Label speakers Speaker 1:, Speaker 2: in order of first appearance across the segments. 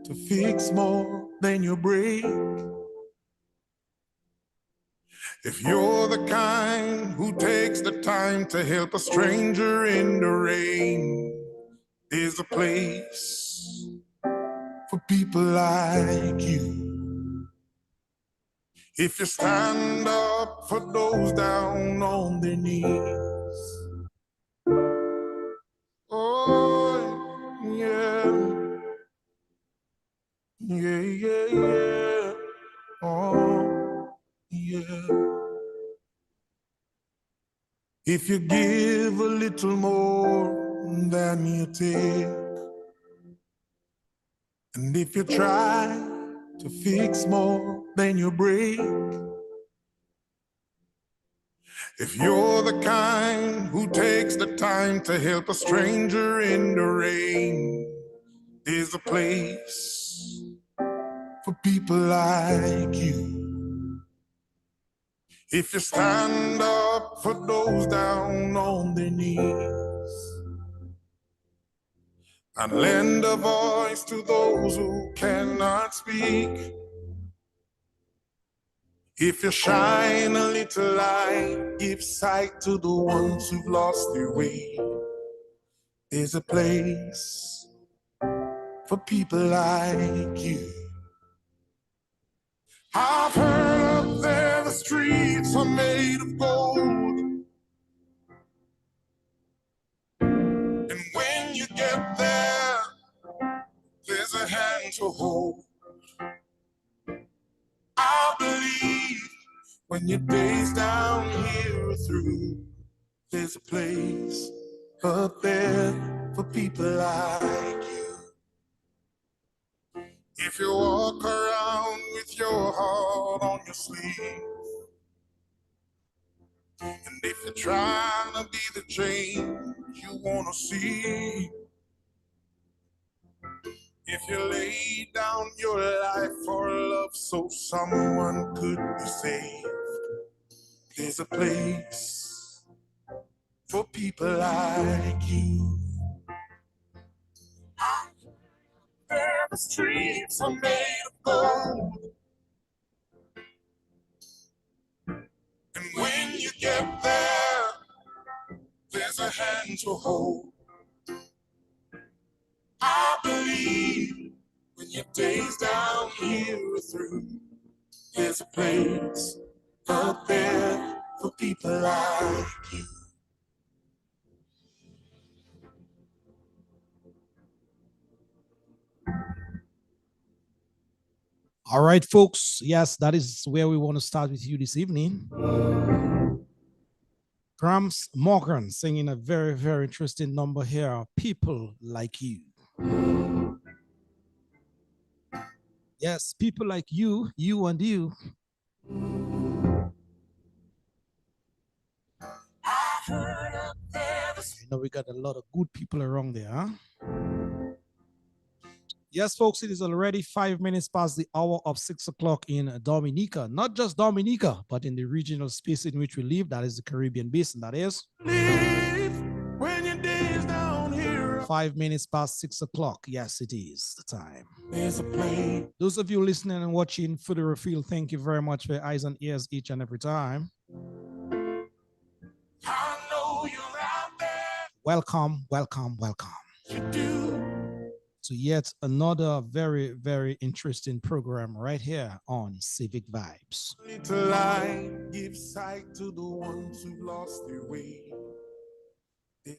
Speaker 1: to fix more than you break. If you're the kind who takes the time to help a stranger in the rain, there's a place for people like you. If you stand up for those down on their knees. Oh, yeah. Yeah, yeah, yeah. Oh, yeah. If you give a little more than you take, and if you try to fix more than you break, if you're the kind who takes the time to help a stranger in the rain, there's a place for people like you. If you stand up for those down on their knees and lend a voice to those who cannot speak, if you shine a little light, give sight to the ones who've lost their way, there's a place for people like you. I've heard up there the streets are made of gold, and when you get there, there's a hand to hold. I believe when your days down here are through, there's a place up there for people like you. If you walk around with your heart on your sleeve, and if you're trying to be the change you want to see, if you lay down your life for love so someone could be saved, there's a place for people like you. There the streets are made of gold, and when you get there, there's a hand to hold. I believe when your days down here are through, there's a place up there for people like you.
Speaker 2: All right, folks. Yes, that is where we want to start with you this evening. Grams Morgan singing a very, very interesting number here, People Like You. Yes, people like you, you and you. I know we got a lot of good people around there, huh? Yes, folks, it is already 5 minutes past the hour of 6 o'clock in Dominica. Not just Dominica, but in the regional space in which we live. That is the Caribbean basin, that is.
Speaker 1: When your days down here,
Speaker 2: 5 minutes past 6 o'clock. Yes, it is the time.
Speaker 1: there's a place.
Speaker 2: Those of you listening and watching further afield, thank you very much for your eyes and ears each and every time.
Speaker 1: I know you're out there.
Speaker 2: Welcome, welcome, welcome.
Speaker 1: You do.
Speaker 2: To yet another very, very interesting program right here on Civic Vibes.
Speaker 1: Little light, give sight to the ones who've lost their way.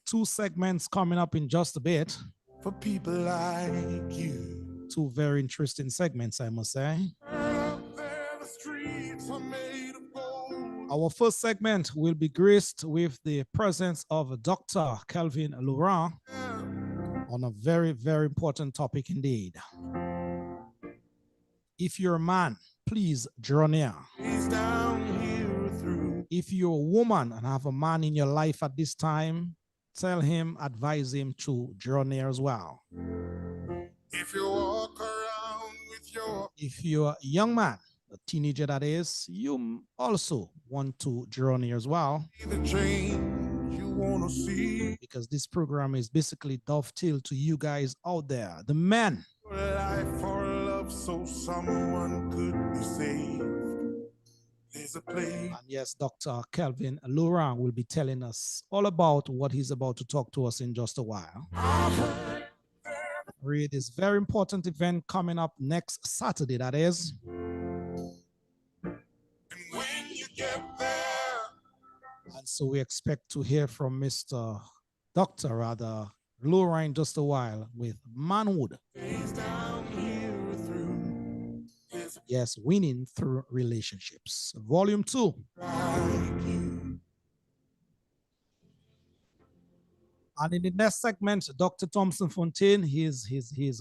Speaker 2: 2 segments coming up in just a bit.
Speaker 1: For people like you.
Speaker 2: 2 very interesting segments, I must say.
Speaker 1: Up there, the streets are made of gold.
Speaker 2: Our first segment will be graced with the presence of Dr. Kelvin Laurent on a very, very important topic indeed. If you're a man, please draw near. If you're a woman and have a man in your life at this time, tell him, advise him to draw near as well.
Speaker 1: If you walk around with your...
Speaker 2: If you're a young man, a teenager that is, you also want to draw near as well.
Speaker 1: The change you want to see.
Speaker 2: Because this program is basically dovetailed to you guys out there, the men.
Speaker 1: Life for love so someone could be saved. There's a place.
Speaker 2: And yes, Dr. Kelvin Laurent will be telling us all about what he's about to talk to us in just a while. Read this very important event coming up next Saturday, that is.
Speaker 1: And when you get there,
Speaker 2: and so we expect to hear from Mr. Dr. rather Laura in just a while with Manhood. Yes, winning through relationships. Volume 2. And in the next segment, Dr. Thompson Fontaine, he's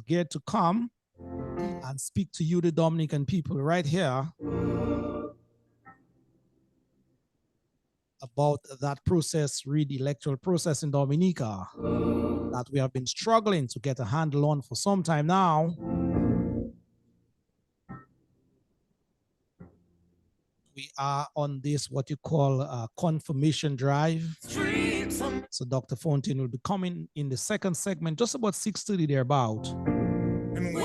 Speaker 2: geared to come and speak to you, the Dominican people, right here about that process, read the electoral process in Dominica that we have been struggling to get a handle on for some time now. We are on this, what you call a confirmation drive. So Dr. Fontaine will be coming in the second segment, just about 6:30 thereabout, and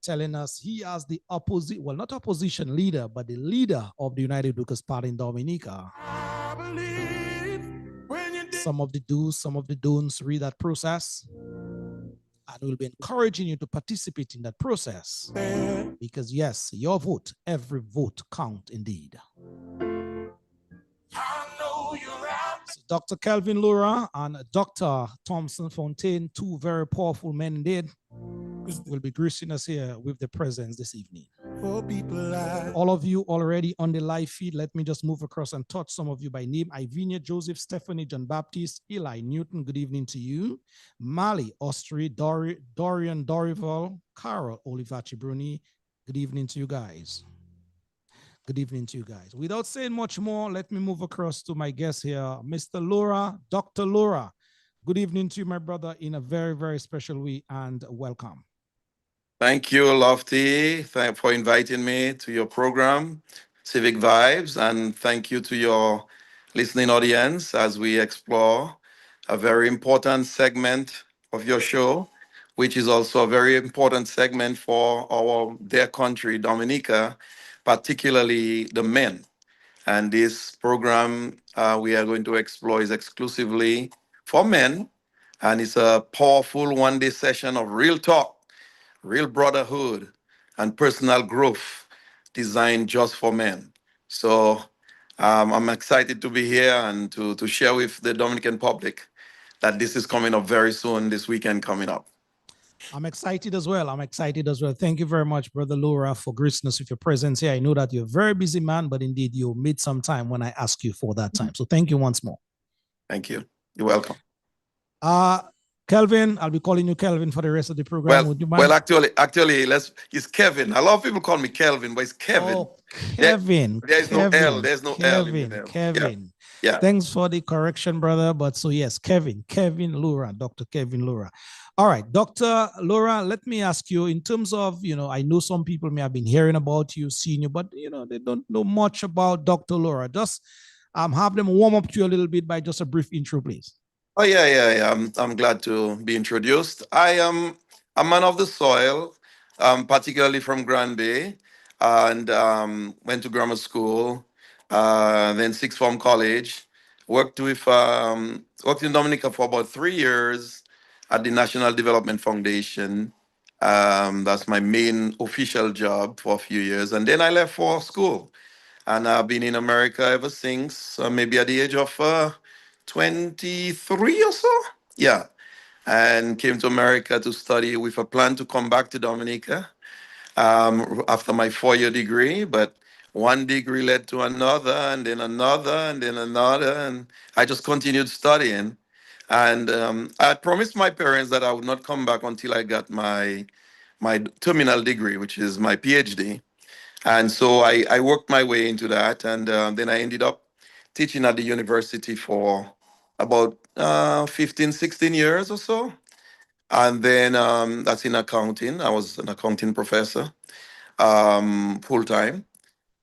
Speaker 2: telling us he as the opposite, well, not opposition leader, but the leader of the United Workers Party in Dominica. Some of the do's, some of the don'ts, read that process. And we'll be encouraging you to participate in that process. Because yes, your vote, every vote count indeed. So Dr. Kelvin Laura and Dr. Thompson Fontaine, two very powerful men indeed, will be gracing us here with their presence this evening. All of you already on the live feed, let me just move across and touch some of you by name. Ivinia, Joseph, Stephanie, John Baptiste, Eli, Newton, good evening to you. Mali, Austri, Dorian, Dorival, Carol, Olivachi Bruni, good evening to you guys. Good evening to you guys. Without saying much more, let me move across to my guest here, Mr. Laura, Dr. Laura. Good evening to you, my brother, in a very, very special way, and welcome.
Speaker 3: Thank you, Lofty, for inviting me to your program, Civic Vibes, and thank you to your listening audience as we explore a very important segment of your show, which is also a very important segment for our dear country, Dominica, particularly the men. And this program we are going to explore is exclusively for men, and it's a powerful one-day session of real talk, real brotherhood, and personal growth designed just for men. So I'm excited to be here and to share with the Dominican public that this is coming up very soon, this weekend coming up.
Speaker 2: I'm excited as well. I'm excited as well. Thank you very much, Brother Laura, for gracing us with your presence here. I know that you're a very busy man, but indeed you made some time when I asked you for that time. So thank you once more.
Speaker 3: Thank you. You're welcome.
Speaker 2: Kelvin, I'll be calling you Kelvin for the rest of the program.
Speaker 3: Well,
Speaker 2: Would you mind?
Speaker 3: well, actually, it's Kevin. A lot of people call me Kelvin, but it's Kevin.
Speaker 2: Oh, Kevin.
Speaker 3: There's
Speaker 2: Kevin,
Speaker 3: no L. There's no L in
Speaker 2: Kevin.
Speaker 3: there.
Speaker 2: Kevin.
Speaker 3: Yeah.
Speaker 2: Thanks for the correction, brother. But so yes, Kevin Laura, Dr. Kevin Laura. All right, Dr. Laura, let me ask you in terms of, I know some people may have been hearing about you, seeing you, but, they don't know much about Dr. Laura. Just have them warm up to you a little bit by just a brief intro, please.
Speaker 3: Oh, yeah. I'm glad to be introduced. I am a man of the soil, particularly from Grand Bay, and went to grammar school, then sixth form college. Worked in Dominica for about 3 years at the National Development Foundation. That's my main official job for a few years, and then I left for school, and I've been in America ever since. Maybe at the age of 23 or so. Yeah. And came to America to study with a plan to come back to Dominica after my 4-year degree. But one degree led to another, and then another, and then another. And I just continued studying. And I promised my parents that I would not come back until I got my terminal degree, which is my PhD. And so I worked my way into that. And then I ended up teaching at the university for about 15, 16 years or so. And then that's in accounting. I was an accounting professor full time.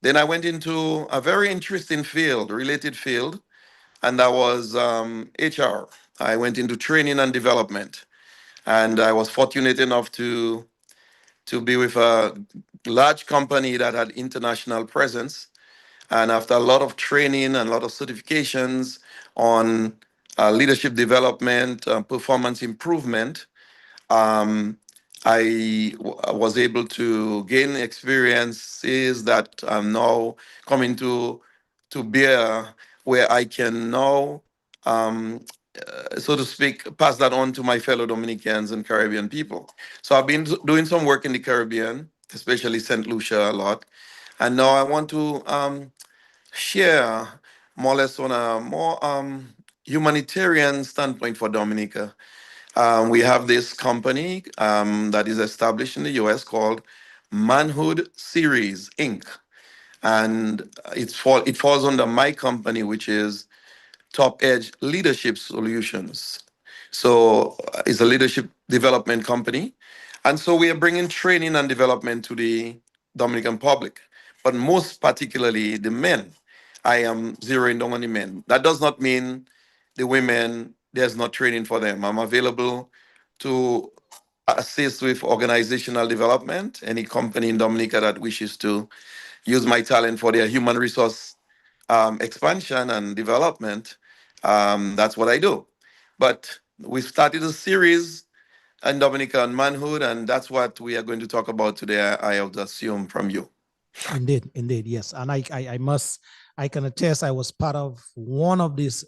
Speaker 3: Then I went into a very interesting field, related field, and that was HR. I went into training and development. And I was fortunate enough to to be with a large company that had international presence. And after a lot of training and a lot of certifications on leadership development, performance improvement, um, was able to gain experiences that I'm now coming to bear, where I can now, um, so to speak, pass that on to my fellow Dominicans and Caribbean people. So I've been doing some work in the Caribbean, especially St. Lucia a lot, and now I want to share more or less on a more humanitarian standpoint for Dominica. We have this company that is established in the US called Manhood Series Inc. And it falls under my company, which is Top Edge Leadership Solutions. So it's a leadership development company. And so we are bringing training and development to the Dominican public, but most particularly the men. I am zeroing down on the men. That does not mean the women, there's not training for them. I'm available to assist with organizational development. Any company in Dominica that wishes to use my talent for their human resource expansion and development, that's what I do. But we started a series in Dominica on manhood, and that's what we are going to talk about today. I would assume from you.
Speaker 2: Indeed, yes. And I must, I can attest, I was part of one of these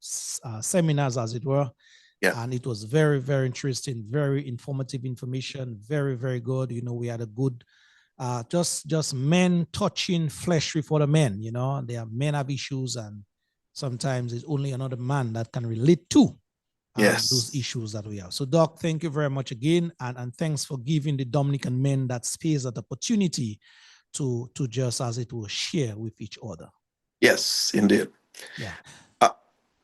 Speaker 2: seminars, as it were.
Speaker 3: Yeah.
Speaker 2: And it was very, very interesting, very informative information, very, very good. You know, we had a good, just men touching flesh with other men. You know, their men have issues, and sometimes it's only another man that can relate to
Speaker 3: Yes.
Speaker 2: those issues that we have. So, Doc, thank you very much again, and thanks for giving the Dominican men that space, that opportunity to just, as it will, share with each other.
Speaker 3: Yes, indeed.
Speaker 2: Yeah.
Speaker 3: Uh,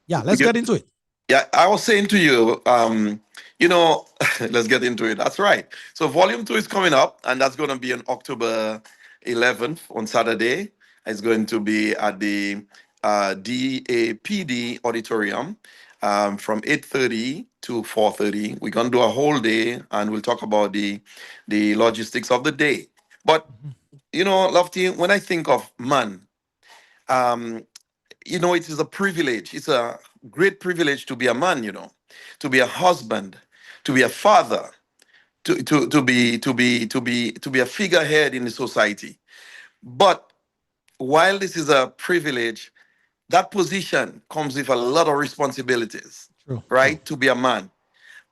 Speaker 2: Yeah, let's get into it.
Speaker 3: Yeah, I was saying to you, you know, let's get into it. That's right. So volume 2 is coming up, and that's going to be on October 11th on Saturday. It's going to be at the DAPD auditorium from 8:30 to 4:30. We're going to do a whole day, and we'll talk about the logistics of the day. But, you know, Lofty, when I think of man, um, you know, it is a privilege. It's a great privilege to be a man, you know, to be a husband, to be a father, to be a figurehead in the society. But while this is a privilege, that position comes with a lot of responsibilities,
Speaker 2: True,
Speaker 3: right? To be a man.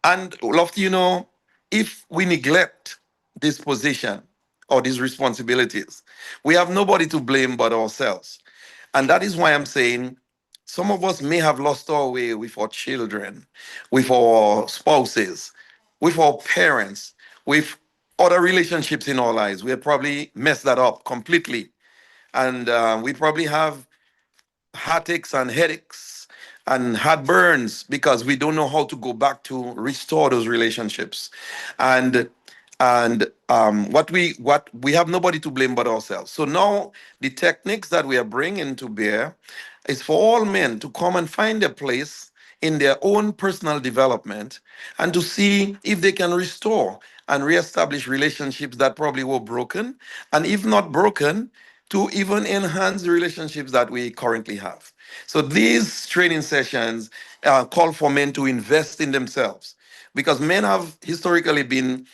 Speaker 3: And Lofty, you know, if we neglect this position or these responsibilities, we have nobody to blame but ourselves. And that is why I'm saying some of us may have lost our way with our children, with our spouses, with our parents, with other relationships in our lives. We have probably messed that up completely. And we probably have heartaches and headaches and heartburns because we don't know how to go back to restore those relationships. And what we have nobody to blame but ourselves. So now the techniques that we are bringing to bear is for all men to come and find a place in their own personal development and to see if they can restore and reestablish relationships that probably were broken, and if not broken, to even enhance the relationships that we currently have. So these training sessions call for men to invest in themselves, because men have historically been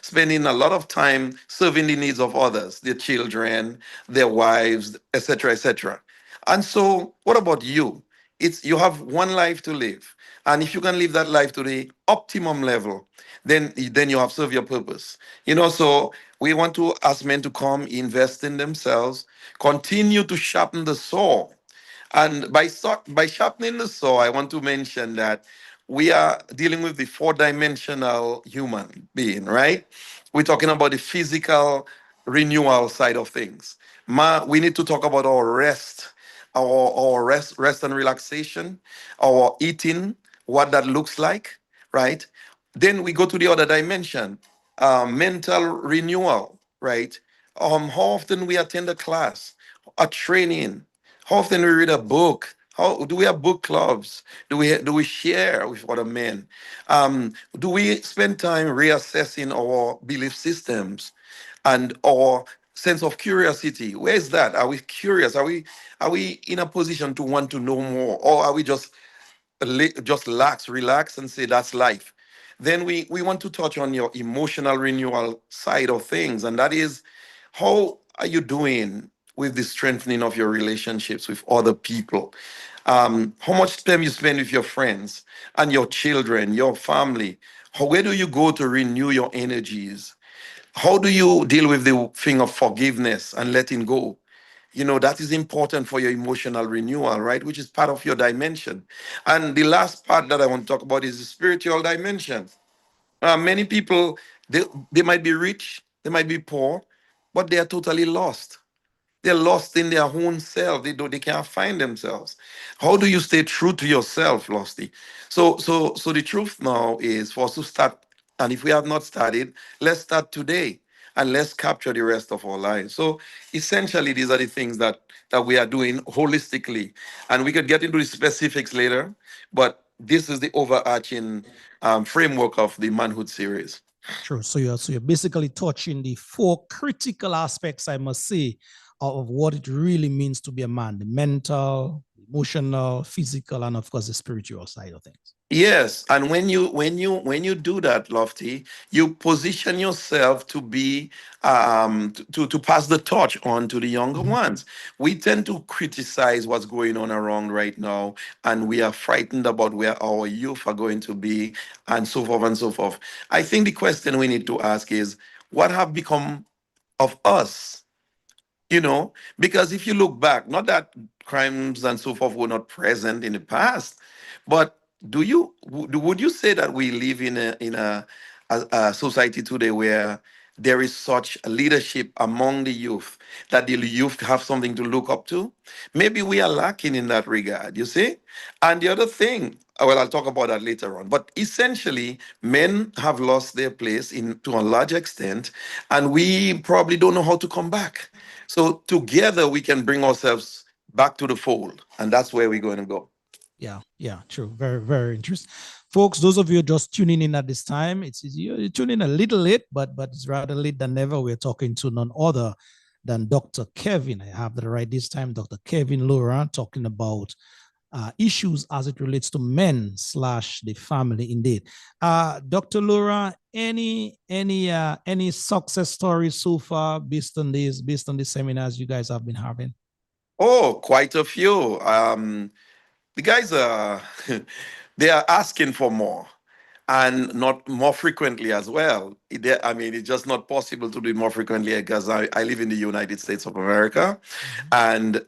Speaker 3: spending a lot of time serving the needs of others, their children, their wives, etc., etc. And so, what about you? It's you have one life to live, and if you can live that life to the optimum level, then you have served your purpose. You know, so we want to ask men to come invest in themselves, continue to sharpen the saw. And by sharpening the saw, I want to mention that we are dealing with the four-dimensional human being, right? We're talking about the physical renewal side of things. We need to talk about our rest, our rest and relaxation, our eating, what that looks like, right? Then we go to the other dimension, mental renewal, right? How often we attend a class, a training, how often we read a book, How do we have book clubs? Do we share with other men? Do we spend time reassessing our belief systems and our sense of curiosity? Where is that? Are we curious? Are we in a position to want to know more, or are we just relax, and say that's life? Then we want to touch on your emotional renewal side of things, and that is, how are you doing with the strengthening of your relationships with other people? How much time you spend with your friends and your children, your family? Where do you go to renew your energies? How do you deal with the thing of forgiveness and letting go? That is important for your emotional renewal, right? Which is part of your dimension. And the last part that I want to talk about is the spiritual dimension. Many people, they might be rich, they might be poor, but they are totally lost. They're lost in their own self. They can't find themselves. How do you stay true to yourself, Losty? So the truth now is for us to start, and if we have not started, let's start today and let's capture the rest of our lives. So essentially, these are the things that we are doing holistically. And we could get into the specifics later, but this is the overarching framework of the manhood series.
Speaker 2: True. So you're basically touching the four critical aspects, I must say, of what it really means to be a man: the mental, emotional, physical, and of course the spiritual side of things.
Speaker 3: Yes, and when you do that, Lofty, you position yourself to be to pass the torch on to the younger
Speaker 2: Mhm.
Speaker 3: ones. We tend to criticize what's going on around right now, and we are frightened about where our youth are going to be, and so forth and so forth. I think the question we need to ask is, what have become of us? Because if you look back, not that crimes and so forth were not present in the past, but would you say that we live in a society today where there is such a leadership among the youth, that the youth have something to look up to? Maybe we are lacking in that regard, you see. And the other thing, well, I'll talk about that later on, but essentially men have lost their place in to a large extent, and we probably don't know how to come back. So together we can bring ourselves back to the fold, and that's where we're going to go.
Speaker 2: Yeah, true. Very, very interesting. Folks, those of you just tuning in at this time, you're tuning a little late, but it's rather late than never. We're talking to none other than Dr. Kevin. I have that right this time, Dr. Kevin Laurent, talking about issues as it relates to men slash the family indeed. Dr. Laura, any success stories so far based on the seminars you guys have been having?
Speaker 3: Oh, quite a few. The guys are they are asking for more, and not more frequently as well. I mean, it's just not possible to do it more frequently because I live in the United States of America.
Speaker 2: Mhm.
Speaker 3: And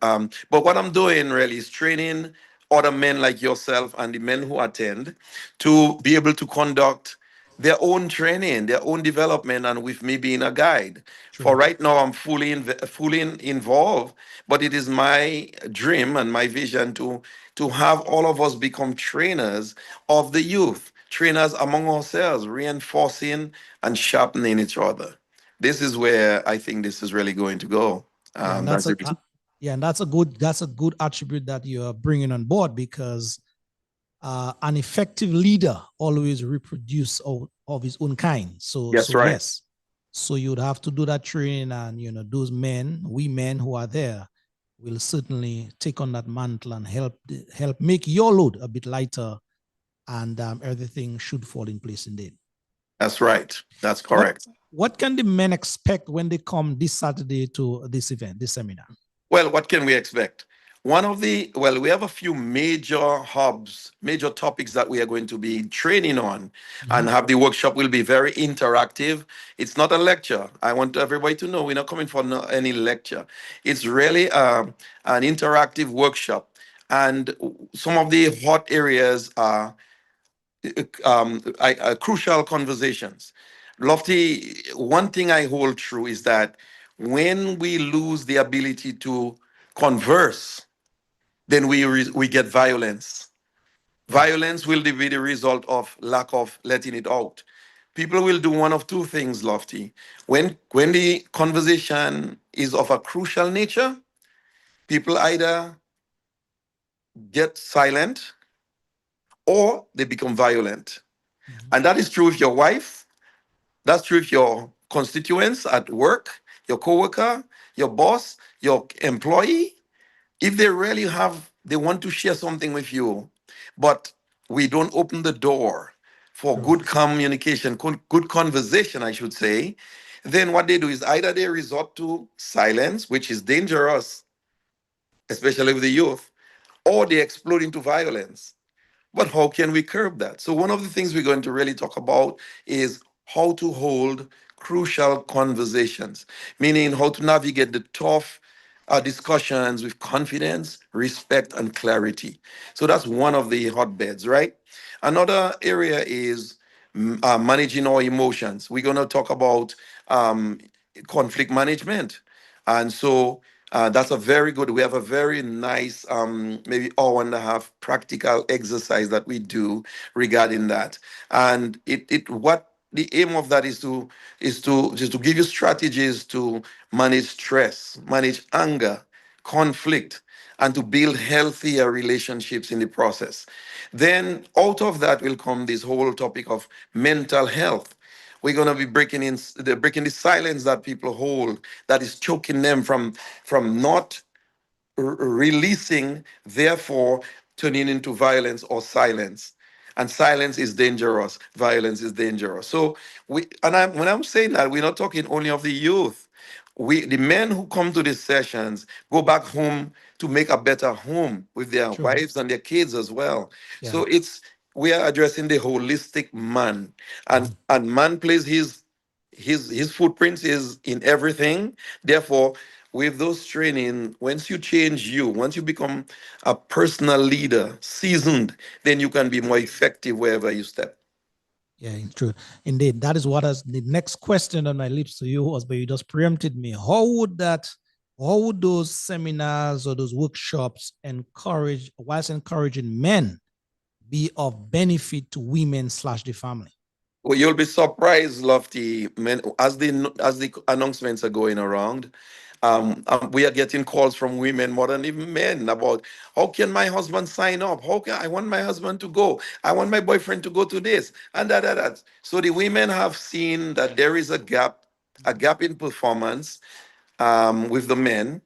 Speaker 3: but what I'm doing really is training other men like yourself and the men who attend to be able to conduct their own training, their own development, and with me being a guide. For
Speaker 2: True.
Speaker 3: right now, I'm fully involved, but it is my dream and my vision to have all of us become trainers of the youth, trainers among ourselves, reinforcing and sharpening each other. This is where I think this is really going to go.
Speaker 2: Yeah, and
Speaker 3: That's it.
Speaker 2: yeah, and that's a good attribute that you're bringing on board, because an effective leader always reproduce of his own kind. So
Speaker 3: That's
Speaker 2: so
Speaker 3: right.
Speaker 2: yes, so you'd have to do that training, and those we men who are there will certainly take on that mantle and help make your load a bit lighter, and everything should fall in place indeed.
Speaker 3: That's right. That's
Speaker 2: What
Speaker 3: correct.
Speaker 2: what can the men expect when they come this Saturday to this event, this seminar?
Speaker 3: Well, what can we expect? We have a few major hubs, major topics that we are going to be training on, and
Speaker 2: Mhm.
Speaker 3: have the workshop will be very interactive. It's not a lecture. I want everybody to know we're not coming for any lecture. It's really an interactive workshop. And some of the hot areas are crucial conversations. Lofty, one thing I hold true is that when we lose the ability to converse, then we get violence.
Speaker 2: Yeah.
Speaker 3: Violence will be the result of lack of letting it out. People will do one of two things, Lofty. When the conversation is of a crucial nature, people either get silent or they become violent.
Speaker 2: Mhm.
Speaker 3: And that is true with your wife, that's true with your constituents at work, your coworker, your boss, your employee. If they really they want to share something with you, but we don't open the door for
Speaker 2: True.
Speaker 3: good communication, good conversation, I should say, then what they do is either they resort to silence, which is dangerous, especially with the youth, or they explode into violence. But how can we curb that? So, one of the things we're going to really talk about is how to hold crucial conversations, meaning how to navigate the tough discussions with confidence, respect, and clarity. So, that's one of the hotbeds, right? Another area is managing our emotions. We're going to talk about um, conflict management. And so, that's a very good. We have a very nice, maybe hour and a half practical exercise that we do regarding that. And what the aim of that is to just to give you strategies to manage stress, manage anger, conflict, and to build healthier relationships in the process. Then out of that will come this whole topic of mental health. We're gonna be breaking the silence that people hold that is choking them from not releasing, therefore turning into violence or silence. And silence is dangerous. Violence is dangerous. So when I'm saying that, we're not talking only of the youth. The men who come to these sessions go back home to make a better home with their
Speaker 2: True.
Speaker 3: wives and their kids as well.
Speaker 2: Yeah.
Speaker 3: So we are addressing the holistic man, and
Speaker 2: Mhm.
Speaker 3: man plays his footprints is in everything. Therefore, with those training, once you become a personal leader, seasoned, then you can be more effective wherever you step.
Speaker 2: Yeah, true. Indeed. That is what is the next question on my lips to you was, but you just preempted me. How would those seminars or those workshops whilst encouraging men, be of benefit to women slash the family?
Speaker 3: Well, you'll be surprised, Lofty, man, as the announcements are going around. We are getting calls from women more than even men about how can my husband sign up? How can I want my husband to go? I want my boyfriend to go to this and that. So the women have seen that there is a gap in performance with the men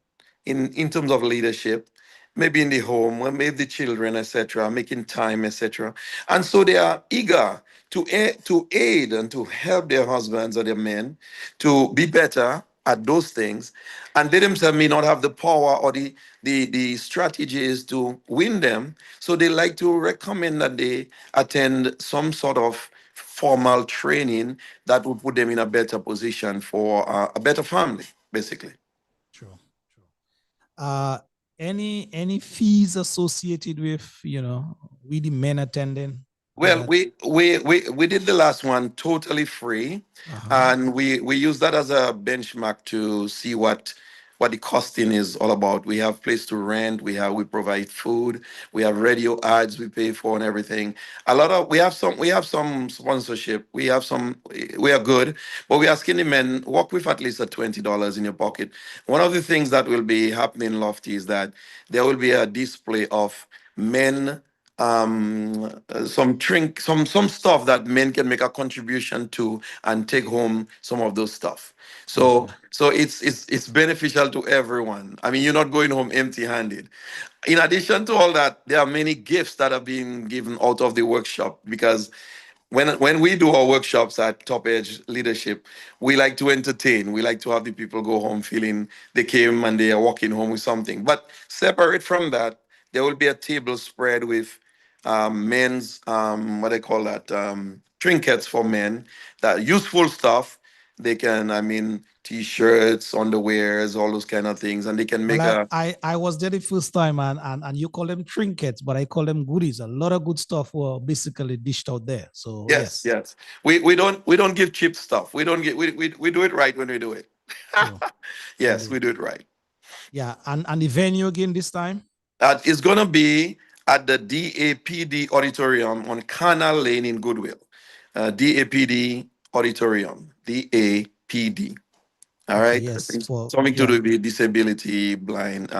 Speaker 3: in terms of leadership, maybe in the home, or maybe the children, etc., making time, etc. And so they are eager to aid and to help their husbands or their men to be better at those things. And they themselves may not have the power or the strategies to win them. So they like to recommend that they attend some sort of formal training that would put them in a better position for a better family, basically.
Speaker 2: True. True. Uh, any fees associated with we the men attending
Speaker 3: Well,
Speaker 2: that?
Speaker 3: we did the last one totally free,
Speaker 2: Uh-huh.
Speaker 3: and we use that as a benchmark to see what the costing is all about. We have place to rent, we provide food, we have radio ads we pay for and everything. We have some sponsorship. We are good, but we're asking the men work with at least a $20 in your pocket. One of the things that will be happening, Lofty, is that there will be a display of men some stuff that men can make a contribution to and take home some of those stuff. So
Speaker 2: Awesome.
Speaker 3: it's beneficial to everyone. I mean, you're not going home empty-handed. In addition to all that, there are many gifts that are being given out of the workshop because when we do our workshops at Top Edge Leadership, we like to entertain. We like to have the people go home feeling they came and they are walking home with something. But separate from that, there will be a table spread with men's what they call that trinkets for men, that useful stuff. They can, I mean, t-shirts, underwears, all those kind of things, and they can
Speaker 2: Well,
Speaker 3: make a
Speaker 2: I was there the first time, and you call them trinkets, but I call them goodies. A lot of good stuff were basically dished out there. So
Speaker 3: yes,
Speaker 2: yes,
Speaker 3: yes. We don't give cheap stuff. We don't get we do it right when we do it.
Speaker 2: true,
Speaker 3: Yes, we
Speaker 2: indeed.
Speaker 3: do it right.
Speaker 2: Yeah, and the venue again this time.
Speaker 3: It's gonna be at the DAPD Auditorium on Canal Lane in Goodwill. DAPD Auditorium. DAPD. All
Speaker 2: Okay,
Speaker 3: right.
Speaker 2: yes, for
Speaker 3: Something to
Speaker 2: yeah,
Speaker 3: do with disability, blind,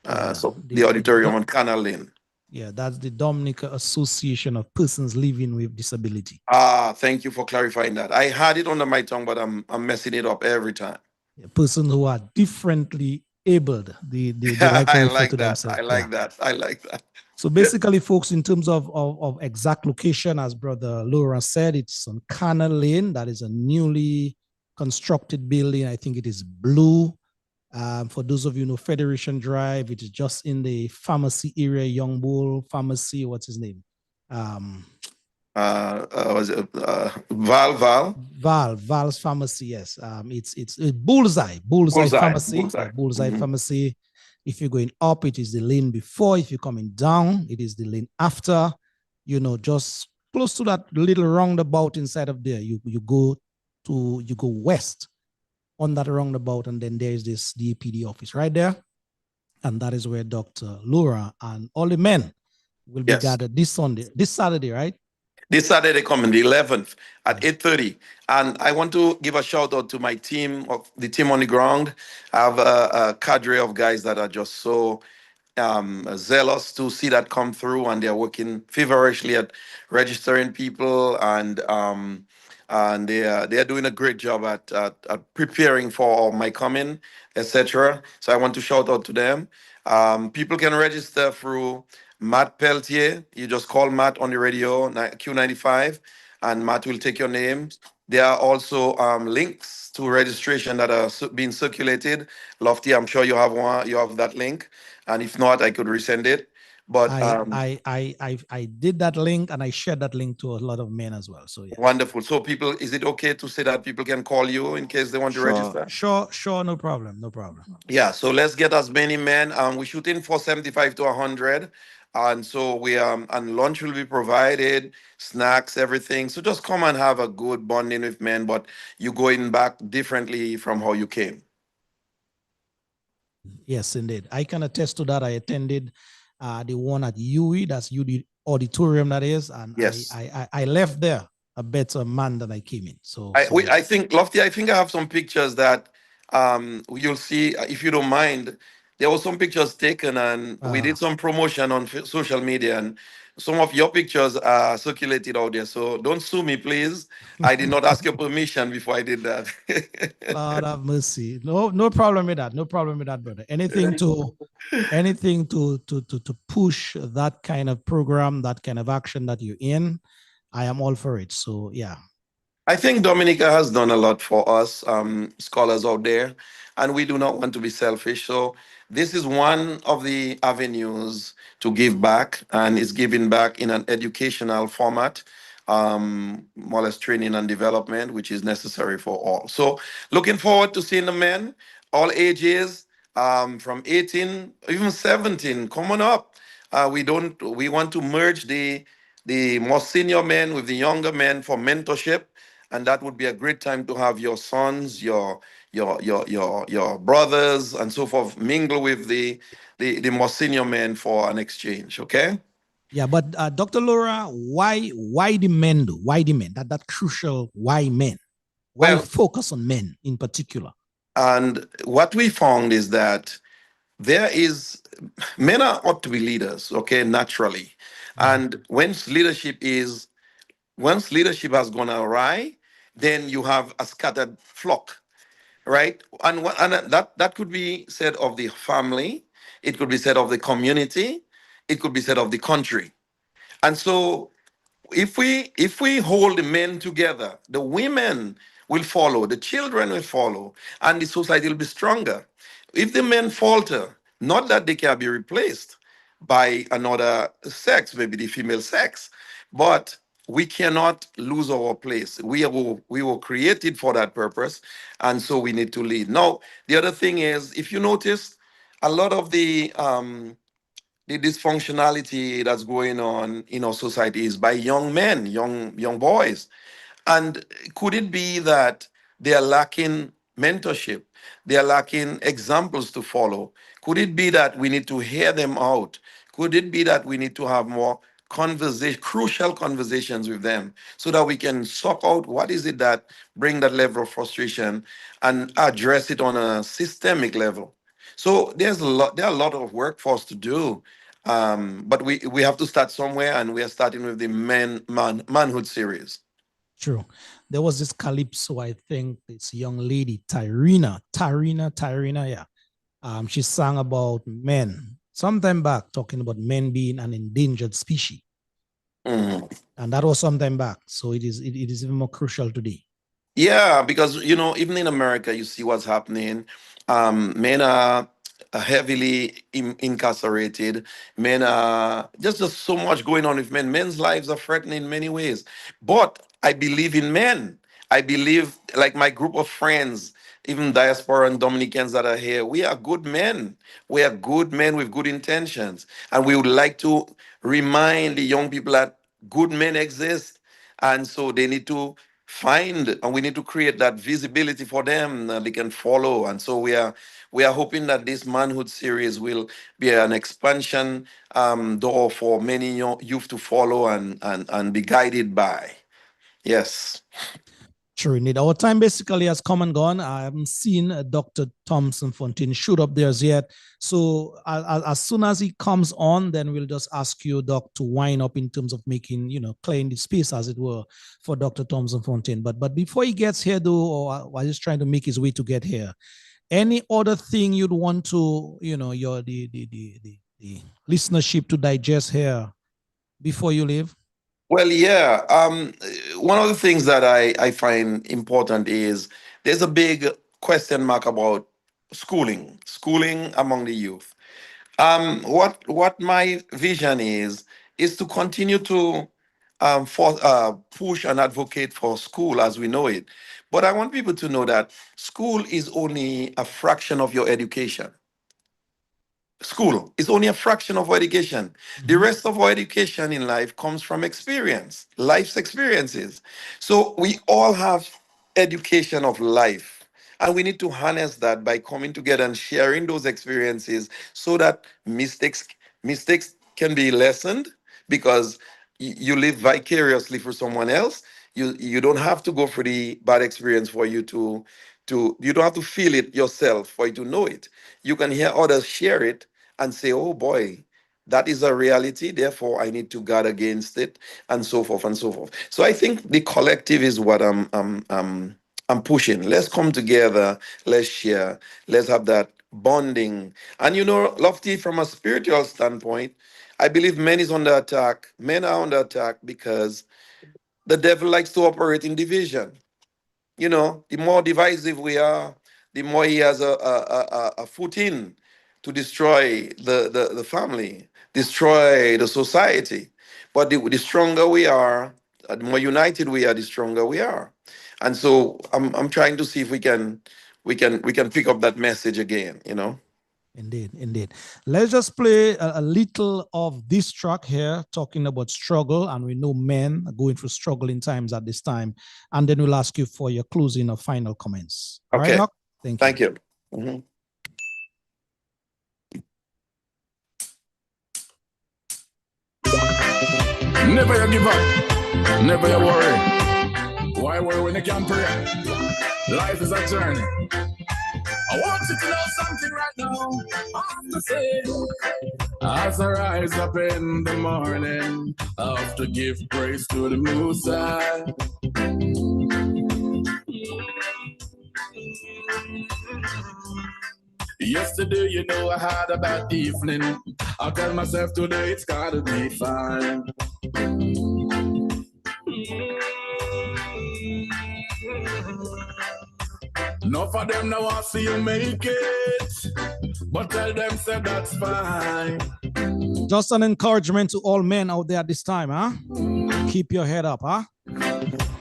Speaker 2: Yeah,
Speaker 3: So the auditorium on Canal Lane.
Speaker 2: yeah, that's the Dominica Association of Persons Living with Disability.
Speaker 3: Thank you for clarifying that. I had it under my tongue, but I'm messing it up every time.
Speaker 2: Persons who are differently abled. They like to
Speaker 3: I
Speaker 2: refer
Speaker 3: like
Speaker 2: to
Speaker 3: that.
Speaker 2: themselves.
Speaker 3: I like that. I like that.
Speaker 2: So basically, folks, in terms of exact location, as Brother Laura said, it's on Canal Lane. That is a newly constructed building. I think it is blue. For those of you who know Federation Drive, it is just in the pharmacy area, Young Bull Pharmacy. What's his name?
Speaker 3: Was it Val?
Speaker 2: Val's Pharmacy. Yes. It's a Bullseye Pharmacy. Yeah,
Speaker 3: Bullseye.
Speaker 2: Bullseye
Speaker 3: Mhm.
Speaker 2: Pharmacy. If you're going up, it is the lane before. If you're coming down, it is the lane after. You know, just close to that little roundabout inside of there. You go west on that roundabout, and then there is this DPD office right there, and that is where Dr. Laura and all the men will be
Speaker 3: Yes.
Speaker 2: gathered this Saturday, right?
Speaker 3: This Saturday coming, the 11th at
Speaker 2: Yes.
Speaker 3: 8:30. And I want to give a shout out to my team, of the team on the ground. I have a cadre of guys that are just so zealous to see that come through, and they're working feverishly at registering people, and they are doing a great job at preparing for my coming, etc. So I want to shout out to them. People can register through Matt Peltier. You just call Matt on the radio, Q95, and Matt will take your name. There are also links to registration that are being circulated. Lofty, I'm sure you have one. You have that link, and if not, I could resend it. But
Speaker 2: I did that link and I shared that link to a lot of men as well. So yeah.
Speaker 3: wonderful. So people, is it okay to say that people can call you in case they want to register?
Speaker 2: Sure, no problem.
Speaker 3: Yeah, so let's get as many men. We're shooting for 75 to 100. And so and lunch will be provided, snacks, everything. So just come and have a good bonding with men, but you're going back differently from how you came.
Speaker 2: Yes, indeed. I can attest to that. I attended the one at UE, that's UE auditorium, that is, and
Speaker 3: Yes.
Speaker 2: I left there a better man than I came in. So
Speaker 3: I think, Lofty, I think I have some pictures that you'll see, if you don't mind. There were some pictures taken, and we did some promotion on social media, and some of your pictures are circulated out there. So don't sue me, please. I did not ask your permission before I did that.
Speaker 2: Lord have mercy. No problem with that. No problem with that, brother. Anything to push that kind of program, that kind of action that you're in, I am all for it. So yeah.
Speaker 3: I think Dominica has done a lot for us, scholars out there, and we do not want to be selfish. So this is one of the avenues to give back, and it's giving back in an educational format, more or less training and development, which is necessary for all. So looking forward to seeing the men, all ages, from 18, even 17. Come on up. We want to merge the more senior men with the younger men for mentorship, and that would be a great time to have your sons, your brothers, and so forth mingle with the more senior men for an exchange. Okay.
Speaker 2: Yeah, but Dr. Laura, why the men though? Why the men? That crucial why men? Why
Speaker 3: Well,
Speaker 2: focus on men in particular?
Speaker 3: and what we found is that there is men are ought to be leaders, okay, naturally. And once leadership has gone awry, then you have a scattered flock, right? And that could be said of the family, it could be said of the community, it could be said of the country. And so if we hold the men together, the women will follow, the children will follow, and the society will be stronger. If the men falter, not that they can be replaced by another sex, maybe the female sex, but we cannot lose our place. We were created for that purpose, and so we need to lead. Now, the other thing is, if you notice, a lot of the dysfunctionality that's going on in our society is by young men, young boys. And could it be that they are lacking mentorship? They are lacking examples to follow. Could it be that we need to hear them out? Could it be that we need to have more crucial conversations with them, so that we can sort out what is it that bring that level of frustration and address it on a systemic level? So there are a lot of work for us to do. But we have to start somewhere, and we are starting with the manhood series.
Speaker 2: True. There was this calypso, I think this young lady, Tyrina, yeah. She sang about men sometime back, talking about men being an endangered species.
Speaker 3: Mhm.
Speaker 2: And that was sometime back. So it is even more crucial today.
Speaker 3: Yeah, because even in America, you see what's happening. Men are heavily incarcerated. Men are just so much going on with men. Men's lives are threatened in many ways. But I believe in men. I believe, like my group of friends, even diaspora and Dominicans that are here, we are good men. We are good men with good intentions, and we would like to remind the young people that good men exist, and so they need to find, and we need to create that visibility for them that they can follow. And so we are hoping that this manhood series will be an expansion door for many youth to follow and be guided by. Yes.
Speaker 2: True, indeed. Our time basically has come and gone. I haven't seen Dr. Thompson Fontaine shoot up there as yet. So as soon as he comes on, then we'll just ask you, Doc, to wind up in terms of making, clearing the space, as it were, for Dr. Thompson Fontaine. But before he gets here, though, or while he's trying to make his way to get here, any other thing you'd want to, the listenership to digest here before you leave?
Speaker 3: Well, yeah. One of the things that I find important is there's a big question mark about schooling among the youth. What my vision is to continue to push and advocate for school as we know it. But I want people to know that school is only a fraction of your education. School is only a fraction of our education. The rest of our education in life comes from experience, life's experiences. So we all have education of life. And we need to harness that by coming together and sharing those experiences so that mistakes can be lessened, because you live vicariously for someone else. You don't have to go through the bad experience for you to you don't have to feel it yourself for you to know it. You can hear others share it and say, oh boy, that is a reality, therefore I need to guard against it, and so forth and so forth. So I think the collective is what I'm pushing. Let's come together, let's share, let's have that bonding. And Lofty, from a spiritual standpoint, I believe men is under attack. Men are under attack because the devil likes to operate in division. The more divisive we are, the more he has a foot in to destroy the family, destroy the society. But the stronger we are, the more united we are, the stronger we are. And so I'm trying to see if we can pick up that message again.
Speaker 2: Indeed, indeed. Let's just play a little of this track here, talking about struggle. And we know men are going through struggling times at this time. And then we'll ask you for your closing or final comments. All right,
Speaker 3: Okay.
Speaker 2: Doc? Thank you.
Speaker 3: Mhm.
Speaker 1: Never you give up, never you worry. Why worry when you can pray? Life is a journey. I want you to know something right now. I have to say, as I rise up in the morning, I have to give praise to the Most High. Yesterday, I had a bad evening. I tell myself today it's gotta be fine. Enough of them now want to see you make it, but tell them say that's fine.
Speaker 2: Just an encouragement to all men out there at this time, huh? Keep your head up, huh?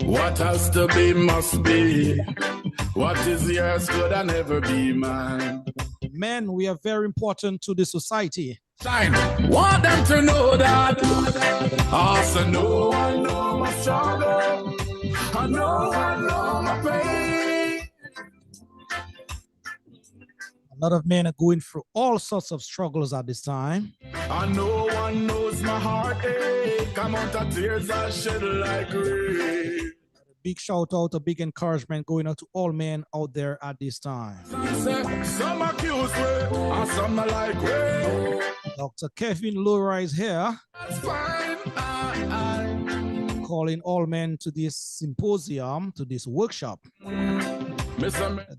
Speaker 1: What has to be must be. What is yours could I never be mine.
Speaker 2: Men, we are very important to the society.
Speaker 1: Shine. Want them to know that. Also, no one know my struggle. I know I know my pain.
Speaker 2: A lot of men are going through all sorts of struggles at this time.
Speaker 1: And no one knows my heartache. I'm out of tears I shed like rain.
Speaker 2: big shout out, a big encouragement going out to all men out there at this time.
Speaker 1: Some accuse me, and some not like me.
Speaker 2: Dr. Kevin Lura is here.
Speaker 1: That's fine.
Speaker 2: Calling all men to this symposium, to this workshop.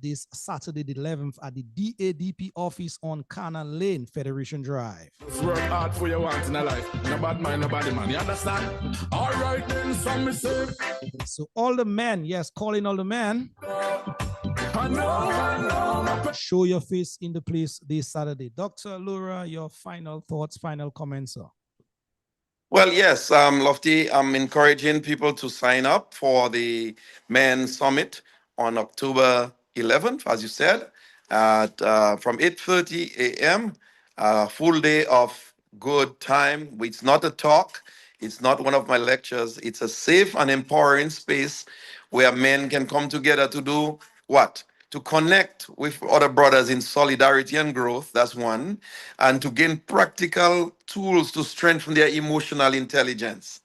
Speaker 2: This Saturday the 11th at the DADP office on Cannon Lane, Federation Drive.
Speaker 1: Just work hard for your want in a life. No bad mind, nobody man. You understand? All right then, some me say.
Speaker 2: So all the men, yes, calling all the men.
Speaker 1: I know.
Speaker 2: Show your face in the place this Saturday. Dr. Lura, your final thoughts, final comments, sir.
Speaker 3: Well, yes, Lofty, I'm encouraging people to sign up for the Men Summit on October 11th, as you said, at from 8:30 a.m., full day of good time. It's not a talk. It's not one of my lectures. It's a safe and empowering space where men can come together to do what? To connect with other brothers in solidarity and growth, that's one, and to gain practical tools to strengthen their emotional intelligence.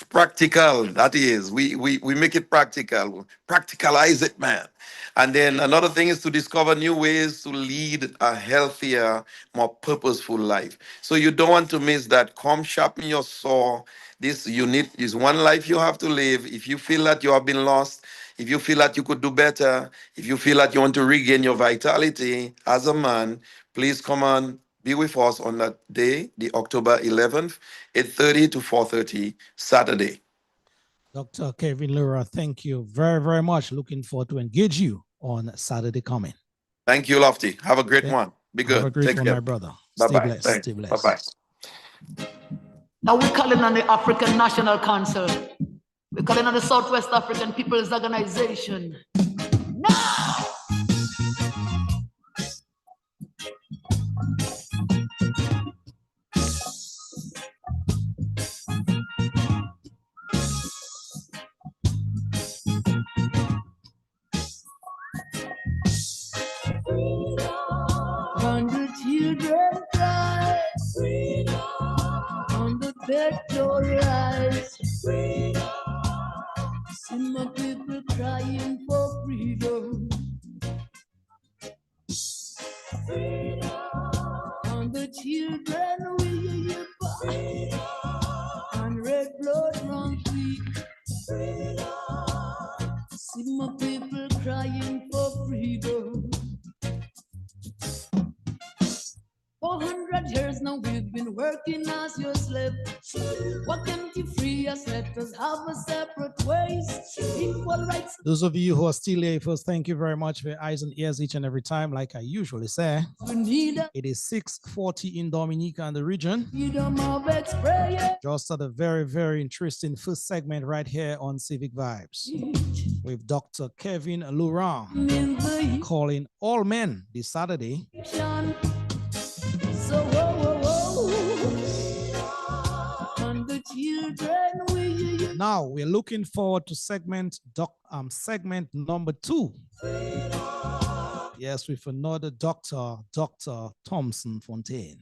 Speaker 3: Practical, that is. We make it practical. Practicalize it, man. And then another thing is to discover new ways to lead a healthier, more purposeful life. So you don't want to miss that. Come sharpen your saw. This is one life you have to live. If you feel that you have been lost, if you feel that you could do better, if you feel that you want to regain your vitality as a man, please come on. Be with us on that day, the October 11th, 8:30 to 4:30, Saturday.
Speaker 2: Dr. Kevin Lura, thank you very, very much. Looking forward to engage you on Saturday coming.
Speaker 3: Thank you, Lofty. Have a great one. Be good.
Speaker 2: Have a great
Speaker 3: Take
Speaker 2: one,
Speaker 3: care.
Speaker 2: my brother.
Speaker 3: Bye-bye.
Speaker 2: Stay blessed.
Speaker 3: Thanks.
Speaker 2: Stay blessed.
Speaker 3: Bye-bye.
Speaker 4: Now we're calling on the African National Council. We're calling on the Southwest African People's Organization. Now! On the children cry, on the bed door rise, see my people crying for freedom. On the children weep, and red blood run quick. See my people crying for freedom. 400 years now we've been working as your slave. Why can't you free us? Let us have a separate ways. Equal rights.
Speaker 2: Those of you who are still here first, thank you very much for your eyes and ears each and every time. Like I usually say,
Speaker 4: We need a
Speaker 2: it is 6:40 in Dominica and the region.
Speaker 4: freedom of expression.
Speaker 2: Just at a very, very interesting first segment right here on Civic Vibes with Dr. Kevin Lura
Speaker 4: In the
Speaker 2: calling all men this Saturday.
Speaker 4: nation. So whoa, whoa, whoa. On the children we
Speaker 2: Now we're looking forward to segment number 2. Yes, with another Dr. Thompson Fontaine.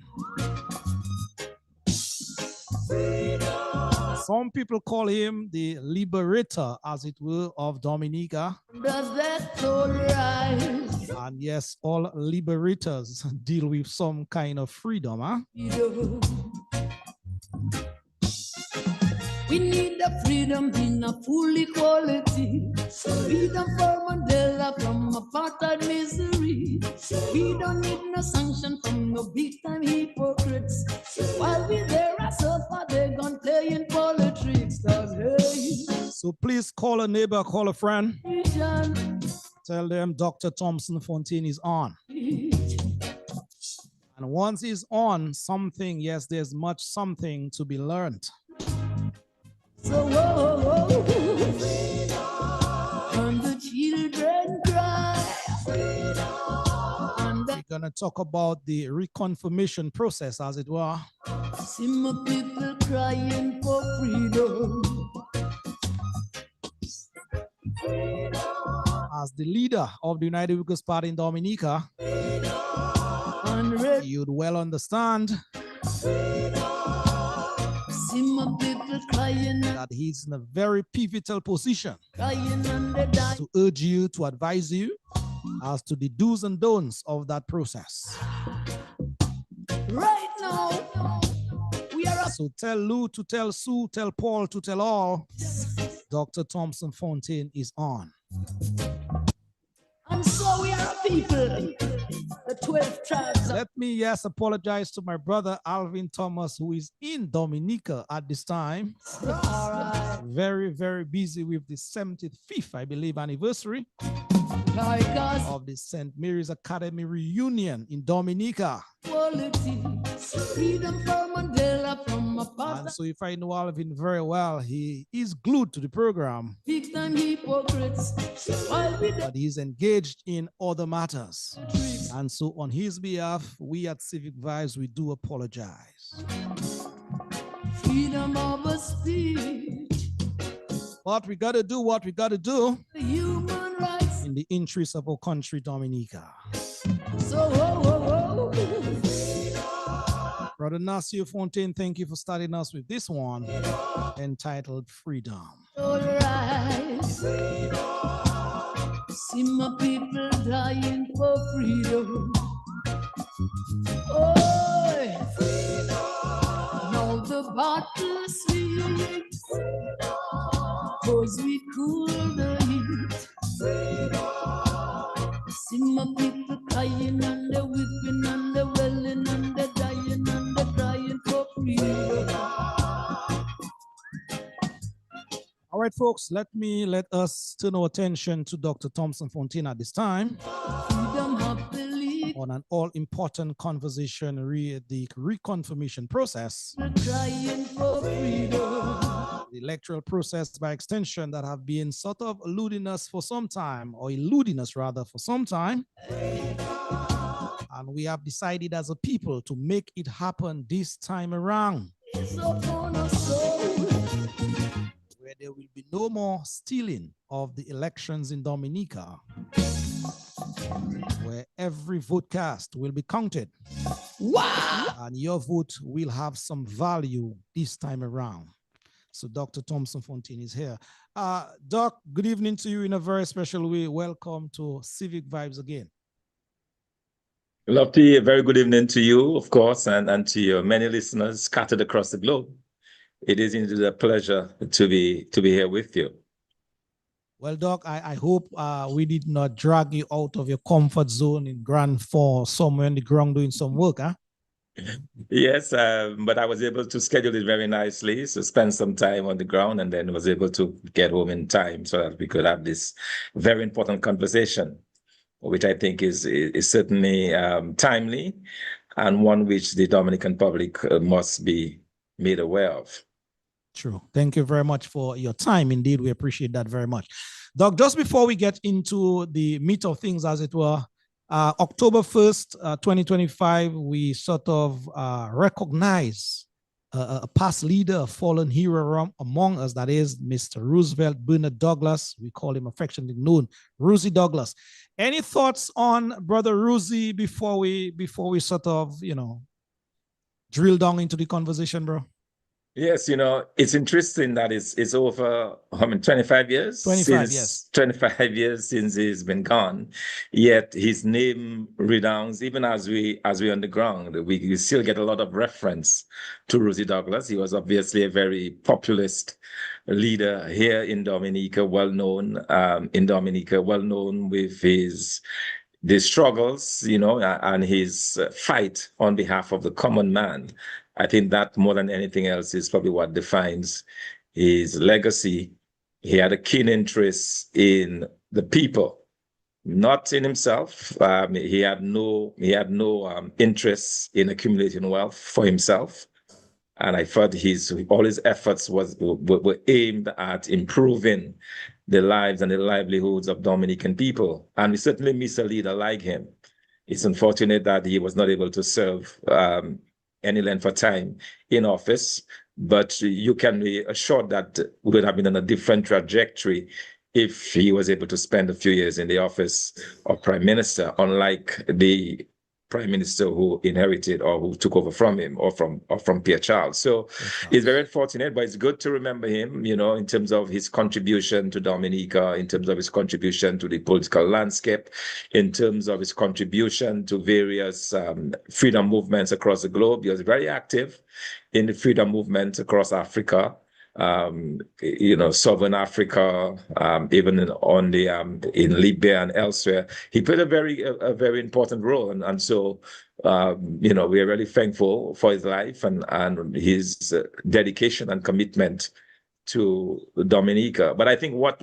Speaker 2: Some people call him the liberator, as it were, of Dominica.
Speaker 4: does that soul rise?
Speaker 2: And yes, all liberators deal with some kind of freedom, huh?
Speaker 4: Freedom. We need the freedom in a full equality. Freedom for Mandela from apartheid misery. We don't need no sanction from no big time hypocrites. While we there are so far, they gone playing politics. Hey,
Speaker 2: So please call a neighbor, call a friend.
Speaker 4: vision.
Speaker 2: Tell them Dr. Thompson Fontaine is on. And once he's on something, yes, there's much something to be learned.
Speaker 4: So whoa, and the children cry. And the
Speaker 2: We're gonna talk about the reconfirmation process, as it were.
Speaker 4: see my people crying for freedom.
Speaker 2: As the leader of the United Workers' Party in Dominica,
Speaker 4: And red
Speaker 2: you'd well understand
Speaker 4: See my people crying,
Speaker 2: that he's in a very pivotal position
Speaker 4: crying and they die.
Speaker 2: to urge you, to advise you as to the do's and don'ts of that process.
Speaker 4: Right now, we are up.
Speaker 2: So tell Lou to tell Sue, tell Paul to tell all. Dr. Thompson Fontaine is on.
Speaker 4: And so we are a people, the 12 tribes.
Speaker 2: Let me, yes, apologize to my brother Alvin Thomas, who is in Dominica at this time.
Speaker 4: All right.
Speaker 2: Very, very busy with the 75th, I believe, anniversary of the St. Mary's Academy reunion in Dominica.
Speaker 4: Quality, freedom for Mandela from a
Speaker 2: And so if I know Alvin very well, he is glued to the program,
Speaker 4: big time hypocrites. While we
Speaker 2: but he's engaged in other matters. And so on his behalf, we at Civic Vibes, we do apologize.
Speaker 4: freedom of speech,
Speaker 2: But we got to do what we got to do
Speaker 4: human rights.
Speaker 2: in the interest of our country, Dominica.
Speaker 4: So,
Speaker 2: Brother Nasir Fontaine, thank you for starting us with this one entitled Freedom.
Speaker 4: all right. See my people dying for freedom. Oh, now the battle's sweet, 'cause we cool the heat. See my people crying and they're weeping and they're wailing and they're dying and they're crying for freedom.
Speaker 2: All right, folks, let us turn our attention to Dr. Thompson Fontaine at this time
Speaker 4: Freedom of belief,
Speaker 2: on an all-important conversation, the reconfirmation process,
Speaker 4: they're crying for freedom.
Speaker 2: the electoral process by extension that have been sort of eluding us for some time, or eluding us rather for some time. And we have decided as a people to make it happen this time around,
Speaker 4: It's upon our soul.
Speaker 2: where there will be no more stealing of the elections in Dominica, where every vote cast will be counted.
Speaker 4: Wow!
Speaker 2: And your vote will have some value this time around. So Dr. Thompson Fontaine is here. Doc, good evening to you in a very special way. Welcome to Civic Vibes again.
Speaker 5: Lofty, a very good evening to you, of course, and to your many listeners scattered across the globe. It is indeed a pleasure to be here with you.
Speaker 2: Well, Doc, I hope we did not drag you out of your comfort zone in Grand Four, somewhere on the ground doing some work, huh?
Speaker 5: Yes, but I was able to schedule it very nicely, so spend some time on the ground, and then was able to get home in time so that we could have this very important conversation, which I think is certainly timely, and one which the Dominican public must be made aware of.
Speaker 2: True. Thank you very much for your time. Indeed, we appreciate that very much. Doc, just before we get into the meat of things, as it were, October 1st, 2025, we sort of recognize a past leader, a fallen hero among us, that is Mr. Roosevelt Bernard Douglas. We call him affectionately known, Rosie Douglas. Any thoughts on Brother Rosie before we sort of, drill down into the conversation, bro?
Speaker 5: Yes, it's interesting that it's over 25 years?
Speaker 2: 25, yes.
Speaker 5: 25 years since he's been gone. Yet his name redounds, even as we on the ground. We still get a lot of reference to Rosie Douglas. He was obviously a very populist leader here in Dominica, well known with the struggles, and his fight on behalf of the common man. I think that more than anything else is probably what defines his legacy. He had a keen interest in the people, not in himself. He had no interest in accumulating wealth for himself. And I thought all his efforts were aimed at improving the lives and the livelihoods of Dominican people. And we certainly miss a leader like him. It's unfortunate that he was not able to serve any length of time in office, but you can be assured that we would have been on a different trajectory if he was able to spend a few years in the office of Prime Minister, unlike the prime minister who inherited or who took over from him or from Pierre Charles. So it's very unfortunate, but it's good to remember him, you know, in terms of his contribution to Dominica, in terms of his contribution to the political landscape, in terms of his contribution to various freedom movements across the globe. He was very active in the freedom movement across Africa. You know, Southern Africa, even in Libya and elsewhere, he played a very important role, and so you know, we are really thankful for his life and his dedication and commitment to Dominica. But I think what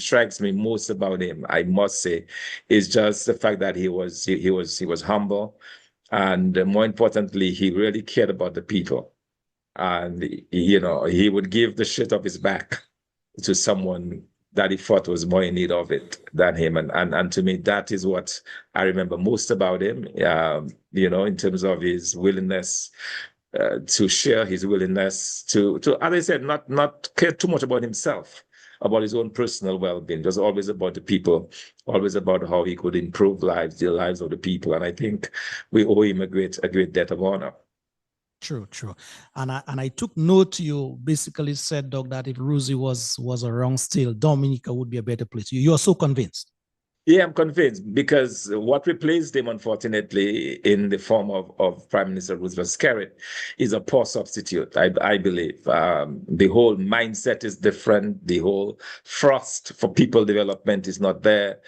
Speaker 5: strikes me most about him, I must say, is just the fact that he was humble, and more importantly, he really cared about the people. And, you know, he would give the shirt off his back to someone that he thought was more in need of it than him. And to me, that is what I remember most about him, you know, in terms of his willingness to share, his willingness to, as I said, not care too much about himself, about his own personal well-being. It was always about the people, always about how he could improve the lives of the people. And I think we owe him a great debt of honor.
Speaker 2: True. And I took note, you basically said, Doc, that if Rosie was around still, Dominica would be a better place. You're so convinced.
Speaker 5: Yeah, I'm convinced, because what replaced him, unfortunately, in the form of Prime Minister Roosevelt Skerrit, is a poor substitute, I believe. The whole mindset is different. The whole thrust for people development is not there.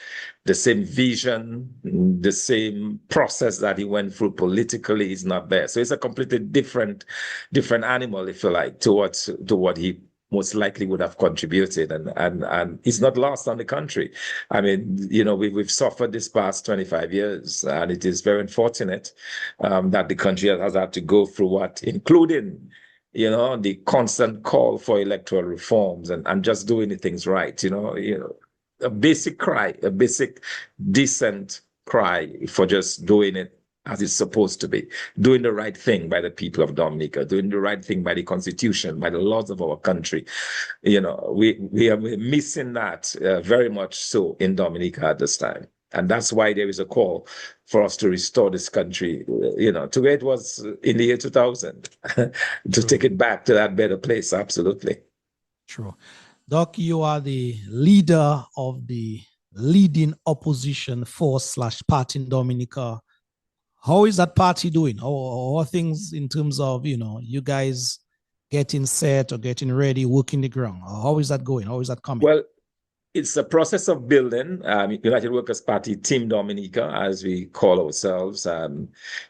Speaker 5: The same vision, the same process that he went through politically is not there. So it's a completely different animal, if you like, to what he most likely would have contributed, and it's not lost on the country. I mean, you know, we've suffered this past 25 years, and it is very unfortunate that the country has had to go through what, including, you know, the constant call for electoral reforms and just doing the things right. You know, a basic decent cry for just doing it as it's supposed to be, doing the right thing by the people of Dominica, doing the right thing by the Constitution, by the laws of our country. You know, we are missing that very much so in Dominica at this time. And that's why there is a call for us to restore this country, you know, to where it was in the year 2000, to take it back to that better place. Absolutely.
Speaker 2: True. Doc, you are the leader of the leading opposition force/party in Dominica. How is that party doing? How are things in terms of, you know, you guys getting set or getting ready, working the ground? How is that going? How is that coming?
Speaker 5: Well, it's a process of building. United Workers Party Team Dominica, as we call ourselves.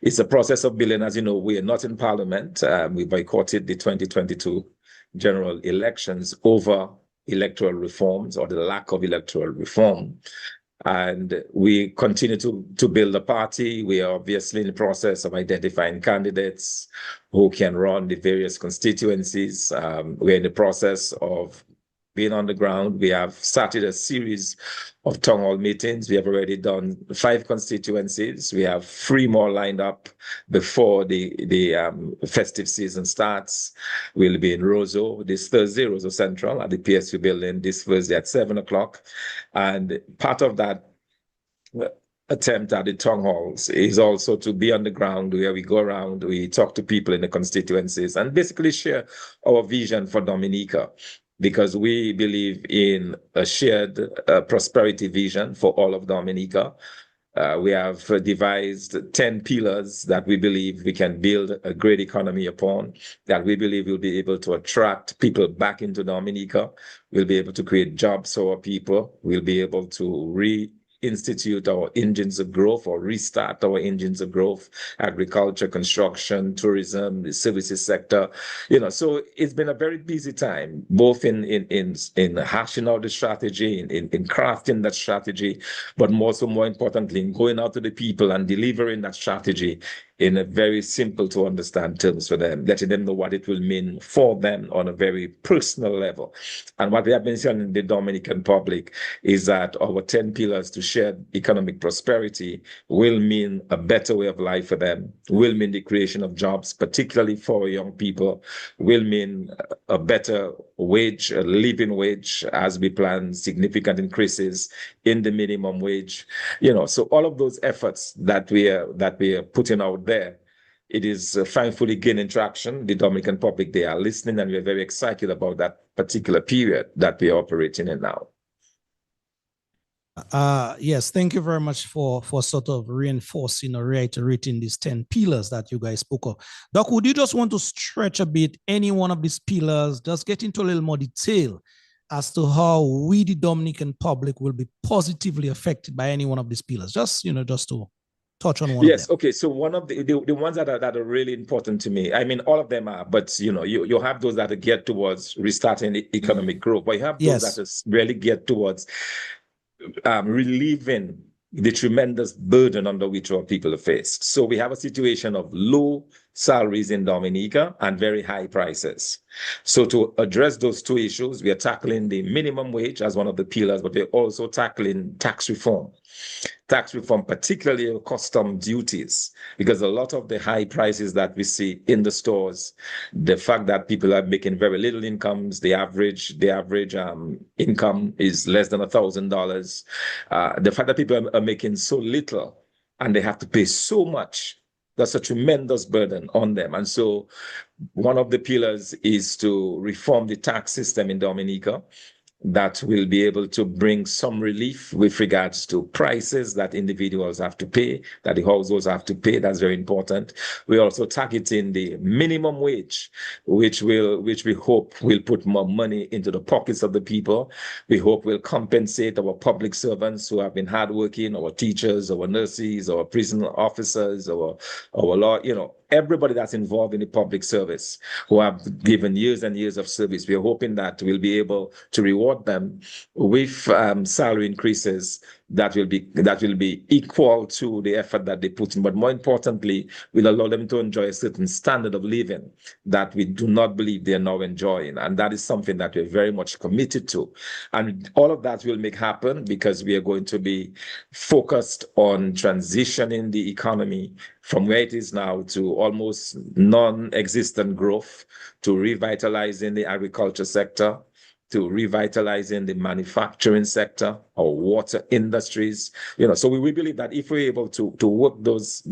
Speaker 5: It's a process of building. As you know, we are not in Parliament. We boycotted the 2022 general elections over electoral reforms, or the lack of electoral reform. And we continue to build a party. We are obviously in the process of identifying candidates who can run the various constituencies. We're in the process of being on the ground. We have started a series of town hall meetings. We have already done 5 constituencies. We have 3 more lined up before the festive season starts. We'll be in Roseau this Thursday, Roseau Central, at the PSU building this Thursday at 7 o'clock. And part of that attempt at the town halls is also to be on the ground, where we go around, we talk to people in the constituencies and basically share our vision for Dominica, because we believe in a shared prosperity vision for all of Dominica. We have devised 10 pillars that we believe we can build a great economy upon, that we believe will be able to attract people back into Dominica. We'll be able to create jobs for our people. We'll be able to reinstitute our engines of growth, or restart our engines of growth: agriculture, construction, tourism, the services sector. You know, so it's been a very busy time, both in hashing out the strategy, in crafting that strategy, but more importantly, in going out to the people and delivering that strategy in a very simple to understand terms for them, letting them know what it will mean for them on a very personal level. And what we have been telling the Dominican public is that our 10 pillars to shared economic prosperity will mean a better way of life for them, will mean the creation of jobs, particularly for young people, will mean a better wage, living wage, as we plan significant increases in the minimum wage. So all of those efforts that we are putting out there, it is thankfully gaining traction. The Dominican public, they are listening, and we're very excited about that particular period that we are operating in now.
Speaker 2: Yes, thank you very much for sort of reinforcing or reiterating these 10 pillars that you guys spoke of. Doc, would you just want to stretch a bit any one of these pillars, just get into a little more detail as to how we, the Dominican public, will be positively affected by any one of these pillars? Just to touch on one of them.
Speaker 5: Okay. So one of the ones that are really important to me, I mean, all of them are, but you have those that are geared towards restarting economic growth, but you have those that are really geared towards relieving the tremendous burden under which our people are faced. So we have a situation of low salaries in Dominica and very high prices. So to address those two issues, we are tackling the minimum wage as one of the pillars, but we're also tackling tax reform. Tax reform, particularly custom duties, because a lot of the high prices that we see in the stores, the fact that people are making very little incomes, the average income is less than $1,000. The fact that people are making so little and they have to pay so much, that's a tremendous burden on them. And so one of the pillars is to reform the tax system in Dominica that will be able to bring some relief with regards to prices that individuals have to pay, that the households have to pay. That's very important. We're also targeting the minimum wage, which we hope will put more money into the pockets of the people. We hope will compensate our public servants who have been hardworking, our teachers, our nurses, our prison officers, our law, everybody that's involved in the public service who have given years and years of service. We're hoping that we'll be able to reward them with salary increases that will be equal to the effort that they put in, but more importantly, will allow them to enjoy a certain standard of living that we do not believe they are now enjoying. And that is something that we're very much committed to. And all of that will make happen because we are going to be focused on transitioning the economy from where it is now to almost non-existent growth, to revitalizing the agriculture sector, to revitalizing the manufacturing sector or water industries. So we believe that if we're able to work those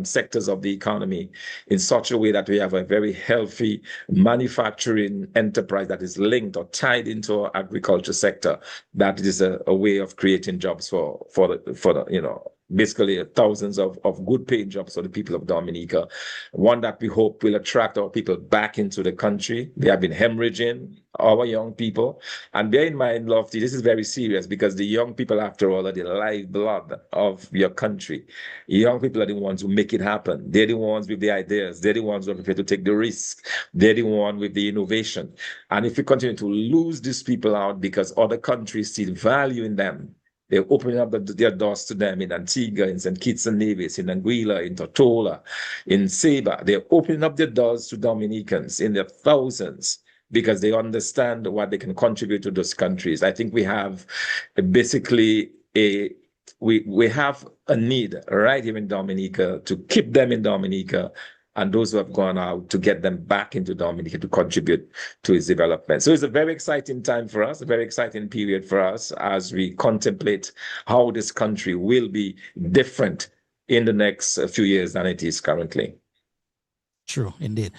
Speaker 5: sectors of the economy in such a way that we have a very healthy manufacturing enterprise that is linked or tied into our agriculture sector, that is a way of creating jobs for the basically thousands of good paying jobs for the people of Dominica. One that we hope will attract our people back into the country. They have been hemorrhaging our young people. And bear in mind, Lofty, this is very serious because the young people, after all, are the lifeblood of your country. Young people are the ones who make it happen. They're the ones with the ideas. They're the ones who are prepared to take the risk. They're the one with the innovation. And if we continue to lose these people out because other countries see value in them, they're opening up their doors to them in Antigua, in St. Kitts and Nevis, in Anguilla, in Tortola, in Saba. They're opening up their doors to Dominicans in their thousands because they understand what they can contribute to those countries. I think we have basically we have a need right here in Dominica to keep them in Dominica, and those who have gone out to get them back into Dominica to contribute to its development. So it's a very exciting time for us, a very exciting period for us as we contemplate how this country will be different in the next few years than it is currently.
Speaker 2: True, indeed.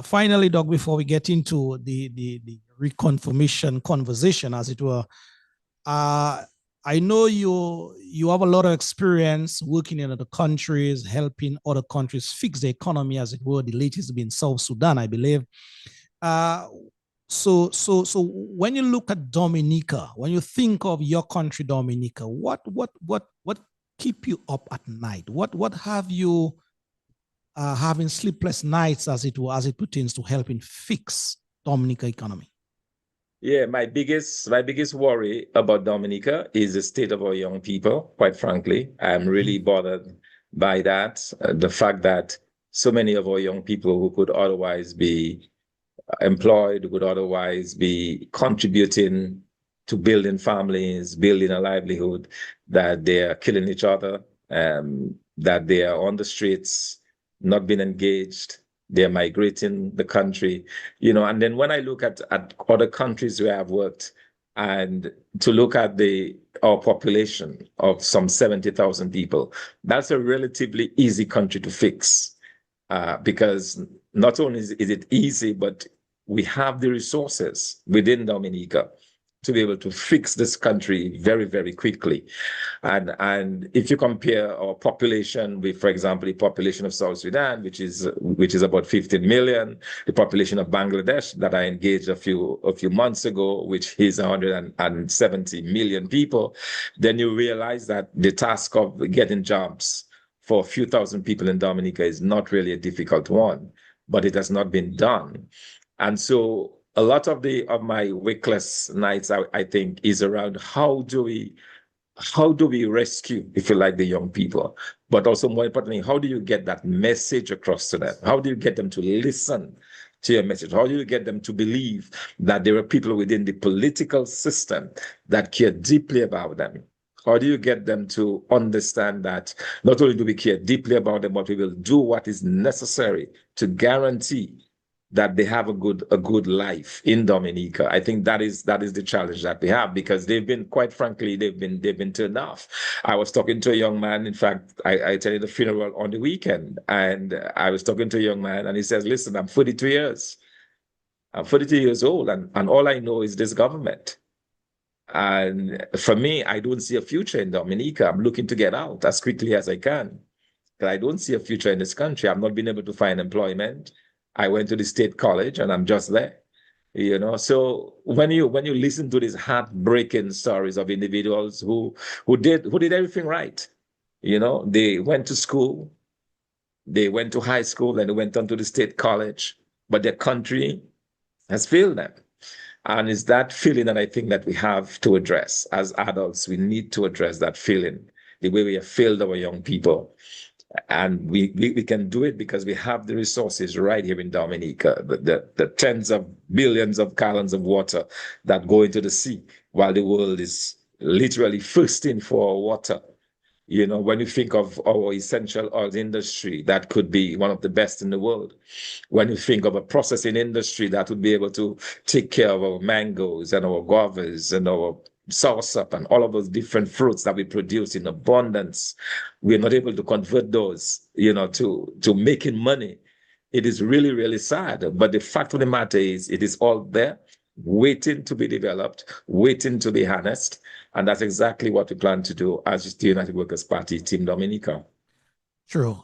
Speaker 2: Finally, Doc, before we get into the reconfirmation conversation, as it were, I know you have a lot of experience working in other countries, helping other countries fix the economy, as it were. The latest being South Sudan, I believe. So when you look at Dominica, when you think of your country, Dominica, what keep you up at night? What have you having sleepless nights, as it were, as it pertains to helping fix Dominica economy?
Speaker 5: Yeah, my biggest worry about Dominica is the state of our young people, quite frankly. I'm really bothered by that. The fact that so many of our young people who could otherwise be employed, would otherwise be contributing to building families, building a livelihood, that they are killing each other, that they are on the streets, not being engaged, They're migrating the country, you know. And then when I look at other countries where I've worked, and to look at our population of some 70,000 people, that's a relatively easy country to fix, because not only is it easy, but we have the resources within Dominica to be able to fix this country very, very quickly. And if you compare our population with, for example, the population of South Sudan, which is about 15 million, the population of Bangladesh that I engaged a few months ago, which is 170 million people, then you realize that the task of getting jobs for a few thousand people in Dominica is not really a difficult one, but it has not been done. And so a lot of my wickless nights, I think, is around how do we rescue, if you like, the young people, but also more importantly, how do you get that message across to them? How do you get them to listen to your message? How do you get them to believe that there are people within the political system that care deeply about them? How do you get them to understand that not only do we care deeply about them, but we will do what is necessary to guarantee that they have a good life in Dominica? I think that is the challenge that we have, because they've been, quite frankly, they've been turned off. I was talking to a young man. In fact, I attended the funeral on the weekend, and I was talking to a young man, and he says, "Listen, I'm 42 years. I'm 42 years old, and all I know is this government. And for me, I don't see a future in Dominica. I'm looking to get out as quickly as I can, because I don't see a future in this country. I've not been able to find employment. I went to the state college and I'm just there, you know." So when you listen to these heartbreaking stories of individuals who did everything right, you know, they went to school, they went to high school, and they went on to the state college, but their country has failed them. And it's that feeling that I think that we have to address as adults. We need to address that feeling, the way we have failed our young people. And we can do it because we have the resources right here in Dominica, the tens of billions of gallons of water that go into the sea, while the world is literally thirsting for water. You know, when you think of our essential oil industry, that could be one of the best in the world. When you think of a processing industry that would be able to take care of our mangoes and our guavas and our soursop and all of those different fruits that we produce in abundance, we're not able to convert those, you know, to making money. It is really, really sad. But the fact of the matter is, it is all there, waiting to be developed, waiting to be harnessed. And that's exactly what we plan to do as the United Workers' Party, Team Dominica.
Speaker 2: True.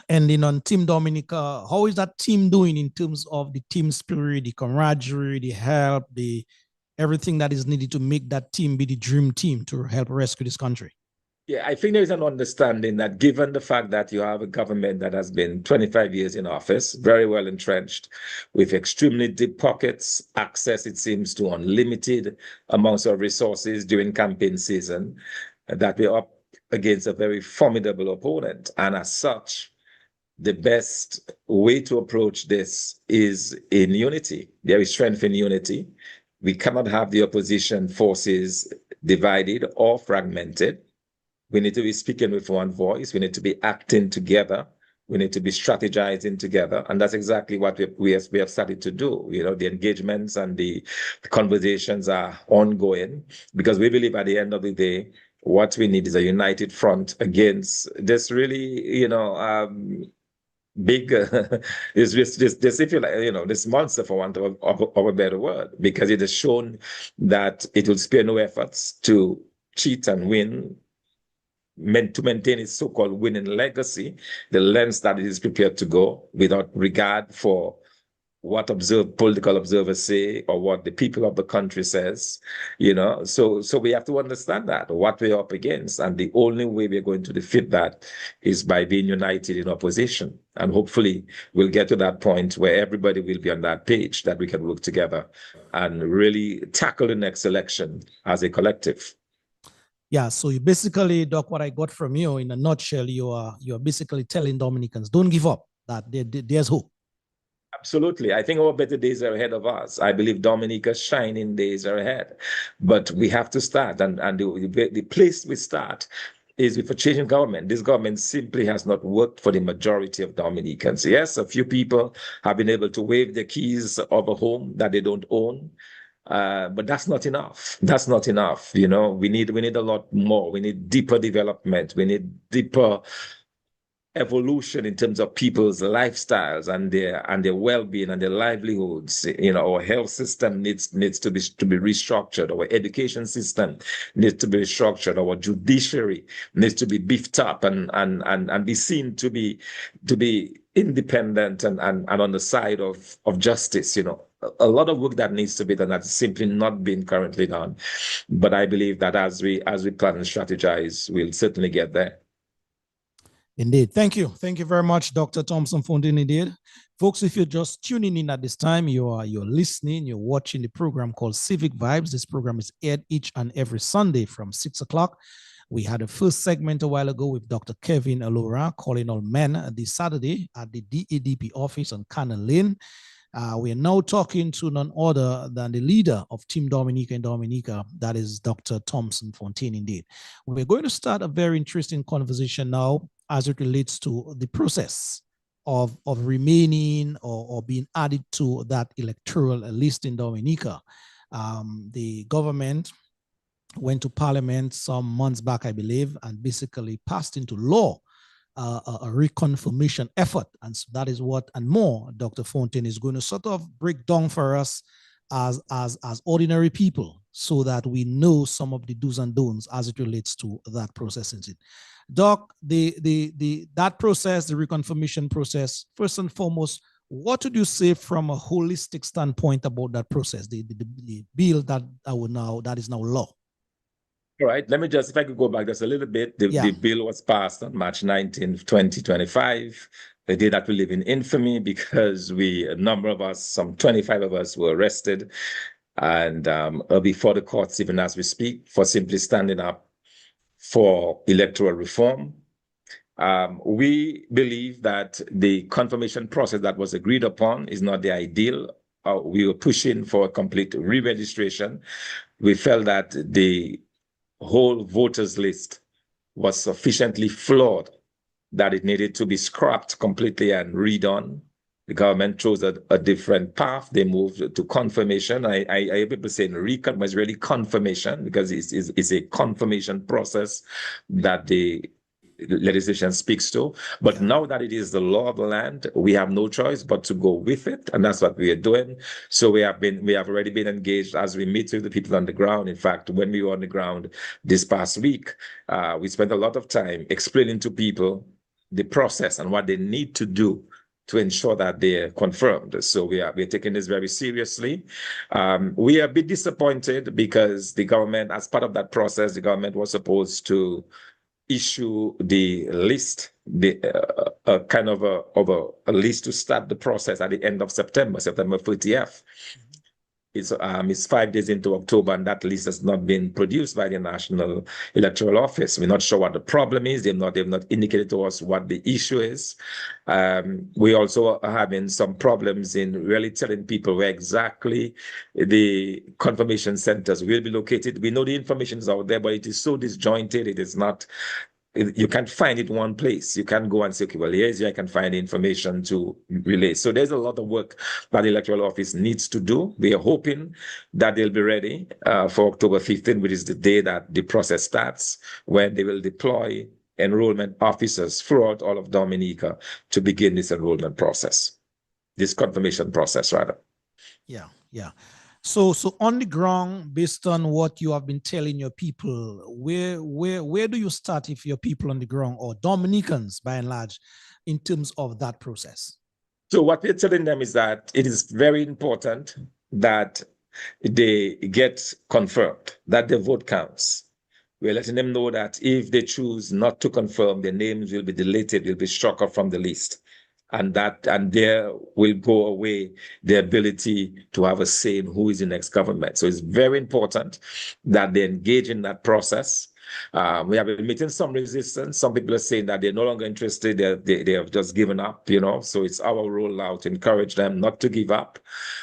Speaker 2: Ending on Team Dominica, how is that team doing in terms of the team spirit, the camaraderie, the help, the everything that is needed to make that team be the dream team to help rescue this country?
Speaker 5: Yeah, I think there's an understanding that, given the fact that you have a government that has been 25 years in office, very well entrenched, with extremely deep pockets, access, it seems, to unlimited amounts of resources during campaign season, that we're up against a very formidable opponent. And as such, the best way to approach this is in unity. There is strength in unity. We cannot have the opposition forces divided or fragmented. We need to be speaking with one voice. We need to be acting together. We need to be strategizing together. And that's exactly what we have started to do. You know, the engagements and the conversations are ongoing, because we believe at the end of the day, what we need is a united front against this really, you know, big, this if you like, you know, this monster, for want of a better word, because it has shown that it will spare no efforts to cheat and win, meant to maintain its so-called winning legacy, the lengths that it is prepared to go, without regard for what political observers say or what the people of the country says, you know. So we have to understand that, what we're up against. And the only way we're going to defeat that is by being united in opposition. And hopefully we'll get to that point where everybody will be on that page, that we can work together and really tackle the next election as a collective.
Speaker 2: Yeah, so you basically, Doc, what I got from you in a nutshell, you're basically telling Dominicans, don't give up, that there's hope.
Speaker 5: Absolutely. I think our better days are ahead of us. I believe Dominica's shining days are ahead. But we have to start. And the place we start is with a change in government. This government simply has not worked for the majority of Dominicans. Yes, a few people have been able to wave the keys of a home that they don't own. But that's not enough. That's not enough. You know, we need a lot more. We need deeper development. We need deeper evolution in terms of people's lifestyles and their well-being and their livelihoods. You know, our health system needs to be restructured. Our education system needs to be restructured. Our judiciary needs to be beefed up and be seen to be independent and on the side of justice. You know, a lot of work that needs to be done that's simply not being currently done. But I believe that as we plan and strategize, we'll certainly get there.
Speaker 2: Indeed. Thank you. Thank you very much, Dr. Thompson Fontaine. Indeed. Folks, if you're just tuning in at this time, you're listening, you're watching the program called Civic Vibes. This program is aired each and every Sunday from 6 o'clock. We had a first segment a while ago with Dr. Kevin Alora, calling all men, this Saturday at the DADP office on Cannon Lane. We are now talking to none other than the leader of Team Dominica in Dominica, that is Dr. Thompson Fontaine. Indeed. We're going to start a very interesting conversation now as it relates to the process of remaining or being added to that electoral list in Dominica. The government went to Parliament some months back, I believe, and basically passed into law a reconfirmation effort. And so that is what and more Dr. Fontaine is going to sort of break down for us as ordinary people, so that we know some of the do's and don'ts as it relates to that process. Doc, that process, the reconfirmation process, first and foremost, what would you say from a holistic standpoint about that process, the bill that is now law?
Speaker 5: All right, let me just, if I could go back just a little bit, the bill was passed on March 19th, 2025, the day that we live in infamy, because a number of us, some 25 of us, were arrested and before the courts even as we speak, for simply standing up for electoral reform. We believe that the confirmation process that was agreed upon is not the ideal. We were pushing for a complete re-registration. We felt that the whole voters list was sufficiently flawed that it needed to be scrapped completely and redone. The government chose a different path. They moved to confirmation. I hear people saying recon, but it's really confirmation, because it's a confirmation process that the legislation speaks to. But now that it is the law of the land, we have no choice but to go with it, and that's what we are doing. So we have already been engaged as we meet with the people on the ground. In fact, when we were on the ground this past week, we spent a lot of time explaining to people the process and what they need to do to ensure that they're confirmed. So we're taking this very seriously. We are a bit disappointed because the government, as part of that process, the government was supposed to issue the list, kind of a list to start the process at the end of September 30th. It's 5 days into October, and that list has not been produced by the National Electoral Office. We're not sure what the problem is. They've not indicated to us what the issue is. We also are having some problems in really telling people where exactly the confirmation centers will be located. We know the information is out there, but it is so disjointed. It is not. You can't find it one place. You can't go and say, okay, well, here's where I can find the information to relay. So there's a lot of work that the electoral office needs to do. We are hoping that they'll be ready for October 15th, which is the day that the process starts, when they will deploy enrollment officers throughout all of Dominica to begin this enrollment process, this confirmation process, rather.
Speaker 2: Yeah. So on the ground, based on what you have been telling your people, where do you start if your people on the ground, or Dominicans by and large, in terms of that process?
Speaker 5: So what we're telling them is that it is very important that they get confirmed, that their vote counts. We're letting them know that if they choose not to confirm, their names will be deleted, will be struck off from the list. And there will go away the ability to have a say in who is the next government. So it's very important that they engage in that process. We have been meeting some resistance. Some people are saying that they're no longer interested. They have just given up, So it's our role now to encourage them not to give up,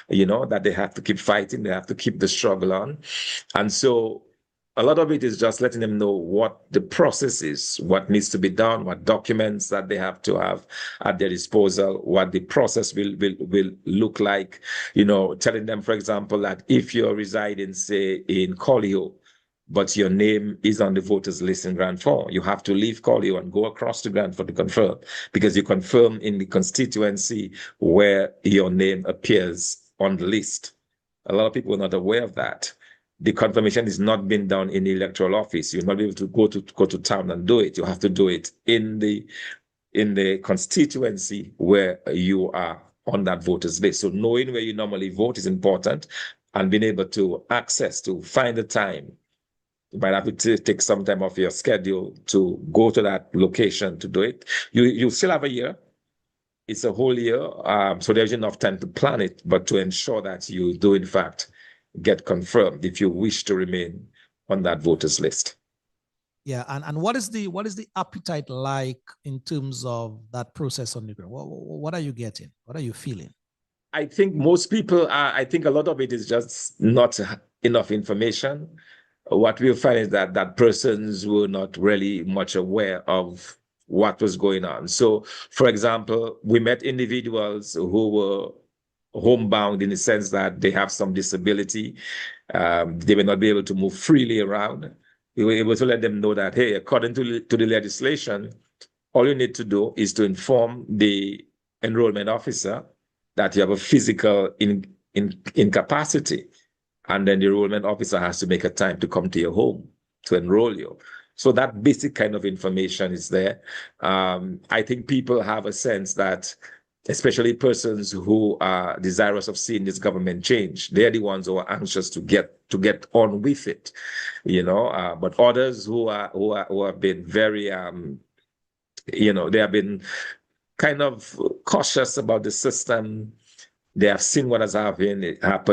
Speaker 5: that they have to keep fighting. They have to keep the struggle on. And so a lot of it is just letting them know what the process is, what needs to be done, what documents that they have to have at their disposal, what the process will look like. You know, telling them, for example, that if you're residing, say, in Colio, but your name is on the voters list in Grand Fort, you have to leave Colio and go across to Grand Fort to confirm, because you confirm in the constituency where your name appears on the list. A lot of people are not aware of that. The confirmation is not being done in the electoral office. You're not able to go to town and do it. You have to do it in the constituency where you are on that voters list. So knowing where you normally vote is important, and being able to find the time. You might have to take some time off your schedule to go to that location to do it. You still have a year. It's a whole year, so there's enough time to plan it, but to ensure that you do, in fact, get confirmed if you wish to remain on that voters list.
Speaker 2: Yeah, and what is the appetite like in terms of that process on the ground? What are you getting? What are you feeling?
Speaker 5: I think most people I think a lot of it is just not enough information. What we'll find is that persons were not really much aware of what was going on. So, for example, we met individuals who were homebound in the sense that they have some disability. They may not be able to move freely around. We were able to let them know that, hey, according to the legislation, all you need to do is to inform the enrollment officer that you have a physical incapacity. And then the enrollment officer has to make a time to come to your home to enroll you. So that basic kind of information is there. I think people have a sense that, especially persons who are desirous of seeing this government change, they're the ones who are anxious to get on with it, you know. But others who have been very, you know, they have been kind of cautious about the system. They have seen what has happened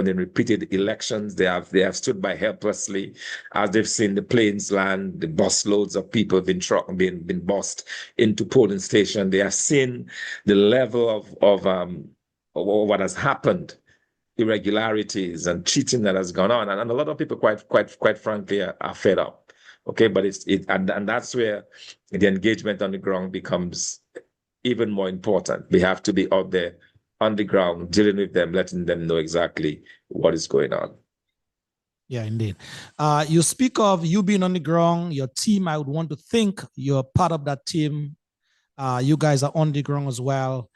Speaker 5: in repeated elections. They have stood by helplessly as they've seen the planes land, the bus loads of people been bussed into polling station. They have seen the level of what has happened, irregularities and cheating that has gone on, and a lot of people, quite frankly, are fed up. Okay, but and that's where the engagement on the ground becomes even more important. We have to be out there on the ground, dealing with them, letting them know exactly what is going on.
Speaker 2: Yeah, indeed. You speak of you being on the ground, your team, I would want to think you're part of that team. You guys are on the ground as well.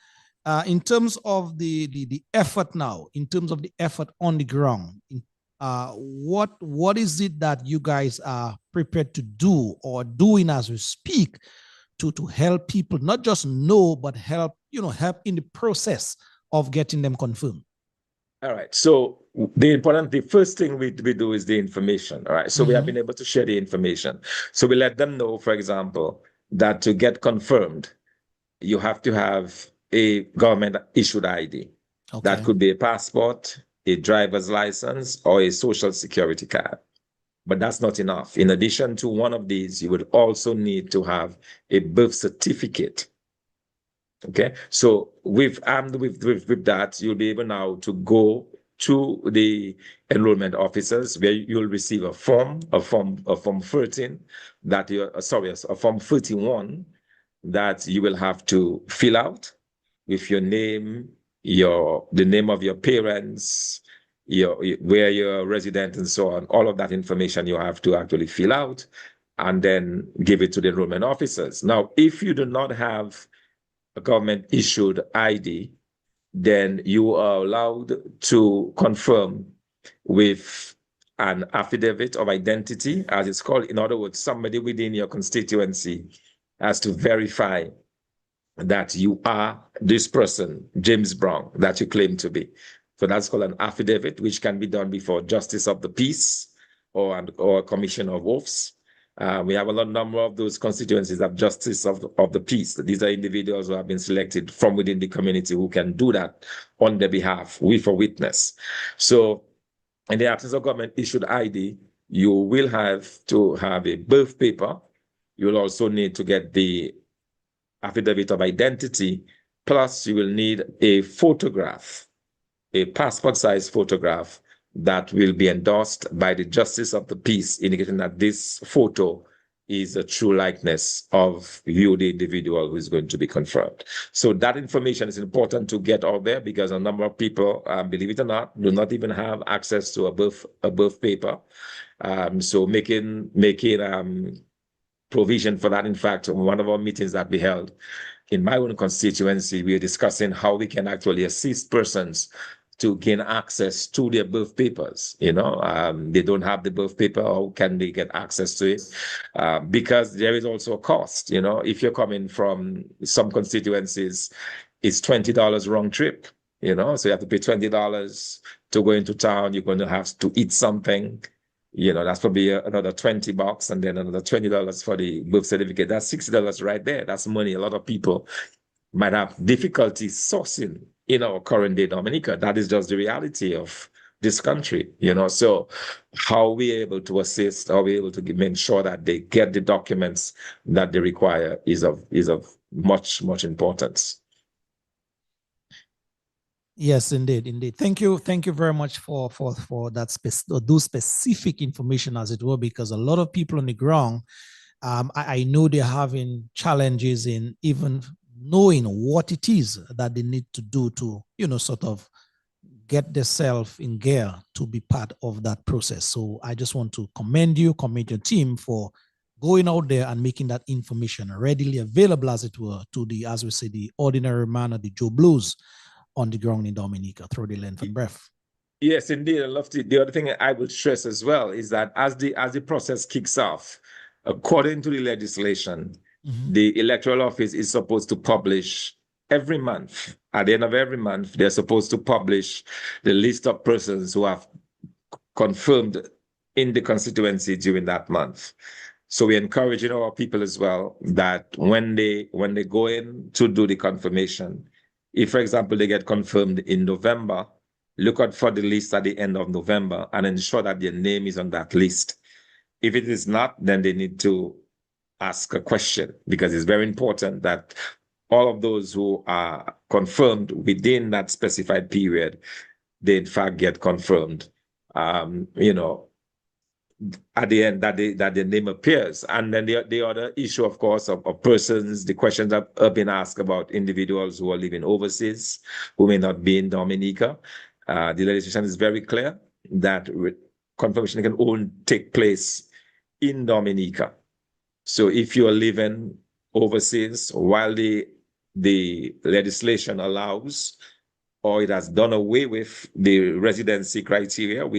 Speaker 2: In terms of the effort now, in terms of the effort on the ground, what is it that you guys are prepared to do or doing as we speak to help people not just know, but help in the process of getting them confirmed?
Speaker 5: All right. So the first thing we do is the information. All right. So we have been able to share the information. So we let them know, for example, that to get confirmed, you have to have a government issued ID. Okay. That could be a passport, a driver's license, or a social security card. But that's not enough. In addition to one of these, you would also need to have a birth certificate. Okay, so with that, you'll be able now to go to the enrollment officers where you'll receive a form 13 that a form 31 that you will have to fill out with your name, the name of your parents, where you're resident and so on. All of that information you have to actually fill out and then give it to the enrollment officers. Now, if you do not have a government issued ID, then you are allowed to confirm with an affidavit of identity, as it's called. In other words, somebody within your constituency has to verify that you are this person, James Brown, that you claim to be. So that's called an affidavit, which can be done before Justice of the Peace or Commission of Oaths. We have a number of those constituencies of Justice of the Peace. These are individuals who have been selected from within the community who can do that on their behalf with a witness. So in the absence of government issued ID, you will have to have a birth paper. You'll also need to get the affidavit of identity, plus you will need a photograph, a passport size photograph that will be endorsed by the justice of the peace, indicating that this photo is a true likeness of you, the individual who is going to be confirmed. So that information is important to get out there because a number of people, believe it or not, do not even have access to a birth paper. So making provision for that. In fact, in one of our meetings that we held in my own constituency, we were discussing how we can actually assist persons to gain access to their birth papers. They don't have the birth paper. How can they get access to it? Because there is also a cost. If you're coming from some constituencies, it's $20 round trip. So you have to pay $20 to go into town. You're going to have to eat something. That's probably another $20, and then another $20 for the birth certificate. That's $60 right there. That's money a lot of people might have difficulty sourcing in our current day Dominica. That is just the reality of this country, So how we able to assist, how we able to make sure that they get the documents that they require is of much, much importance.
Speaker 2: Yes, indeed. Thank you very much for that those specific information, as it were, because a lot of people on the ground, I know they're having challenges in even knowing what it is that they need to do to, sort of get themselves in gear to be part of that process. So I just want to commend your team for going out there and making that information readily available, as it were, to as we say, the ordinary man or the Joe Blues on the ground in Dominica through the length and breadth.
Speaker 5: Yes, indeed. I love to. The other thing I would stress as well is that as the process kicks off, according to the legislation, the electoral office is supposed to publish every month. At the end of every month, they're supposed to publish the list of persons who have confirmed in the constituency during that month. So we're encouraging our people as well that when they go in to do the confirmation, if, for example, they get confirmed in November, look out for the list at the end of November and ensure that their name is on that list. If it is not, then they need to ask a question, because it's very important that all of those who are confirmed within that specified period, they in fact get confirmed, at the end, that their name appears. And then the other issue, of course, of persons, the questions that have been asked about individuals who are living overseas, who may not be in Dominica. The legislation is very clear that confirmation can only take place in Dominica. So if you are living overseas while the legislation allows, or it has done away with the residency criteria, in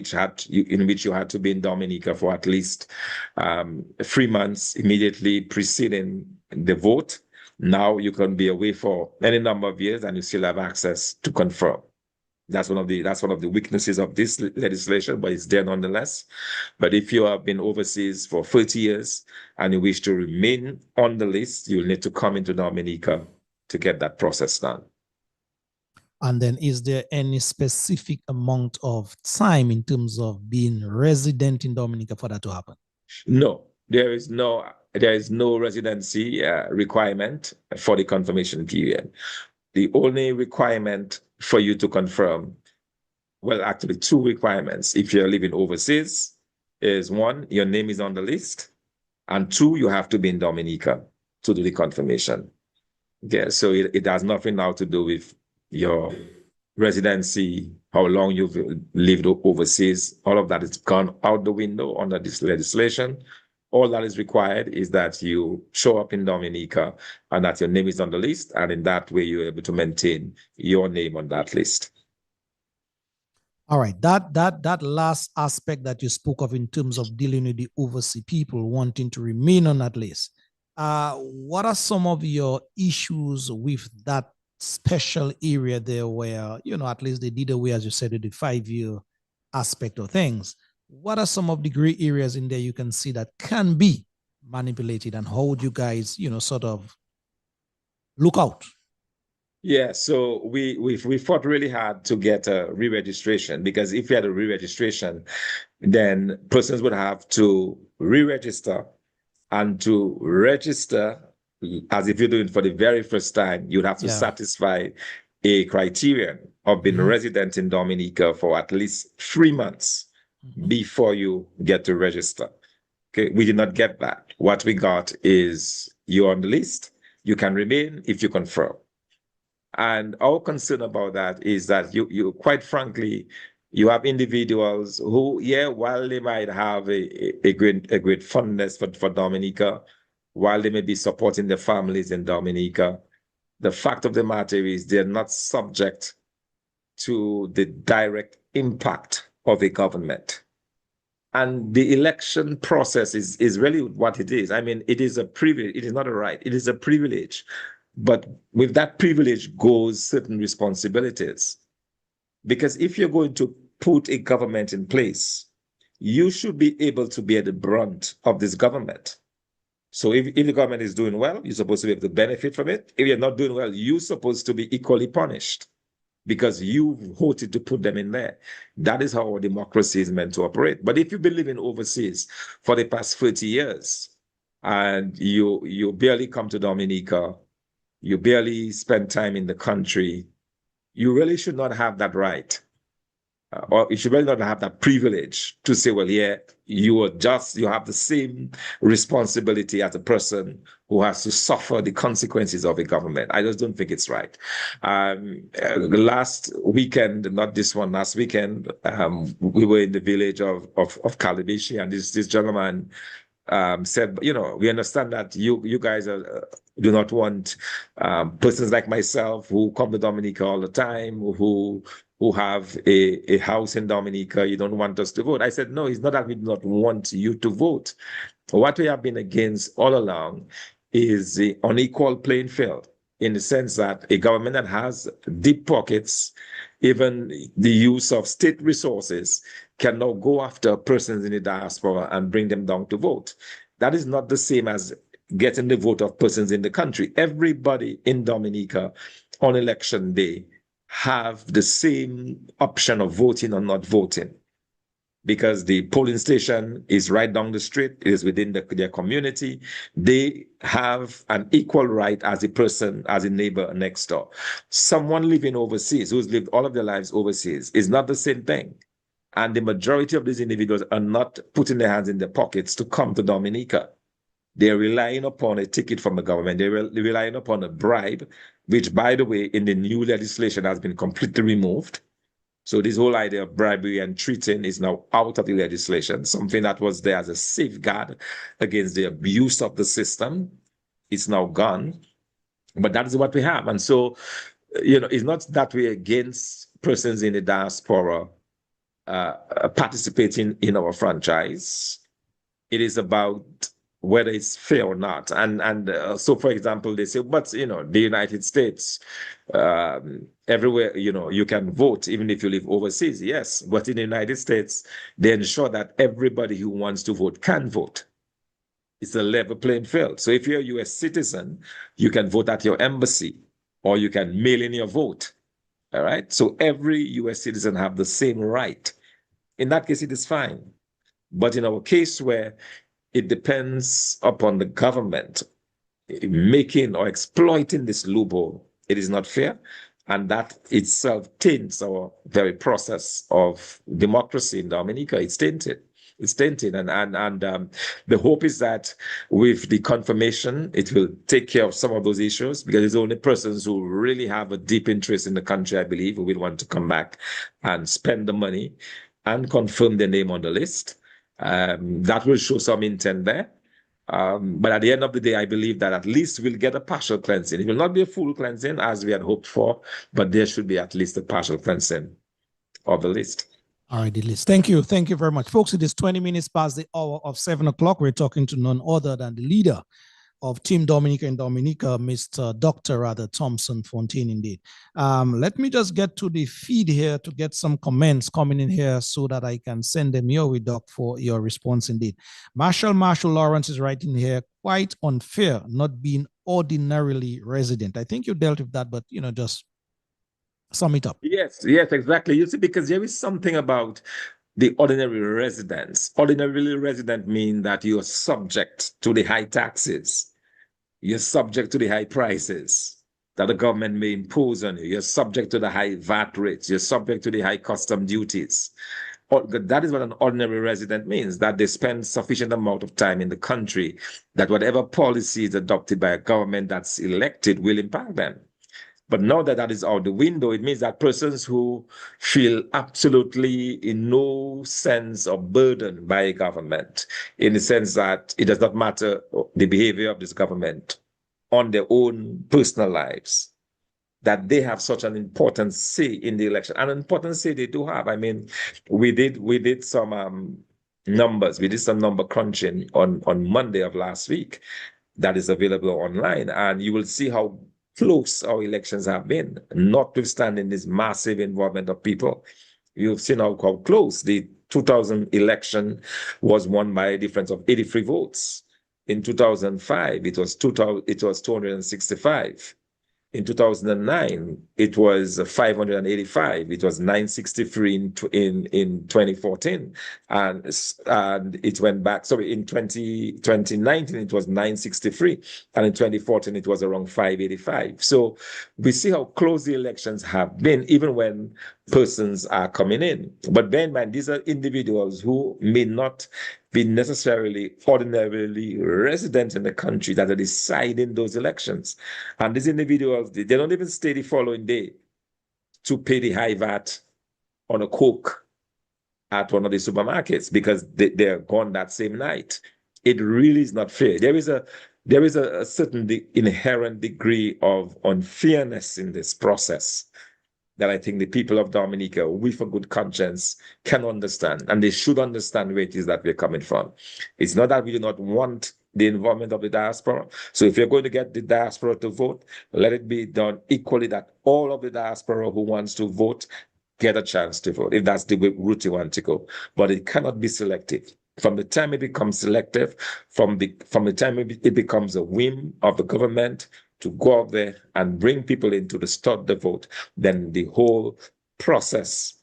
Speaker 5: which you had to be in Dominica for at least 3 months immediately preceding the vote. Now you can be away for any number of years and you still have access to confirm. That's one of the weaknesses of this legislation, but it's there nonetheless. But if you have been overseas for 30 years and you wish to remain on the list, you'll need to come into Dominica to get that process done.
Speaker 2: And then is there any specific amount of time in terms of being resident in Dominica for that to happen?
Speaker 5: No, there is no residency requirement for the confirmation period. The only requirement for you to confirm, well, actually 2 requirements if you're living overseas, is 1, your name is on the list, and 2, you have to be in Dominica to do the confirmation. Okay, so it has nothing now to do with your residency, how long you've lived overseas. All of that is gone out the window under this legislation. All that is required is that you show up in Dominica and that your name is on the list, and in that way you're able to maintain your name on that list.
Speaker 2: All right, that last aspect that you spoke of in terms of dealing with the overseas people wanting to remain on that list, what are some of your issues with that special area there where, at least they did away, as you said, with the 5-year aspect of things? What are some of the gray areas in there you can see that can be manipulated, and how would you guys, sort of look out?
Speaker 5: Yeah, so we fought really hard to get a re-registration, because if you had a re-registration, then persons would have to re-register, and to register as if you're doing it for the very first time, you'd have to satisfy a criterion of being resident in Dominica for at least 3 months before you get to register. Okay, we did not get that. What we got is you're on the list, you can remain if you confirm. And our concern about that is that you quite frankly, you have individuals who, yeah, while they might have a great fondness for Dominica, while they may be supporting their families in Dominica, the fact of the matter is they're not subject to the direct impact of a government. And the election process is really what it is. I mean, it is a privilege. It is not a right. It is a privilege. But with that privilege goes certain responsibilities. Because if you're going to put a government in place, you should be able to bear the brunt of this government. So if the government is doing well, you're supposed to be able to benefit from it. If you're not doing well, you're supposed to be equally punished because you voted to put them in there. That is how our democracy is meant to operate. But if you've been living overseas for the past 30 years and you barely come to Dominica, you barely spend time in the country, you really should not have that right. Or you should really not have that privilege to say, well, yeah, you have the same responsibility as a person who has to suffer the consequences of a government. I just don't think it's right. Last weekend, not this one, last weekend, we were in the village of Calabishi, and this gentleman said, you know, we understand that you guys do not want persons like myself who come to Dominica all the time, who have a house in Dominica. You don't want us to vote. I said, no, it's not that we do not want you to vote. What we have been against all along is the unequal playing field, in the sense that a government that has deep pockets, even the use of state resources, can now go after persons in the diaspora and bring them down to vote. That is not the same as getting the vote of persons in the country. Everybody in Dominica on election day have the same option of voting or not voting, because the polling station is right down the street, it is within their community. They have an equal right as a person, as a neighbor next door. Someone living overseas, who's lived all of their lives overseas, is not the same thing. And the majority of these individuals are not putting their hands in their pockets to come to Dominica. They're relying upon a ticket from the government. They're relying upon a bribe, which, by the way, in the new legislation has been completely removed. So this whole idea of bribery and treating is now out of the legislation, something that was there as a safeguard against the abuse of the system. It's now gone. But that is what we have. And so, you know, it's not that we're against persons in the diaspora participating in our franchise. It is about whether it's fair or not. And so, for example, they say, but, you know, the United States, everywhere, you know, you can vote even if you live overseas. Yes, but in the United States, they ensure that everybody who wants to vote can vote. It's a level playing field. So if you're a US citizen, you can vote at your embassy or you can mail in your vote. All right. So every US citizen have the same right. In that case, it is fine. But in our case where it depends upon the government making or exploiting this loophole, it is not fair. And that itself taints our very process of democracy in Dominica. It's tainted. It's tainted. And the hope is that with the confirmation, it will take care of some of those issues, because it's only persons who really have a deep interest in the country, I believe, who will want to come back and spend the money and confirm their name on the list. That will show some intent there. But at the end of the day, I believe that at least we'll get a partial cleansing. It will not be a full cleansing as we had hoped for, but there should be at least a partial cleansing of the list.
Speaker 2: All right, the list. Thank you. Thank you very much. Folks, it is 20 minutes past the hour of 7 o'clock. We're talking to none other than the leader of Team Dominica in Dominica, Mr. Dr. Thompson Fontaine, indeed. Let me just get to the feed here to get some comments coming in here so that I can send them your way, Doc, for your response, indeed. Marshall Lawrence is writing here, quite unfair not being ordinarily resident. I think you dealt with that, but, you know, just sum it up.
Speaker 5: Yes, exactly. You see, because there is something about the ordinary residents. Ordinarily resident mean that you're subject to the high taxes. You're subject to the high prices. that the government may impose on you. You're subject to the high VAT rates. You're subject to the high custom duties. That is what an ordinary resident means, that they spend sufficient amount of time in the country, that whatever policy is adopted by a government that's elected will impact them. But now that that is out the window, it means that persons who feel absolutely in no sense of burden by a government, in the sense that it does not matter the behavior of this government on their own personal lives, that they have such an important say in the election. An important say they do have. I mean, we did some numbers. We did some number crunching on Monday of last week that is available online, and you will see how close our elections have been, notwithstanding this massive involvement of people. You've seen how close the 2000 election was won by a difference of 83 votes. In 2005, it was 265. In 2009, it was 585. It was 963 in 2014. And it went back. Sorry, in 2019, it was 963. And in 2014, it was around 585. So we see how close the elections have been, even when persons are coming in. But bear in mind, these are individuals who may not be necessarily ordinarily resident in the country that are deciding those elections. And these individuals, they don't even stay the following day to pay the high VAT on a Coke at one of the supermarkets because they're gone that same night. It really is not fair. There is a certain inherent degree of unfairness in this process that I think the people of Dominica, with a good conscience, can understand. And they should understand where it is that we're coming from. It's not that we do not want the involvement of the diaspora. So if you're going to get the diaspora to vote, let it be done equally that all of the diaspora who wants to vote get a chance to vote, if that's the route you want to go. But it cannot be selective. From the time it becomes selective, from the time it becomes a whim of the government to go out there and bring people in to start the vote, then the whole process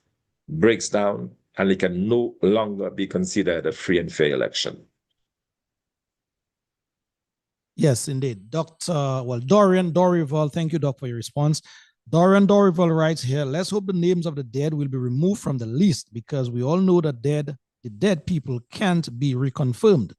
Speaker 5: breaks down and it can no longer be considered a free and fair election.
Speaker 2: Yes, indeed. Dorian Dorival, thank you, Doc, for your response. Dorian Dorival writes here, let's hope the names of the dead will be removed from the list because we all know that the dead people can't be reconfirmed.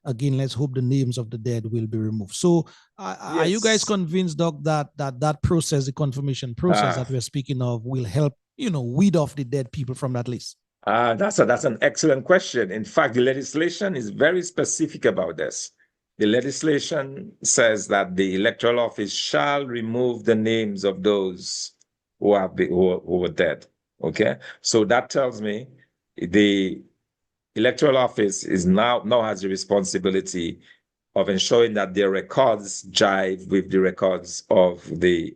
Speaker 2: Again, let's hope the names of the dead will be removed. So are you guys convinced, Doc, that process, the confirmation process that we're speaking of will help, weed off the dead people from that list?
Speaker 5: That's an excellent question. In fact, the legislation is very specific about this. The legislation says that the electoral office shall remove the names of those who were dead. Okay, so that tells me the electoral office is now has the responsibility of ensuring that their records jive with the records of the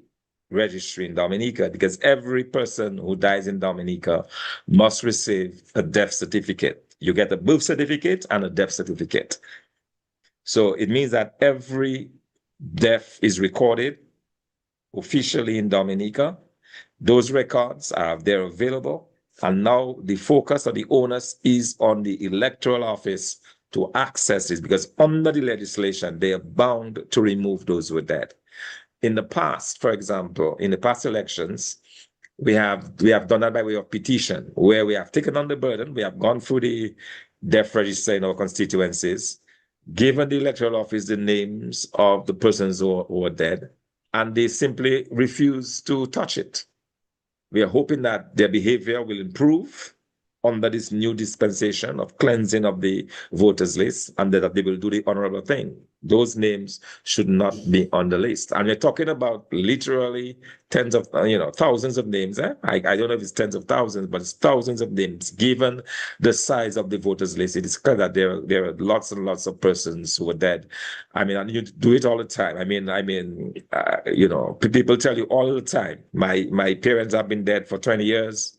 Speaker 5: registry in Dominica, because every person who dies in Dominica must receive a death certificate. You get a birth certificate and a death certificate. So it means that every death is recorded officially in Dominica. Those records they're available. And now the focus of the onus is on the electoral office to access this, because under the legislation, they are bound to remove those who are dead. In the past, for example, in the past elections, we have done that by way of petition, where we have taken on the burden. We have gone through the death register in our constituencies, given the electoral office the names of the persons who are dead, and they simply refuse to touch it. We are hoping that their behavior will improve under this new dispensation of cleansing of the voters list, and that they will do the honorable thing. Those names should not be on the list. And we're talking about literally tens of, thousands of names. I don't know if it's tens of thousands, but it's thousands of names. Given the size of the voters list, it is clear that there are lots and lots of persons who are dead. I mean, and you do it all the time. People tell you all the time, my parents have been dead for 20 years.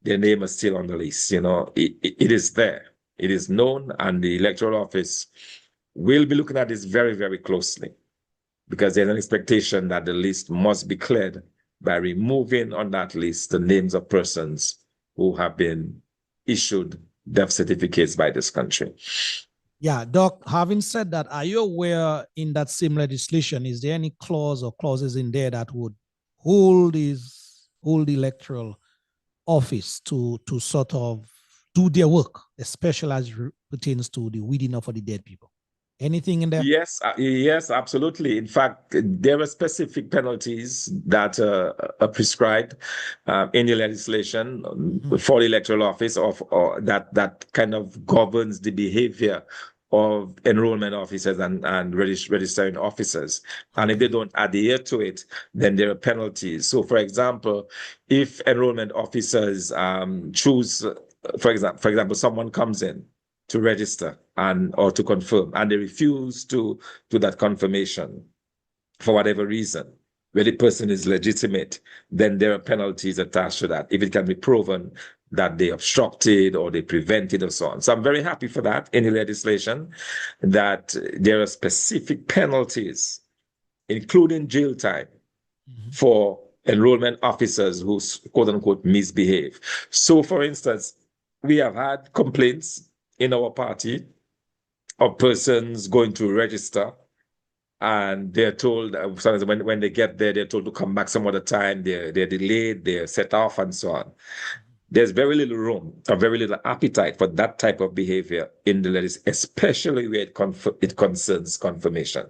Speaker 5: Their name is still on the list. It is there. It is known, and the electoral office will be looking at this very, very closely, because there's an expectation that the list must be cleared by removing on that list the names of persons who have been issued death certificates by this country.
Speaker 2: Yeah, Doc, having said that, are you aware in that same legislation, is there any clause or clauses in there that would hold the electoral office to sort of do their work, especially as pertains to the weeding up for the dead people? Anything in there?
Speaker 5: Yes, yes, absolutely. In fact, there are specific penalties that are prescribed in the legislation for the electoral office or that kind of governs the behavior of enrollment officers and registering officers. And if they don't adhere to it, then there are penalties. So, for example, if enrollment officers choose, for example, someone comes in to register or to confirm, and they refuse to do that confirmation for whatever reason, where the person is legitimate, then there are penalties attached to that if it can be proven that they obstructed or they prevented or so on. So I'm very happy for that in the legislation, that there are specific penalties, including jail time, for enrollment officers who quote unquote misbehave. So for instance, we have had complaints in our party of persons going to register and they're told when they get there, they're told to come back some other time. They're delayed, they're set off, and so on. There's very little room or very little appetite for that type of behavior in the legislation, especially where it concerns confirmation.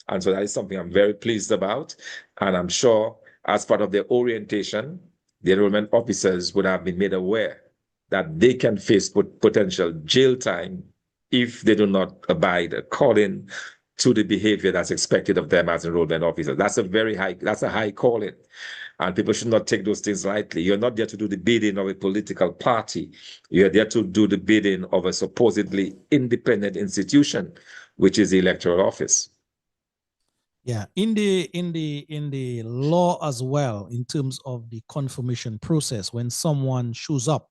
Speaker 5: And so that is something I'm very pleased about. And I'm sure as part of their orientation, the enrollment officers would have been made aware that they can face potential jail time if they do not abide according to the behavior that's expected of them as enrollment officers. That's a high calling. And people should not take those things lightly. You're not there to do the bidding of a political party. You're there to do the bidding of a supposedly independent institution, which is the electoral office.
Speaker 2: Yeah, in the law as well, in terms of the confirmation process, when someone shows up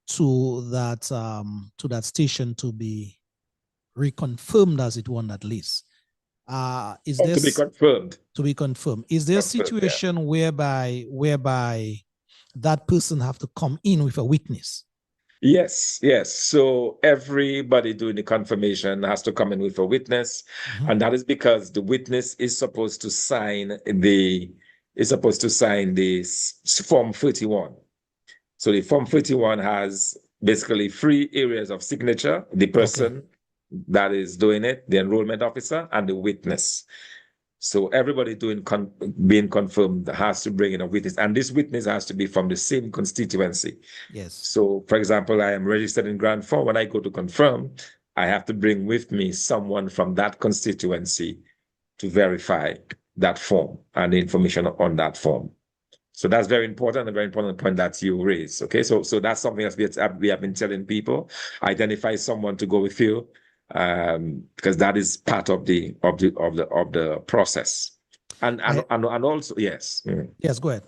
Speaker 2: to that station to be reconfirmed, as it were, at least, is this
Speaker 5: to be confirmed?
Speaker 2: To be confirmed, is there a situation whereby that person have to come in with a witness?
Speaker 5: Yes. So everybody doing the confirmation has to come in with a witness, and that is because the witness is supposed to sign this Form 31. So the Form 31 has basically 3 areas of signature: the person that is doing it, the enrollment officer, and the witness. So everybody being confirmed has to bring in a witness, and this witness has to be from the same constituency.
Speaker 2: Yes.
Speaker 5: So, for example, I am registered in Grand Fort. When I go to confirm, I have to bring with me someone from that constituency to verify that form and the information on that form. So that's very important, a very important point that you raised. Okay, so that's something that we have been telling people: identify someone to go with you, because that is part of the process. And also, yes.
Speaker 2: Yes, go ahead.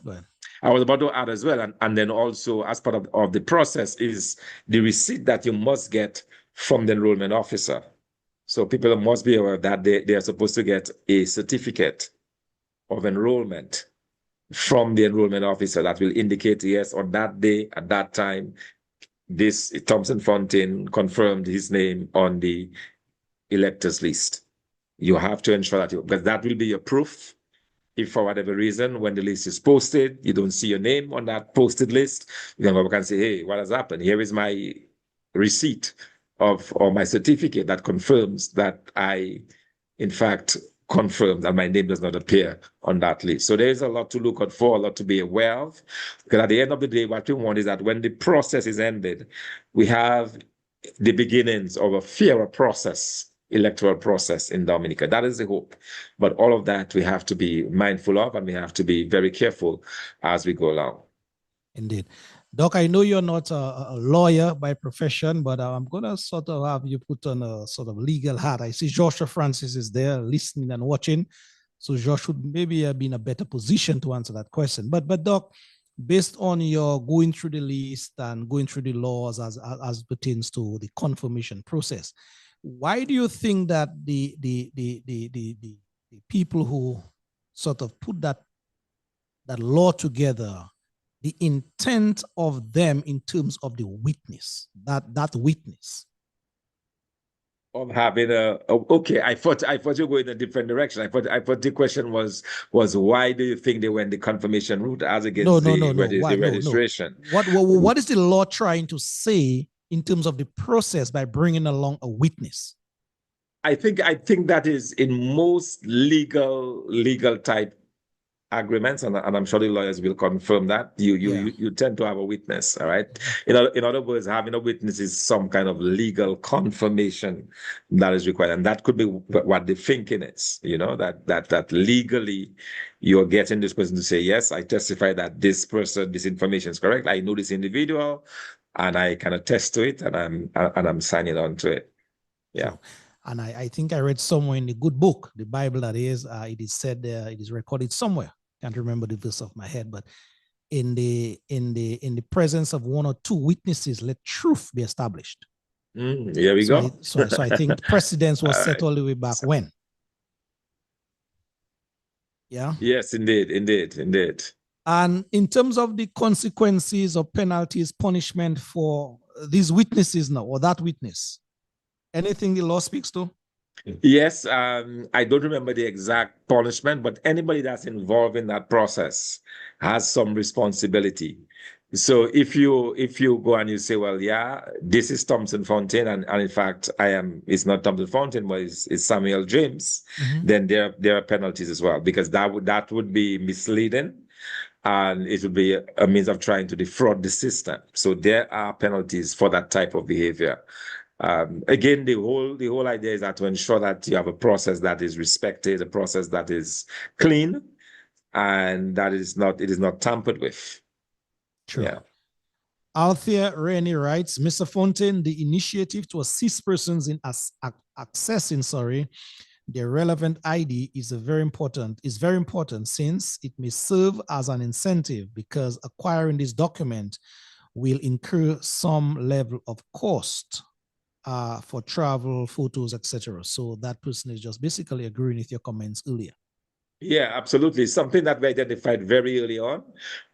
Speaker 5: I was about to add as well, and then also as part of the process is the receipt that you must get from the enrollment officer. So people must be aware that they are supposed to get a certificate of enrollment from the enrollment officer that will indicate, yes, on that day, at that time, this Thompson Fontaine confirmed his name on the electors list. You have to ensure that because that will be your proof. If for whatever reason, when the list is posted, you don't see your name on that posted list, you can say, hey, what has happened? Here is my receipt or my certificate that confirms that I, in fact, confirmed that my name does not appear on that list. So there's a lot to look out for, a lot to be aware of. Because at the end of the day, what we want is that when the process is ended, we have the beginnings of a fairer electoral process in Dominica. That is the hope. But all of that we have to be mindful of, and we have to be very careful as we go along.
Speaker 2: Indeed. Doc, I know you're not a lawyer by profession, but I'm going to sort of have you put on a sort of legal hat. I see Joshua Francis is there listening and watching. So Josh would maybe be in a better position to answer that question. But Doc, based on your going through the list and going through the laws as pertains to the confirmation process, why do you think that the people who sort of put that law together, the intent of them in terms of the witness, that witness?
Speaker 5: of having okay, I thought you were in a different direction. I thought the question was why do you think they went the confirmation route as against
Speaker 2: No.
Speaker 5: the
Speaker 2: Why? No.
Speaker 5: registration?
Speaker 2: What is the law trying to say in terms of the process by bringing along a witness?
Speaker 5: I think that is in most legal type agreements, and I'm sure the lawyers will confirm that you tend to have a witness. All right. In other words, having a witness is some kind of legal confirmation that is required, and that could be what the thinking is. That legally you're getting this person to say, yes, I testify that this information is correct. I know this individual, and I can attest to it, and I'm signing on to it. Yeah.
Speaker 2: Sure. And I think I read somewhere in the good book, the Bible that is, it is said there, it is recorded somewhere. Can't remember the verse off my head, but in the presence of one or two witnesses, let truth be established.
Speaker 5: Here we go.
Speaker 2: So I think precedence was set all the way back when. Yeah.
Speaker 5: Yes, indeed.
Speaker 2: And in terms of the consequences or penalties, punishment for these witnesses now, or that witness, anything the law speaks to?
Speaker 5: Yes, I don't remember the exact punishment, but anybody that's involved in that process has some responsibility. So if you go and you say, well, yeah, this is Thompson Fountain, and in fact, it's not Thompson Fountain, but it's Samuel James, then there are penalties as well, because that would be misleading, and it would be a means of trying to defraud the system. So there are penalties for that type of behavior. Again, the whole idea is that to ensure that you have a process that is respected, a process that is clean, and that it is not tampered with.
Speaker 2: True.
Speaker 5: Yeah.
Speaker 2: Althea Rennie writes, Mr. Fontaine, the initiative to assist persons in accessing their relevant ID is very important since it may serve as an incentive, because acquiring this document will incur some level of cost for travel, photos, etc. So that person is just basically agreeing with your comments earlier.
Speaker 5: Yeah, absolutely. Something that we identified very early on,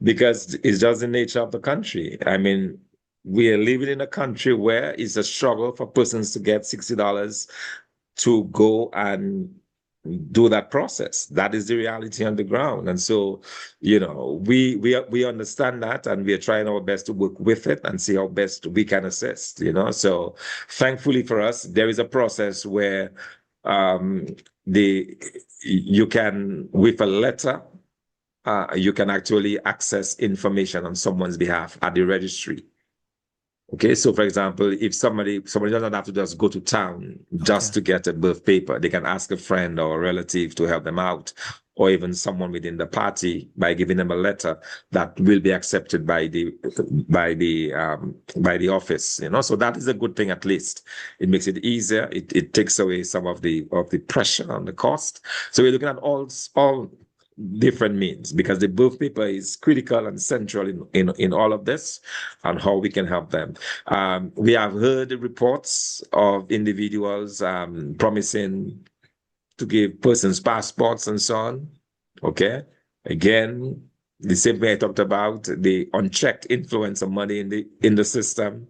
Speaker 5: because it's just the nature of the country. I mean, we are living in a country where it's a struggle for persons to get $60 to go and do that process. That is the reality on the ground. And so, we understand that, and we are trying our best to work with it and see how best we can assist, So thankfully for us, there is a process where you can, with a letter, you can actually access information on someone's behalf at the registry. Okay, so for example, if somebody doesn't have to just go to town just to get a birth paper, they can ask a friend or a relative to help them out, or even someone within the party by giving them a letter that will be accepted by the office. So that is a good thing. At least it makes it easier. It takes away some of the pressure on the cost. So we're looking at all different means, because the birth paper is critical and central in all of this, and how we can help them. We have heard reports of individuals promising to give persons passports and so on. Okay, again, the same thing I talked about, the unchecked influence of money in the system.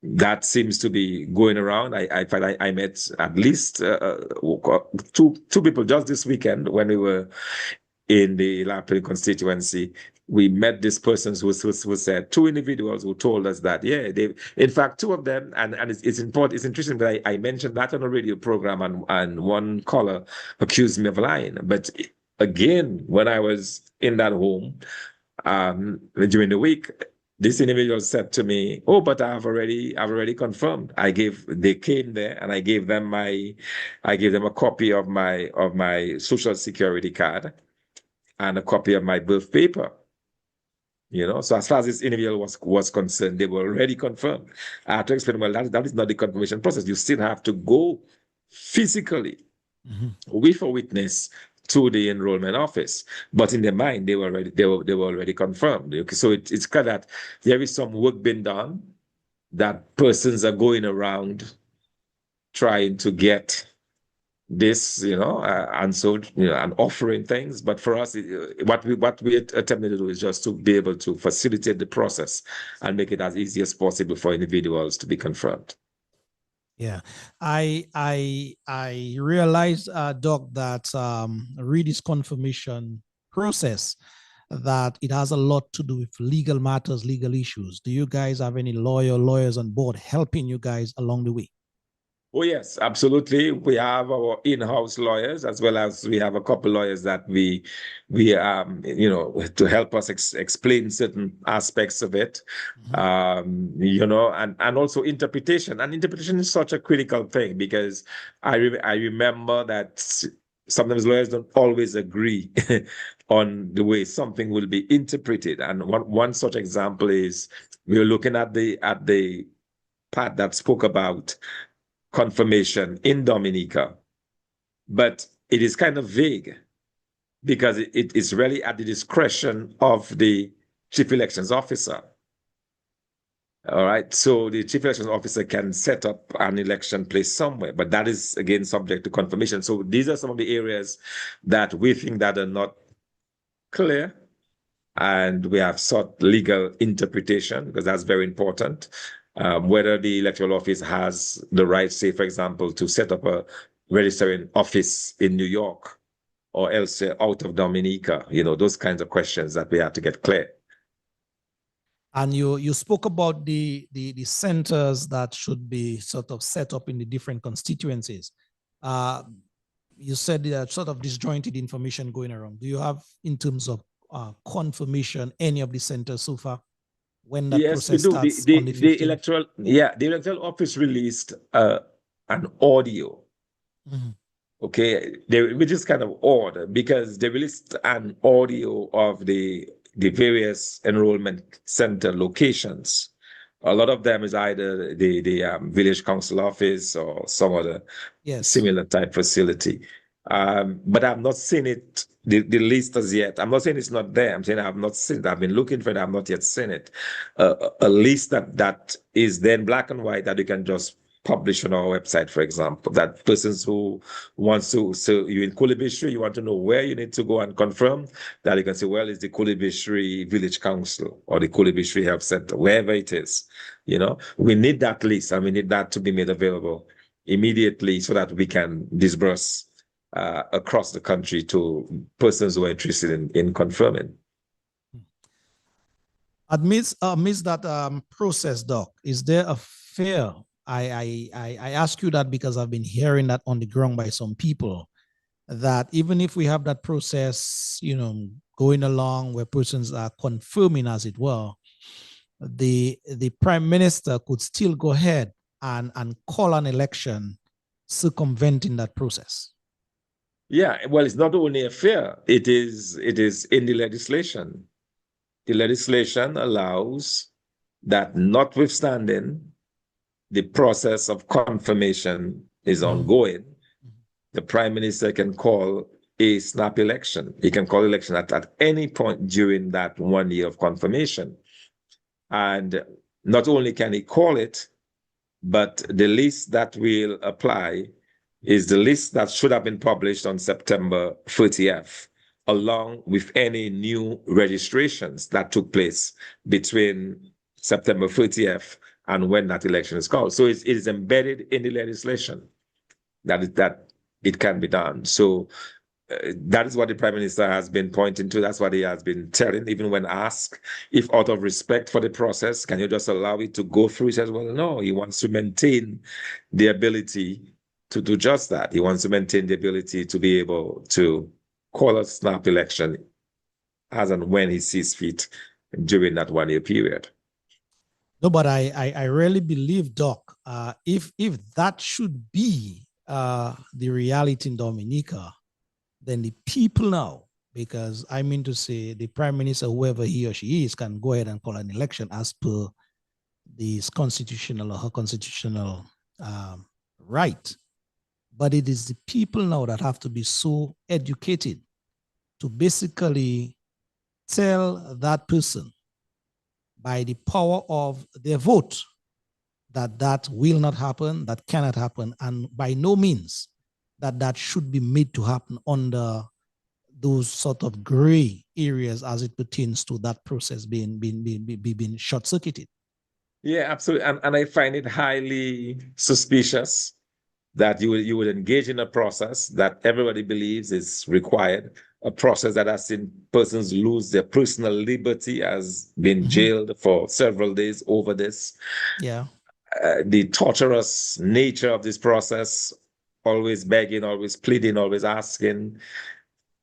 Speaker 5: That seems to be going around. I met at least two people just this weekend when we were in the Lapin constituency. We met this person who said, two individuals who told us that, in fact, two of them, and it's important, it's interesting that I mentioned that on a radio program, and one caller accused me of lying. But again, when I was in that home during the week, this individual said to me, "Oh, but I've already confirmed. They came there, and I gave them a copy of my social security card and a copy of my birth paper." So as far as this individual was concerned, they were already confirmed. I had to explain, well, that is not the confirmation process. You still have to go physically with a witness to the enrollment office, but in their mind they were already confirmed. Okay, so it's clear that there is some work being done, that persons are going around trying to get this, and so and offering things. But for us, what we attempting to do is just to be able to facilitate the process and make it as easy as possible for individuals to be confirmed.
Speaker 2: Yeah, I realized, Doc, that read this confirmation process, that it has a lot to do with legal matters, legal issues. Do you guys have any lawyers on board helping you guys along the way?
Speaker 5: Oh, yes, absolutely. We have our in-house lawyers, as well as we have a couple lawyers that to help us explain certain aspects of it. And also interpretation. And interpretation is such a critical thing, because I remember that sometimes lawyers don't always agree on the way something will be interpreted. And one such example is, we were looking at the part that spoke about confirmation in Dominica, but it is kind of vague, because it is really at the discretion of the chief elections officer. All right, so the chief elections officer can set up an election place somewhere, but that is again subject to confirmation. So these are some of the areas that we think that are not clear, and we have sought legal interpretation, because that's very important. Whether the electoral office has the right, say, for example, to set up a registering office in New York or elsewhere out of Dominica, those kinds of questions that we have to get clear.
Speaker 2: And you spoke about the centers that should be sort of set up in the different constituencies. You said there are sort of disjointed information going around. Do you have, in terms of confirmation, any of the centers so far? When that
Speaker 5: Yes, we
Speaker 2: process
Speaker 5: do.
Speaker 2: starts on the 15th?
Speaker 5: The electoral office released an audio. Okay, which is kind of odd, because they released an audio of the various enrollment center locations. A lot of them is either the village council office or some other similar type facility. But I've not seen it, the list as yet. I'm not saying it's not there. I'm saying I've not seen it. I've been looking for it. I've not yet seen it. A list that is then black and white, that you can just publish on our website, for example, that persons who wants to, so you're in Kulibishri, you want to know where you need to go and confirm, that you can say, well, it's the Kulibishri Village Council or the Kulibishri Health Center, wherever it is. We need that list, and we need that to be made available immediately, so that we can disburse across the country to persons who are interested in confirming.
Speaker 2: Amidst that process, Doc, is there a fear? I ask you that because I've been hearing that on the ground by some people, that even if we have that process, going along where persons are confirming, as it were, the prime minister could still go ahead and call an election, circumventing that process.
Speaker 5: Yeah, well, it's not only a fear, it is in the legislation. The legislation allows that, notwithstanding the process of confirmation is ongoing, the prime minister can call a snap election. He can call election at any point during that 1 year of confirmation. And not only can he call it, but the list that will apply is the list that should have been published on September 30th, along with any new registrations that took place between September 30th and when that election is called. So it is embedded in the legislation that it can be done. So that is what the prime minister has been pointing to. That's what he has been telling, even when asked if, out of respect for the process, can you just allow it to go through? He says, well, no, he wants to maintain the ability to do just that. He wants to maintain the ability to be able to call a snap election as and when he sees fit during that 1 year period.
Speaker 2: No, but I really believe, Doc, if that should be the reality in Dominica, then the people now, because I mean to say the prime minister, whoever he or she is, can go ahead and call an election as per this constitutional or her constitutional right. But it is the people now that have to be so educated to basically tell that person, by the power of their vote, that will not happen, that cannot happen, and by no means that should be made to happen under those sort of gray areas as it pertains to that process being short-circuited.
Speaker 5: Yeah, absolutely. And I find it highly suspicious that you would engage in a process that everybody believes is required, a process that has seen persons lose their personal liberty, has been jailed for several days over this.
Speaker 2: Yeah.
Speaker 5: The torturous nature of this process, always begging, always pleading, always asking.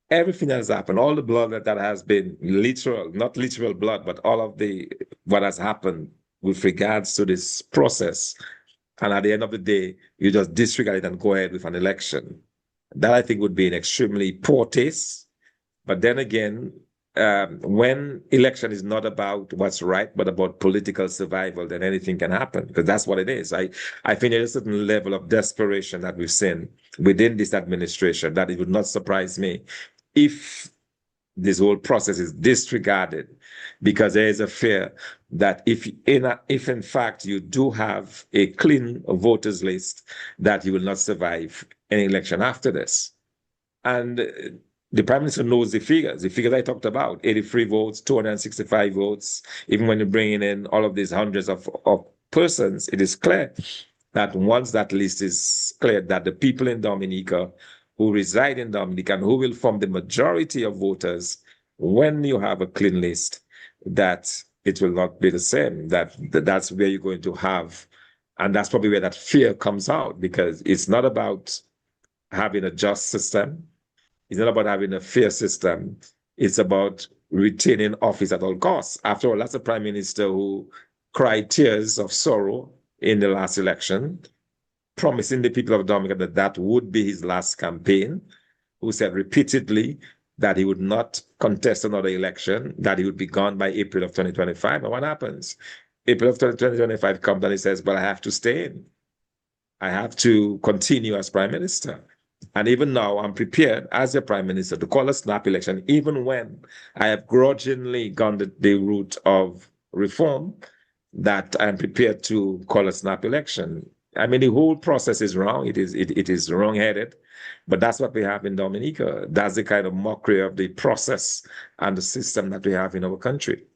Speaker 5: Everything that has happened, all the blood that has been literal, not literal blood, but all of what has happened with regards to this process. And at the end of the day, you just disregard it and go ahead with an election. That I think would be an extremely poor taste. But then again, when election is not about what's right, but about political survival, then anything can happen, because that's what it is. I think there's a certain level of desperation that we've seen within this administration that it would not surprise me if this whole process is disregarded, because there is a fear that if in fact you do have a clean voters list, that you will not survive any election after this. And the Prime Minister knows the figures I talked about: 83 votes, 265 votes. Even when you're bringing in all of these hundreds of persons, it is clear that once that list is cleared, that the people in Dominica who reside in Dominica and who will form the majority of voters, when you have a clean list, that it will not be the same, that's where you're going to have, and that's probably where that fear comes out, because it's not about having a just system. It's not about having a fair system. It's about retaining office at all costs. After all, that's a prime minister who cried tears of sorrow in the last election, promising the people of Dominica that that would be his last campaign, who said repeatedly that he would not contest another election, that he would be gone by April of 2025. And what happens? April of 2025 comes and he says, well, I have to stay in. I have to continue as prime minister. And even now, I'm prepared as a prime minister to call a snap election, even when I have grudgingly gone the route of reform, that I'm prepared to call a snap election. I mean, the whole process is wrong. It is wrong-headed, but that's what we have in Dominica. That's the kind of mockery of the process and the system that we have in our country.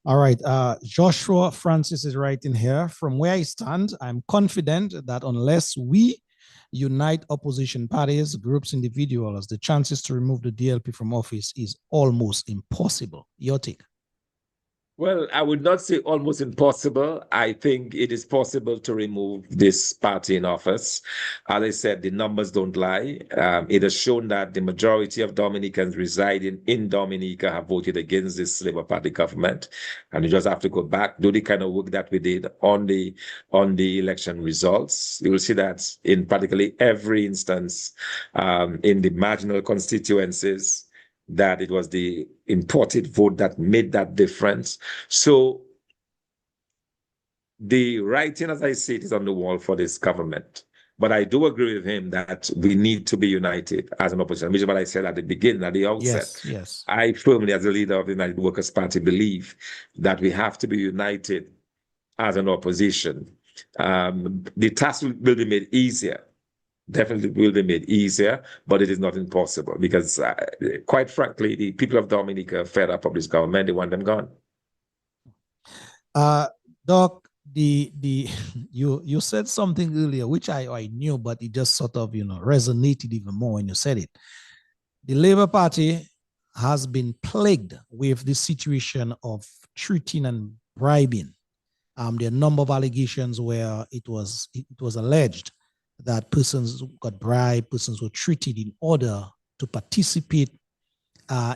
Speaker 2: All right. Joshua Francis is writing here, from where I stand, I'm confident that unless we unite opposition parties, groups, individuals, the chances to remove the DLP from office is almost impossible. Your take?
Speaker 5: Well, I would not say almost impossible. I think it is possible to remove this party in office. As I said, the numbers don't lie. It has shown that the majority of Dominicans residing in Dominica have voted against this Labour Party government. And you just have to go back, do the kind of work that we did on the election results. You will see that in practically every instance, in the marginal constituencies, that it was the imported vote that made that difference. So the writing, as I say, it is on the wall for this government. But I do agree with him that we need to be united as an opposition, which is what I said at the beginning, at the outset.
Speaker 2: Yes.
Speaker 5: I firmly, as a leader of the United Workers' Party, believe that we have to be united as an opposition. The task will be made easier. Definitely will be made easier, but it is not impossible, because quite frankly, the people of Dominica are fed up of this government. They want them gone.
Speaker 2: Doc, you said something earlier which I knew, but it just sort of resonated even more when you said it. The Labour Party has been plagued with this situation of treating and bribing. There are a number of allegations where it was alleged that persons got bribed, persons were treated in order to participate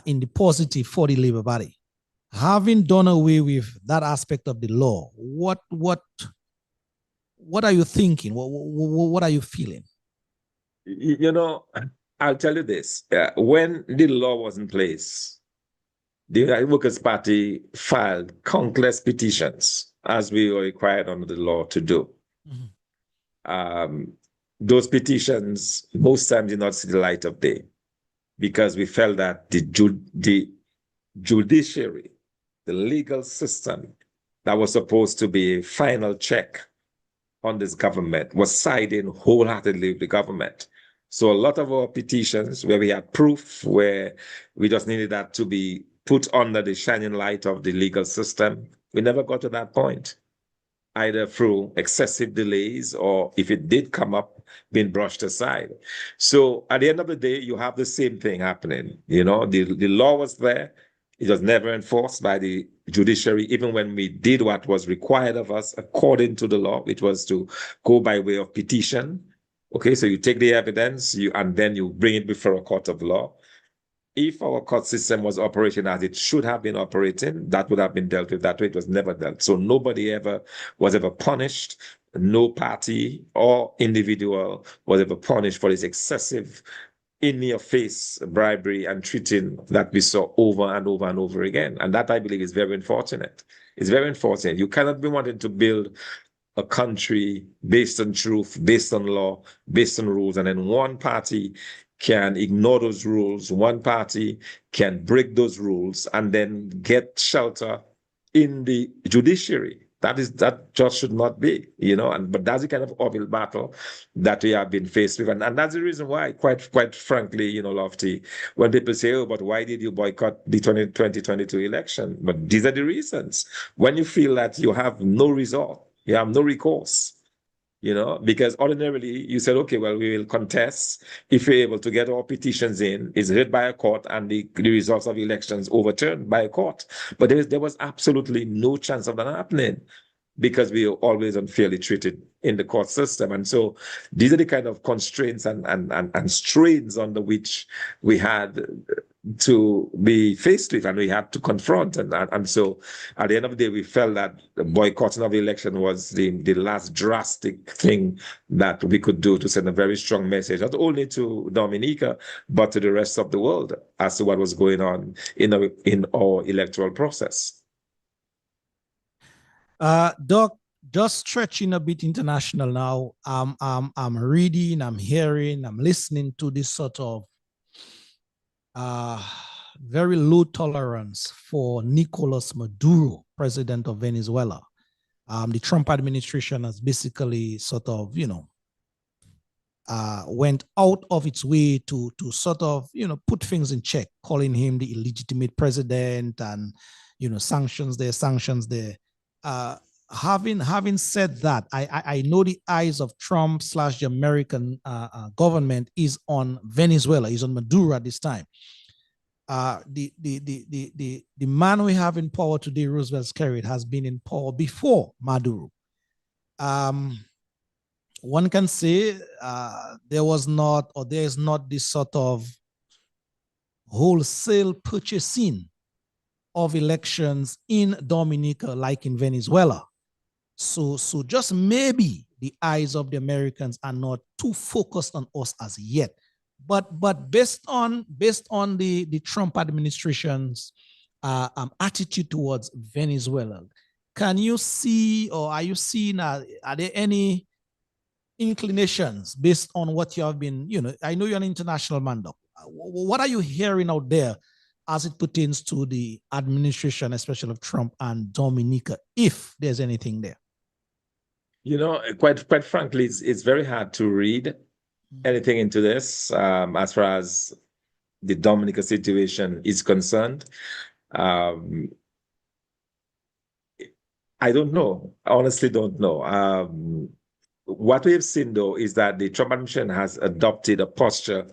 Speaker 2: in the positive for the Labour Party. Having done away with that aspect of the law, what are you thinking? What are you feeling?
Speaker 5: I'll tell you this. When the law was in place, the United Workers' Party filed countless petitions, as we were required under the law to do. Those petitions most times did not see the light of day, because we felt that the judiciary, the legal system that was supposed to be a final check on this government, was siding wholeheartedly with the government. So a lot of our petitions, where we had proof, where we just needed that to be put under the shining light of the legal system, We never got to that point, either through excessive delays or if it did come up, being brushed aside. So at the end of the day, you have the same thing happening. You know, the law was there. It was never enforced by the judiciary, even when we did what was required of us according to the law, which was to go by way of petition. Okay, so you take the evidence, and then you bring it before a court of law. If our court system was operating as it should have been operating, that would have been dealt with that way. It was never dealt. So nobody was ever punished. No party or individual was ever punished for this excessive in-your-face bribery and treating that we saw over and over and over again. And that, I believe, is very unfortunate. It's very unfortunate. You cannot be wanting to build a country based on truth, based on law, based on rules, and then one party can ignore those rules, one party can break those rules and then get shelter in the judiciary. That just should not be, you know, but that's the kind of uphill battle that we have been faced with. And that's the reason why, quite frankly, you know, Lofty, when people say, oh, but why did you boycott the 2022 election? But these are the reasons. When you feel that you have no result, you have no recourse, you know, because ordinarily you said, okay, well, we will contest if we're able to get our petitions in, is heard by a court, and the results of elections overturned by a court. But there was absolutely no chance of that happening because we were always unfairly treated in the court system. And so these are the kind of constraints and strains under which we had to be faced with and we had to confront. And so at the end of the day, we felt that the boycotting of the election was the last drastic thing that we could do to send a very strong message, not only to Dominica, but to the rest of the world as to what was going on in our electoral process.
Speaker 2: Doc, just stretching a bit international now. I'm reading, I'm hearing, I'm listening to this sort of very low tolerance for Nicolas Maduro, president of Venezuela. The Trump administration has basically sort of, you know, went out of its way to sort of, you know, put things in check, calling him the illegitimate president and, you know, sanctions there. Having said that, I know the eyes of Trump / the American government is on Venezuela, is on Maduro at this time. The man we have in power today, Roosevelt Skerrit, has been in power before Maduro. One can say there is not this sort of wholesale purchasing of elections in Dominica like in Venezuela. So just maybe the eyes of the Americans are not too focused on us as yet. But based on the Trump administration's attitude towards Venezuela, can you see, or are you seeing, are there any inclinations based on what you have been, you know, I know you're an international man, Doc. What are you hearing out there as it pertains to the administration, especially of Trump and Dominica, if there's anything there?
Speaker 5: You know, quite frankly, it's very hard to read anything into this as far as the Dominica situation is concerned. I don't know. I honestly don't know. What we have seen, though, is that the Trump administration has adopted a posture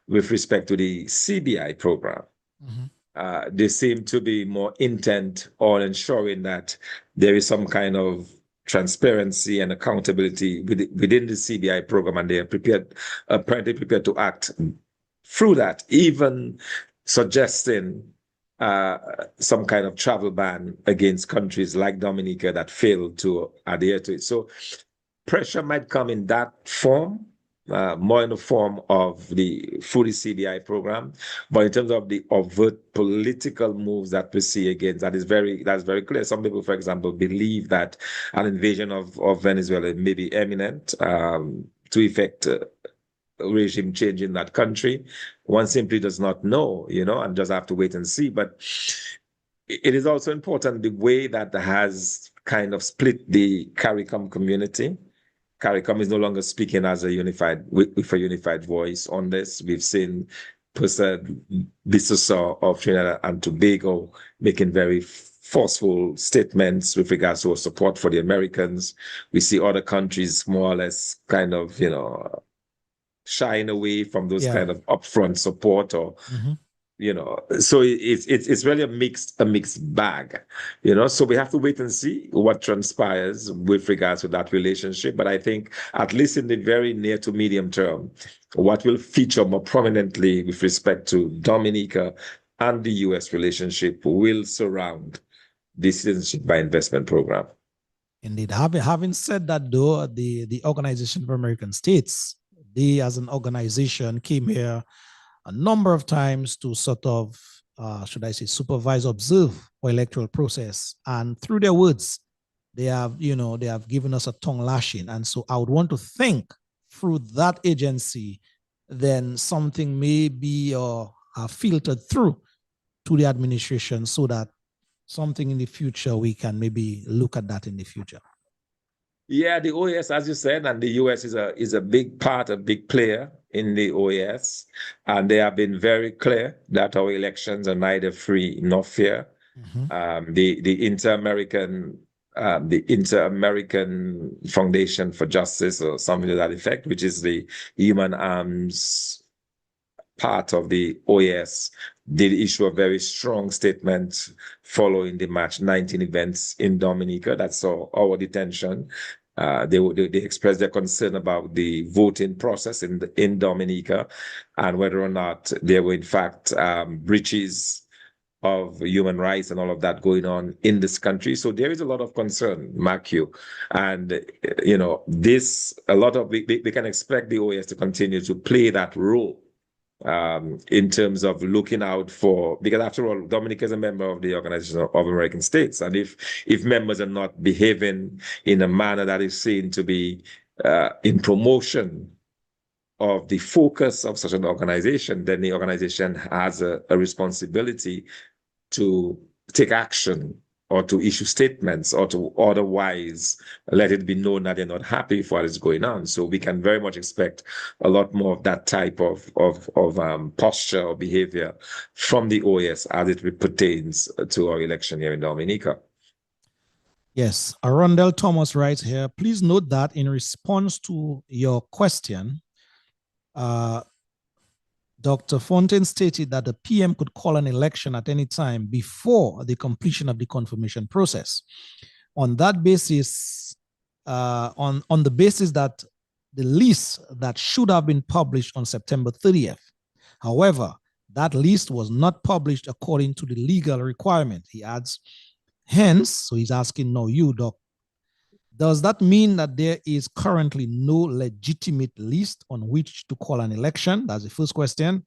Speaker 5: with respect to the CBI program. Mm-hmm. They seem to be more intent on ensuring that there is some kind of transparency and accountability within the CBI program, and they are apparently prepared to act through that, even suggesting some kind of travel ban against countries like Dominica that failed to adhere to it. So pressure might come in that form, more in the form of the fully CBI program, but in terms of the overt political moves that we see against, that's very clear. Some people, for example, believe that an invasion of Venezuela may be imminent to effect regime change in that country. One simply does not know, you know, and just have to wait and see. But it is also important the way that has kind of split the CARICOM community. CARICOM is no longer speaking as a unified voice on this. We've seen President Bissau of Trinidad and Tobago making very forceful statements with regards to support for the Americans. We see other countries more or less kind of, shying away from those kind of upfront support or so it's really a mixed bag, so we have to wait and see what transpires with regards to that relationship. But I think at least in the very near to medium term, what will feature more prominently with respect to Dominica and the US relationship will surround the Citizenship by Investment program.
Speaker 2: Indeed. Having said that, though, the Organization for American States, they as an organization came here a number of times to sort of, should I say, supervise, observe our electoral process. And through their words, they have given us a tongue lashing. And so I would want to think through that agency, then something may be filtered through to the administration so that something in the future, we can maybe look at that in the future.
Speaker 5: Yeah, the OAS, as you said, and the US is a big part, a big player in the OAS, and they have been very clear that our elections are neither free nor fair. The Inter-American Foundation for Justice, or something to that effect, which is the human arms part of the OAS, did issue a very strong statement following the March 19 events in Dominica that saw our detention. They expressed their concern about the voting process in Dominica and whether or not there were in fact breaches of human rights and all of that going on in this country. So there is a lot of concern, mark you. And, we can expect the OAS to continue to play that role in terms of looking out for, because after all, Dominica is a member of the Organization of American States. And if members are not behaving in a manner that is seen to be in promotion of the focus of such an organization, then the organization has a responsibility to take action or to issue statements or to otherwise let it be known that they're not happy with what is going on. So we can very much expect a lot more of that type of posture or behavior from the OAS as it pertains to our election here in Dominica.
Speaker 2: Yes, Arundel Thomas writes here, please note that in response to your question, Dr. Fontaine stated that the PM could call an election at any time before the completion of the confirmation process. On that basis, on the basis that the list that should have been published on September 30th. However, that list was not published according to the legal requirement, he adds. Hence, so he's asking now you, Doc, does that mean that there is currently no legitimate list on which to call an election? That's the first question.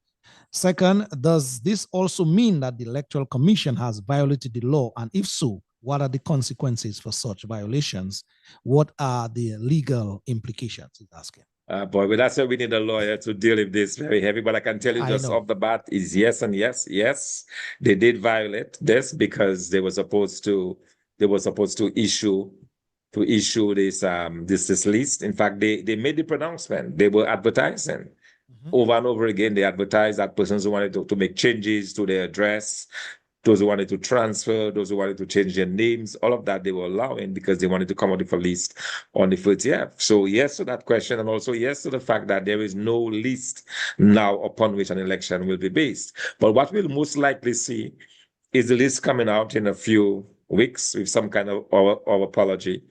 Speaker 2: Second, does this also mean that the Electoral Commission has violated the law? And if so, what are the consequences for such violations? What are the legal implications? He's asking.
Speaker 5: Boy, well, that's why we need a lawyer to deal with this very heavy. But I can tell you just off the bat is yes and yes. Yes, they did violate this because they were supposed to issue this list. In fact, they made the pronouncement. They were advertising over and over again. They advertised that persons who wanted to make changes to their address, those who wanted to transfer, those who wanted to change their names, all of that they were allowing because they wanted to come out with a list on the 30th. So yes to that question, and also yes to the fact that there is no list now upon which an election will be based. But what we'll most likely see is the list coming out in a few weeks with some kind of apology,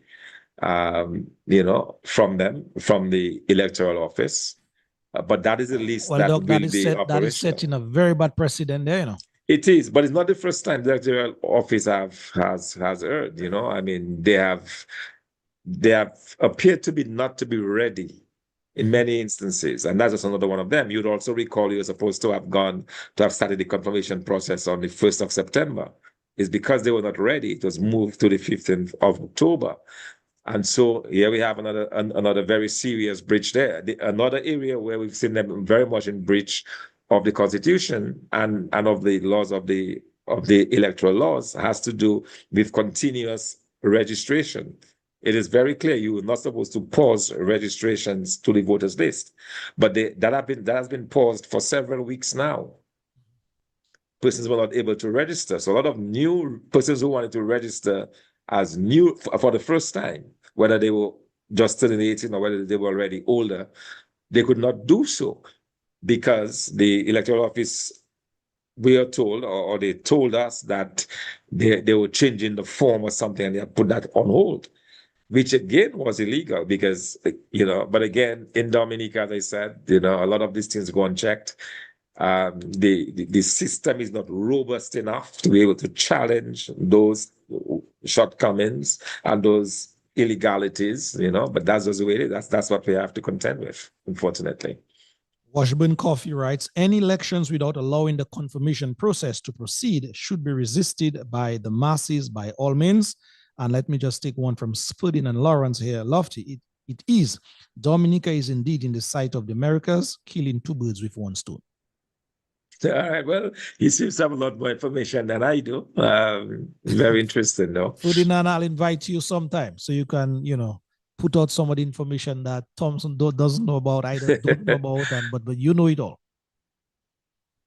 Speaker 5: from the electoral office. But that is a list that will be operational.
Speaker 2: That is setting a very bad precedent there,
Speaker 5: It is, but it's not the first time the electoral office has heard, I mean, they have appeared to be not to be ready in many instances, and that's just another one of them. You'd also recall you were supposed to have started the confirmation process on the 1st of September. It's because they were not ready. It was moved to the 15th of October. And so here we have another very serious breach there. Another area where we've seen them very much in breach of the Constitution and of the laws of the electoral laws has to do with continuous registration. It is very clear you are not supposed to pause registrations to the voters list, but that has been paused for several weeks now. persons were not able to register. So a lot of new persons who wanted to register as new for the first time, whether they were just turning 18 or whether they were already older, they could not do so because the electoral office, we are told, or they told us that they were changing the form or something and they had put that on hold, which again was illegal because, but again, in Dominica, as I said, a lot of these things go unchecked. The system is not robust enough to be able to challenge those shortcomings and those illegalities, but that's just the way it is. That's what we have to contend with, unfortunately.
Speaker 2: Washburn Coffee writes, any elections without allowing the confirmation process to proceed should be resisted by the masses by all means. And let me just take one from Ferdinand Lawrence here. Lofty, it is. Dominica is indeed in the sight of the Americas, killing two birds with one stone.
Speaker 5: All right, well, he seems to have a lot more information than I do. Very interesting, though.
Speaker 2: Ferdinand, I'll invite you sometime so you can, put out some of the information that Thompson doesn't know about, I don't know about, but you know it all.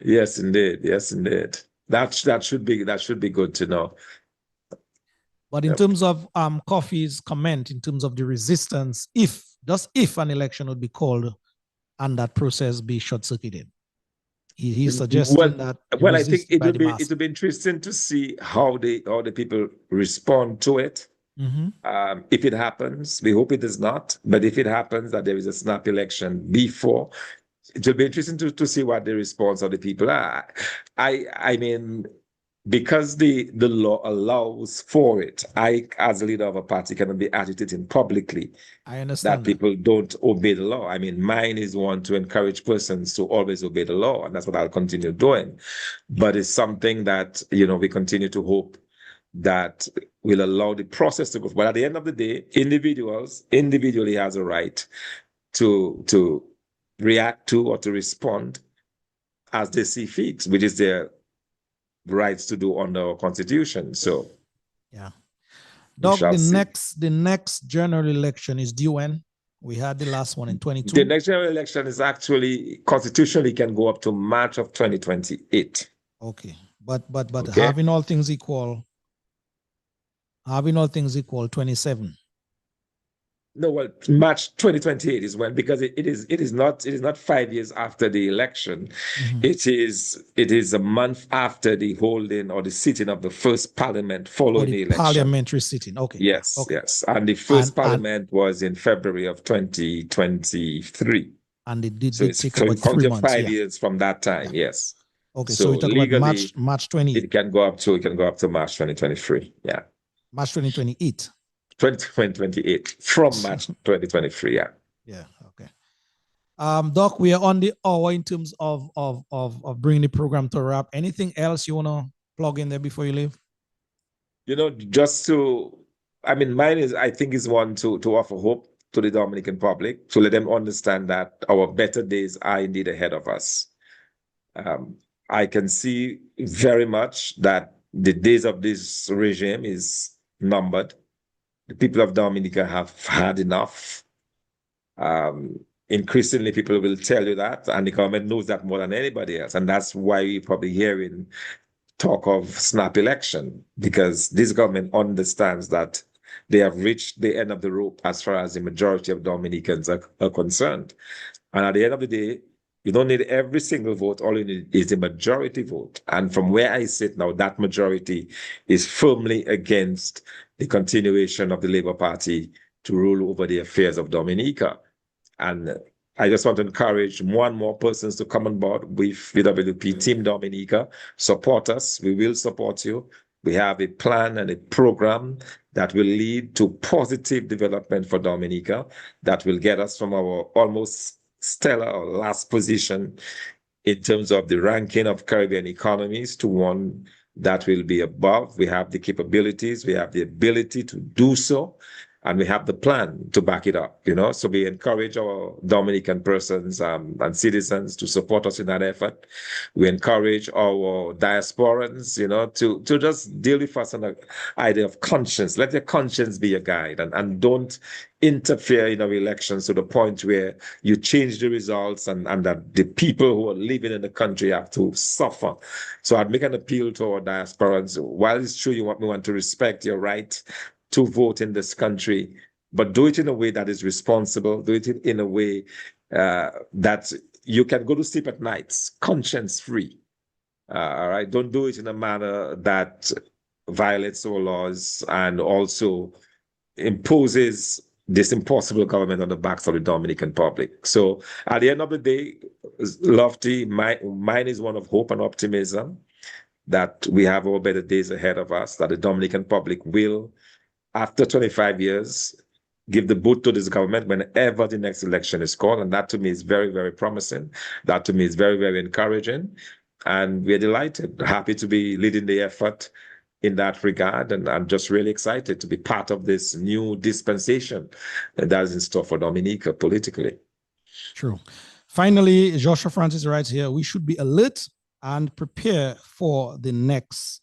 Speaker 5: Yes, indeed. Yes, indeed. That should be good to know.
Speaker 2: But in terms of Coffee's comment, in terms of the resistance, if an election would be called and that process be short-circuited, he's suggesting that.
Speaker 5: Well, I think it would be interesting to see how the people respond to it.
Speaker 2: Mm-hmm.
Speaker 5: If it happens, we hope it does not. But if it happens that there is a snap election before, it will be interesting to see what the response of the people are. I mean, because the law allows for it, I, as a leader of a party, cannot be agitating publicly.
Speaker 2: I understand
Speaker 5: that people don't obey the law. I mean, mine is one to encourage persons to always obey the law, and that's what I'll continue doing. But it's something that, we continue to hope that will allow the process to go. But at the end of the day, individually has a right to react to or to respond as they see fit, which is their rights to do under our constitution. So,
Speaker 2: yeah. Doc, the next general election is due when? We had the last one in 22.
Speaker 5: The next general election is actually constitutionally can go up to March of 2028.
Speaker 2: Okay, but
Speaker 5: Okay.
Speaker 2: having all things equal, 27.
Speaker 5: No, well, March 2028 is when, because it is not 5 years after the election.
Speaker 2: Mm-hmm.
Speaker 5: It is a month after the holding or the sitting of the first parliament following the election.
Speaker 2: Parliamentary sitting. Okay.
Speaker 5: Yes,
Speaker 2: okay.
Speaker 5: yes. And the first parliament was in February of 2023.
Speaker 2: And it did
Speaker 5: so
Speaker 2: take about 3 months.
Speaker 5: 5 years from that time, yes.
Speaker 2: Okay, so we're talking about March 20.
Speaker 5: It can go up to March 2023. Yeah.
Speaker 2: March 2028.
Speaker 5: 2028 from March 2023. Yeah.
Speaker 2: Yeah. Okay. Doc, we are on the hour in terms of bringing the program to a wrap. Anything else you want to plug in there before you leave?
Speaker 5: Mine is, I think, is one to offer hope to the Dominican public, to let them understand that our better days are indeed ahead of us. I can see very much that the days of this regime is numbered. The people of Dominica have had enough. Increasingly, people will tell you that, and the government knows that more than anybody else. And that's why you're probably hearing talk of snap election, because this government understands that they have reached the end of the rope as far as the majority of Dominicans are concerned. And at the end of the day, you don't need every single vote. All you need is the majority vote. And from where I sit now, that majority is firmly against the continuation of the Labour Party to rule over the affairs of Dominica. And I just want to encourage more and more persons to come on board with VWP Team Dominica. Support us. We will support you. We have a plan and a program that will lead to positive development for Dominica, that will get us from our almost stellar or last position in terms of the ranking of Caribbean economies to one that will be above. We have the capabilities, we have the ability to do so. and we have the plan to back it up, So we encourage our Dominican persons and citizens to support us in that effort. We encourage our diasporans, to just deal with us on the idea of conscience. Let your conscience be your guide, and don't interfere in our elections to the point where you change the results and that the people who are living in the country have to suffer. So I'd make an appeal to our diasporans. While it's true we want to respect your right to vote in this country, but do it in a way that is responsible. Do it in a way that you can go to sleep at nights, conscience-free. All right? Don't do it in a manner that violates our laws and also imposes this impossible government on the backs of the Dominican public. So at the end of the day, Lofty, mine is one of hope and optimism that we have all better days ahead of us, that the Dominican public will, after 25 years, give the boot to this government whenever the next election is called. And that to me is very, very promising. That to me is very, very encouraging. And we're delighted, happy to be leading the effort in that regard. And I'm just really excited to be part of this new dispensation that is in store for Dominica politically.
Speaker 2: True. Finally, Joshua Francis writes here, we should be alert and prepare for the next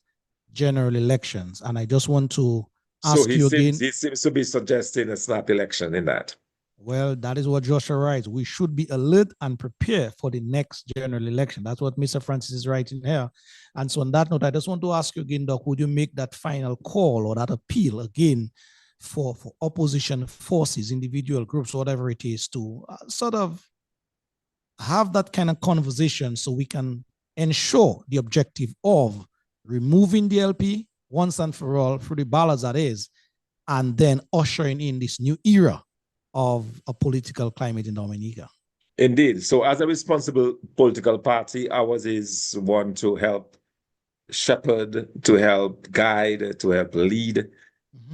Speaker 2: general elections. And I just want to ask you again.
Speaker 5: He seems to be suggesting a snap election in that.
Speaker 2: Well, that is what Joshua writes. We should be alert and prepare for the next general election. That's what Mr. Francis is writing here. And so on that note, I just want to ask you again, Doc, would you make that final call or that appeal again for opposition forces, individual groups, whatever it is, to sort of have that kind of conversation so we can ensure the objective of removing the LP once and for all through the ballots that is, and then ushering in this new era of a political climate in Dominica?
Speaker 5: Indeed. So as a responsible political party, ours is one to help shepherd, to help guide, to help lead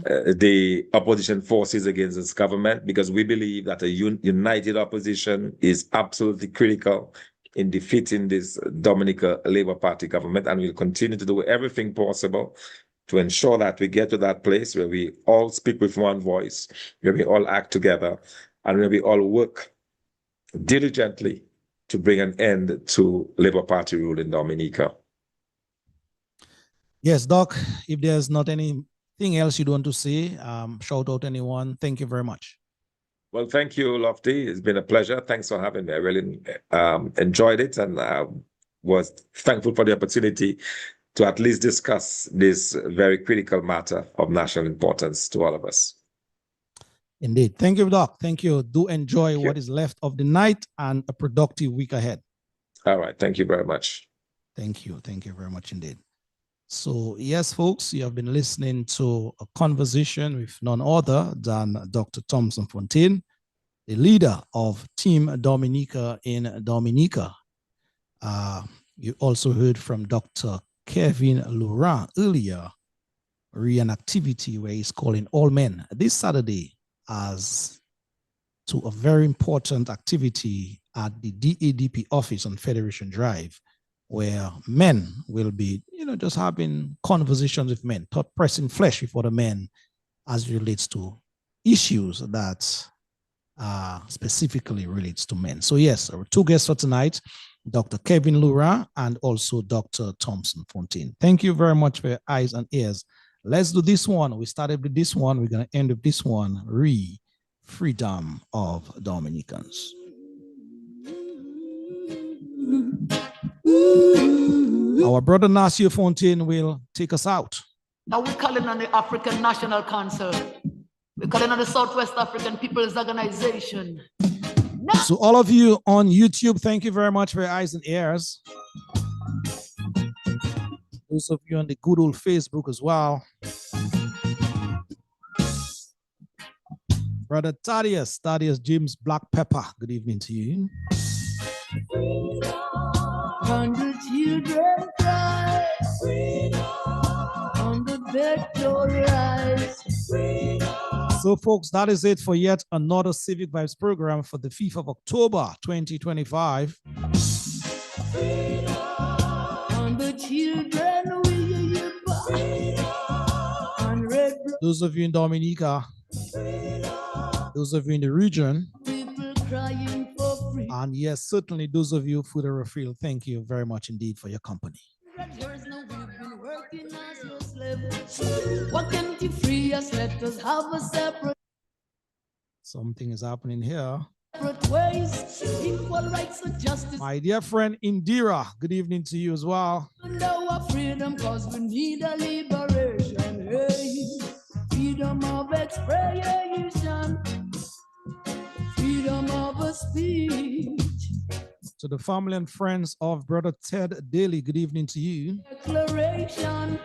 Speaker 5: the opposition forces against this government, because we believe that a united opposition is absolutely critical in defeating this Dominica Labour Party government, and we'll continue to do everything possible to ensure that we get to that place where we all speak with one voice, where we all act together, and where we all work diligently to bring an end to Labour Party rule in Dominica.
Speaker 2: Yes, Doc, if there's not anything else you'd want to say, shout out anyone. Thank you very much.
Speaker 5: Well, thank you, Lofty. It's been a pleasure. Thanks for having me. I really enjoyed it, and was thankful for the opportunity to at least discuss this very critical matter of national importance to all of us.
Speaker 2: Indeed. Thank you, Doc. Thank you. Do enjoy what is left of the night and a productive week ahead.
Speaker 5: All right. Thank you very much.
Speaker 2: Thank you. Thank you very much indeed. So, yes, folks, you have been listening to a conversation with none other than Dr. Thompson Fontaine, the leader of Team Dominica in Dominica. You also heard from Dr. Kevin Laurent earlier, an activity where he's calling all men this Saturday as to a very important activity at the DADP office on Federation Drive, where men will be, just having conversations with men, pressing flesh before the men as relates to issues that specifically relates to men. So yes, our two guests for tonight, Dr. Kevin Laurent and also Dr. Thompson Fontaine. Thank you very much for your eyes and ears. Let's do this one. We started with this one. We're going to end with this one, Freedom of Dominicans. Our brother Nasir Fontaine will take us out.
Speaker 4: Now we're calling on the African National Council. We're calling on the Southwest African People's Organization.
Speaker 2: So all of you on YouTube, thank you very much for your eyes and ears. Those of you on the good old Facebook as well. Brother Thaddeus James Black Pepper, good evening to you.
Speaker 4: And the children cry, and the dead rise.
Speaker 2: So folks, that is it for yet another Civic Vibes program for the 5th of October 2025.
Speaker 4: And the children will
Speaker 2: Those of you in Dominica, Those of you in the region,
Speaker 4: People crying for free.
Speaker 2: and yes, certainly those of you for the refill, thank you very much indeed for your company.
Speaker 4: Years now we've been working as your slave. Why can't you free us? Let us have a separate
Speaker 2: Something is happening here.
Speaker 4: ways. Equal rights and justice.
Speaker 2: My dear friend Indira, good evening to you as well.
Speaker 4: And our freedom, cause we need a liberation. Hey, freedom of expression, freedom of speech.
Speaker 2: To the family and friends of Brother Ted Daly, good evening to you.
Speaker 4: Declaration.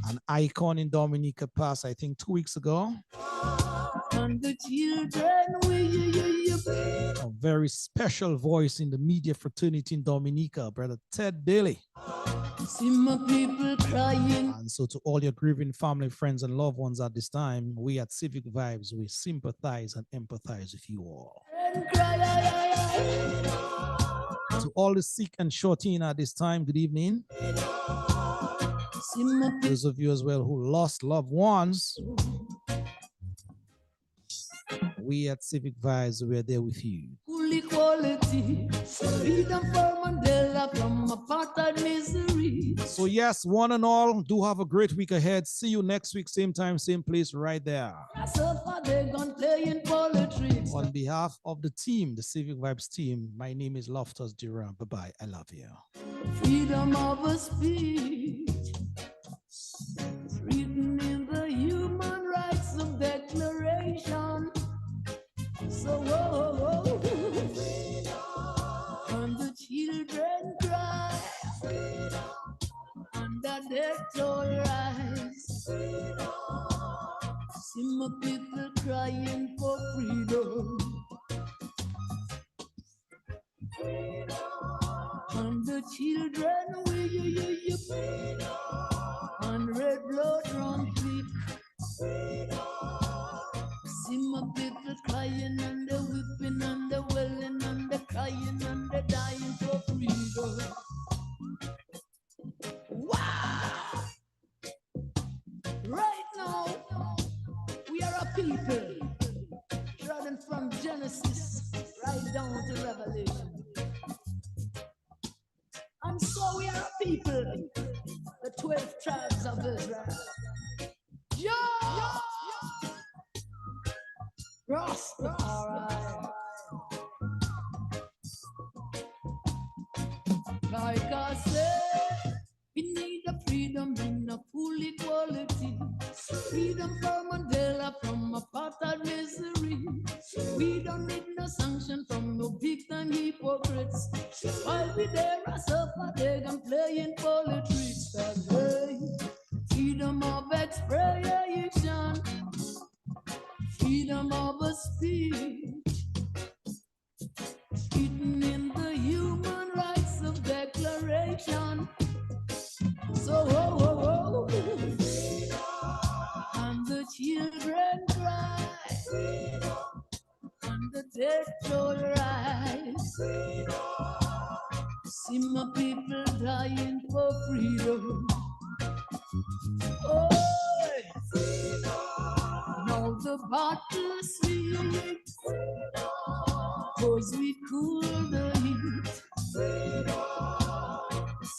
Speaker 2: An icon in Dominica passed, I think, 2 weeks ago.
Speaker 4: And the children,
Speaker 2: A very special voice in the media fraternity in Dominica, Brother Ted Daly.
Speaker 4: see my people crying.
Speaker 2: And so to all your grieving family, friends, and loved ones at this time, we at Civic Vibes, we sympathize and empathize with you all.
Speaker 4: And cry.
Speaker 2: To all the sick and shorting at this time, good evening.
Speaker 4: See my people.
Speaker 2: Those of you as well who lost loved ones, we at Civic Vibes, we're there with you.
Speaker 4: Full equality, freedom for Mandela from apartheid misery.
Speaker 2: So yes, one and all, do have a great week ahead. See you next week, same time, same place, right there.
Speaker 4: So far they gone playing politics.
Speaker 2: On behalf of the team, the Civic Vibes team, my name is Loftus Duran. Bye-bye. I love you.
Speaker 4: Freedom of speech, written in the Human Rights of Declaration. So, and the children cry, and the dead toll rise. See my people crying for freedom. And the children weep, and red blood run quick. See my people crying and they're weeping and they're wailing and they're crying and they're dying for freedom. Wow! Right now, we are a people, running from Genesis right down to Revelation. And so we are a people, the 12 tribes of Israel. Yeah! Rastafari. Like I said, we need a freedom in a full equality. Freedom for Mandela from apartheid misery. We don't need no sanction from no big time hypocrites. While we there are suffer, they can play in politics. Hey, freedom of expression, freedom of speech, written in the Human Rights of Declaration. So, and the children cry, and the dead toll rise. See my people dying for freedom. Oh, now the battle sweet, 'cause we cool the heat.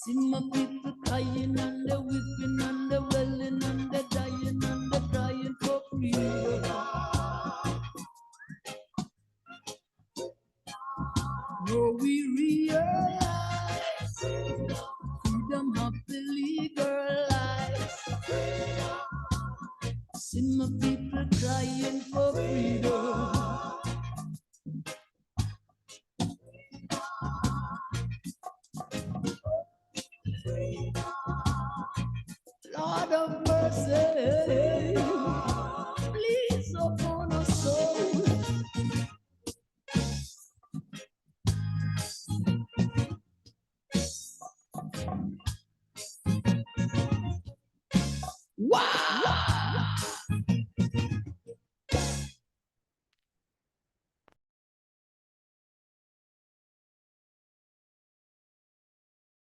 Speaker 4: See my people crying and they're weeping and they're wailing and they're dying and they're crying for freedom. No, we realize freedom of the legalized. See my people crying for freedom. Lord of mercy, please upon us all. Wow!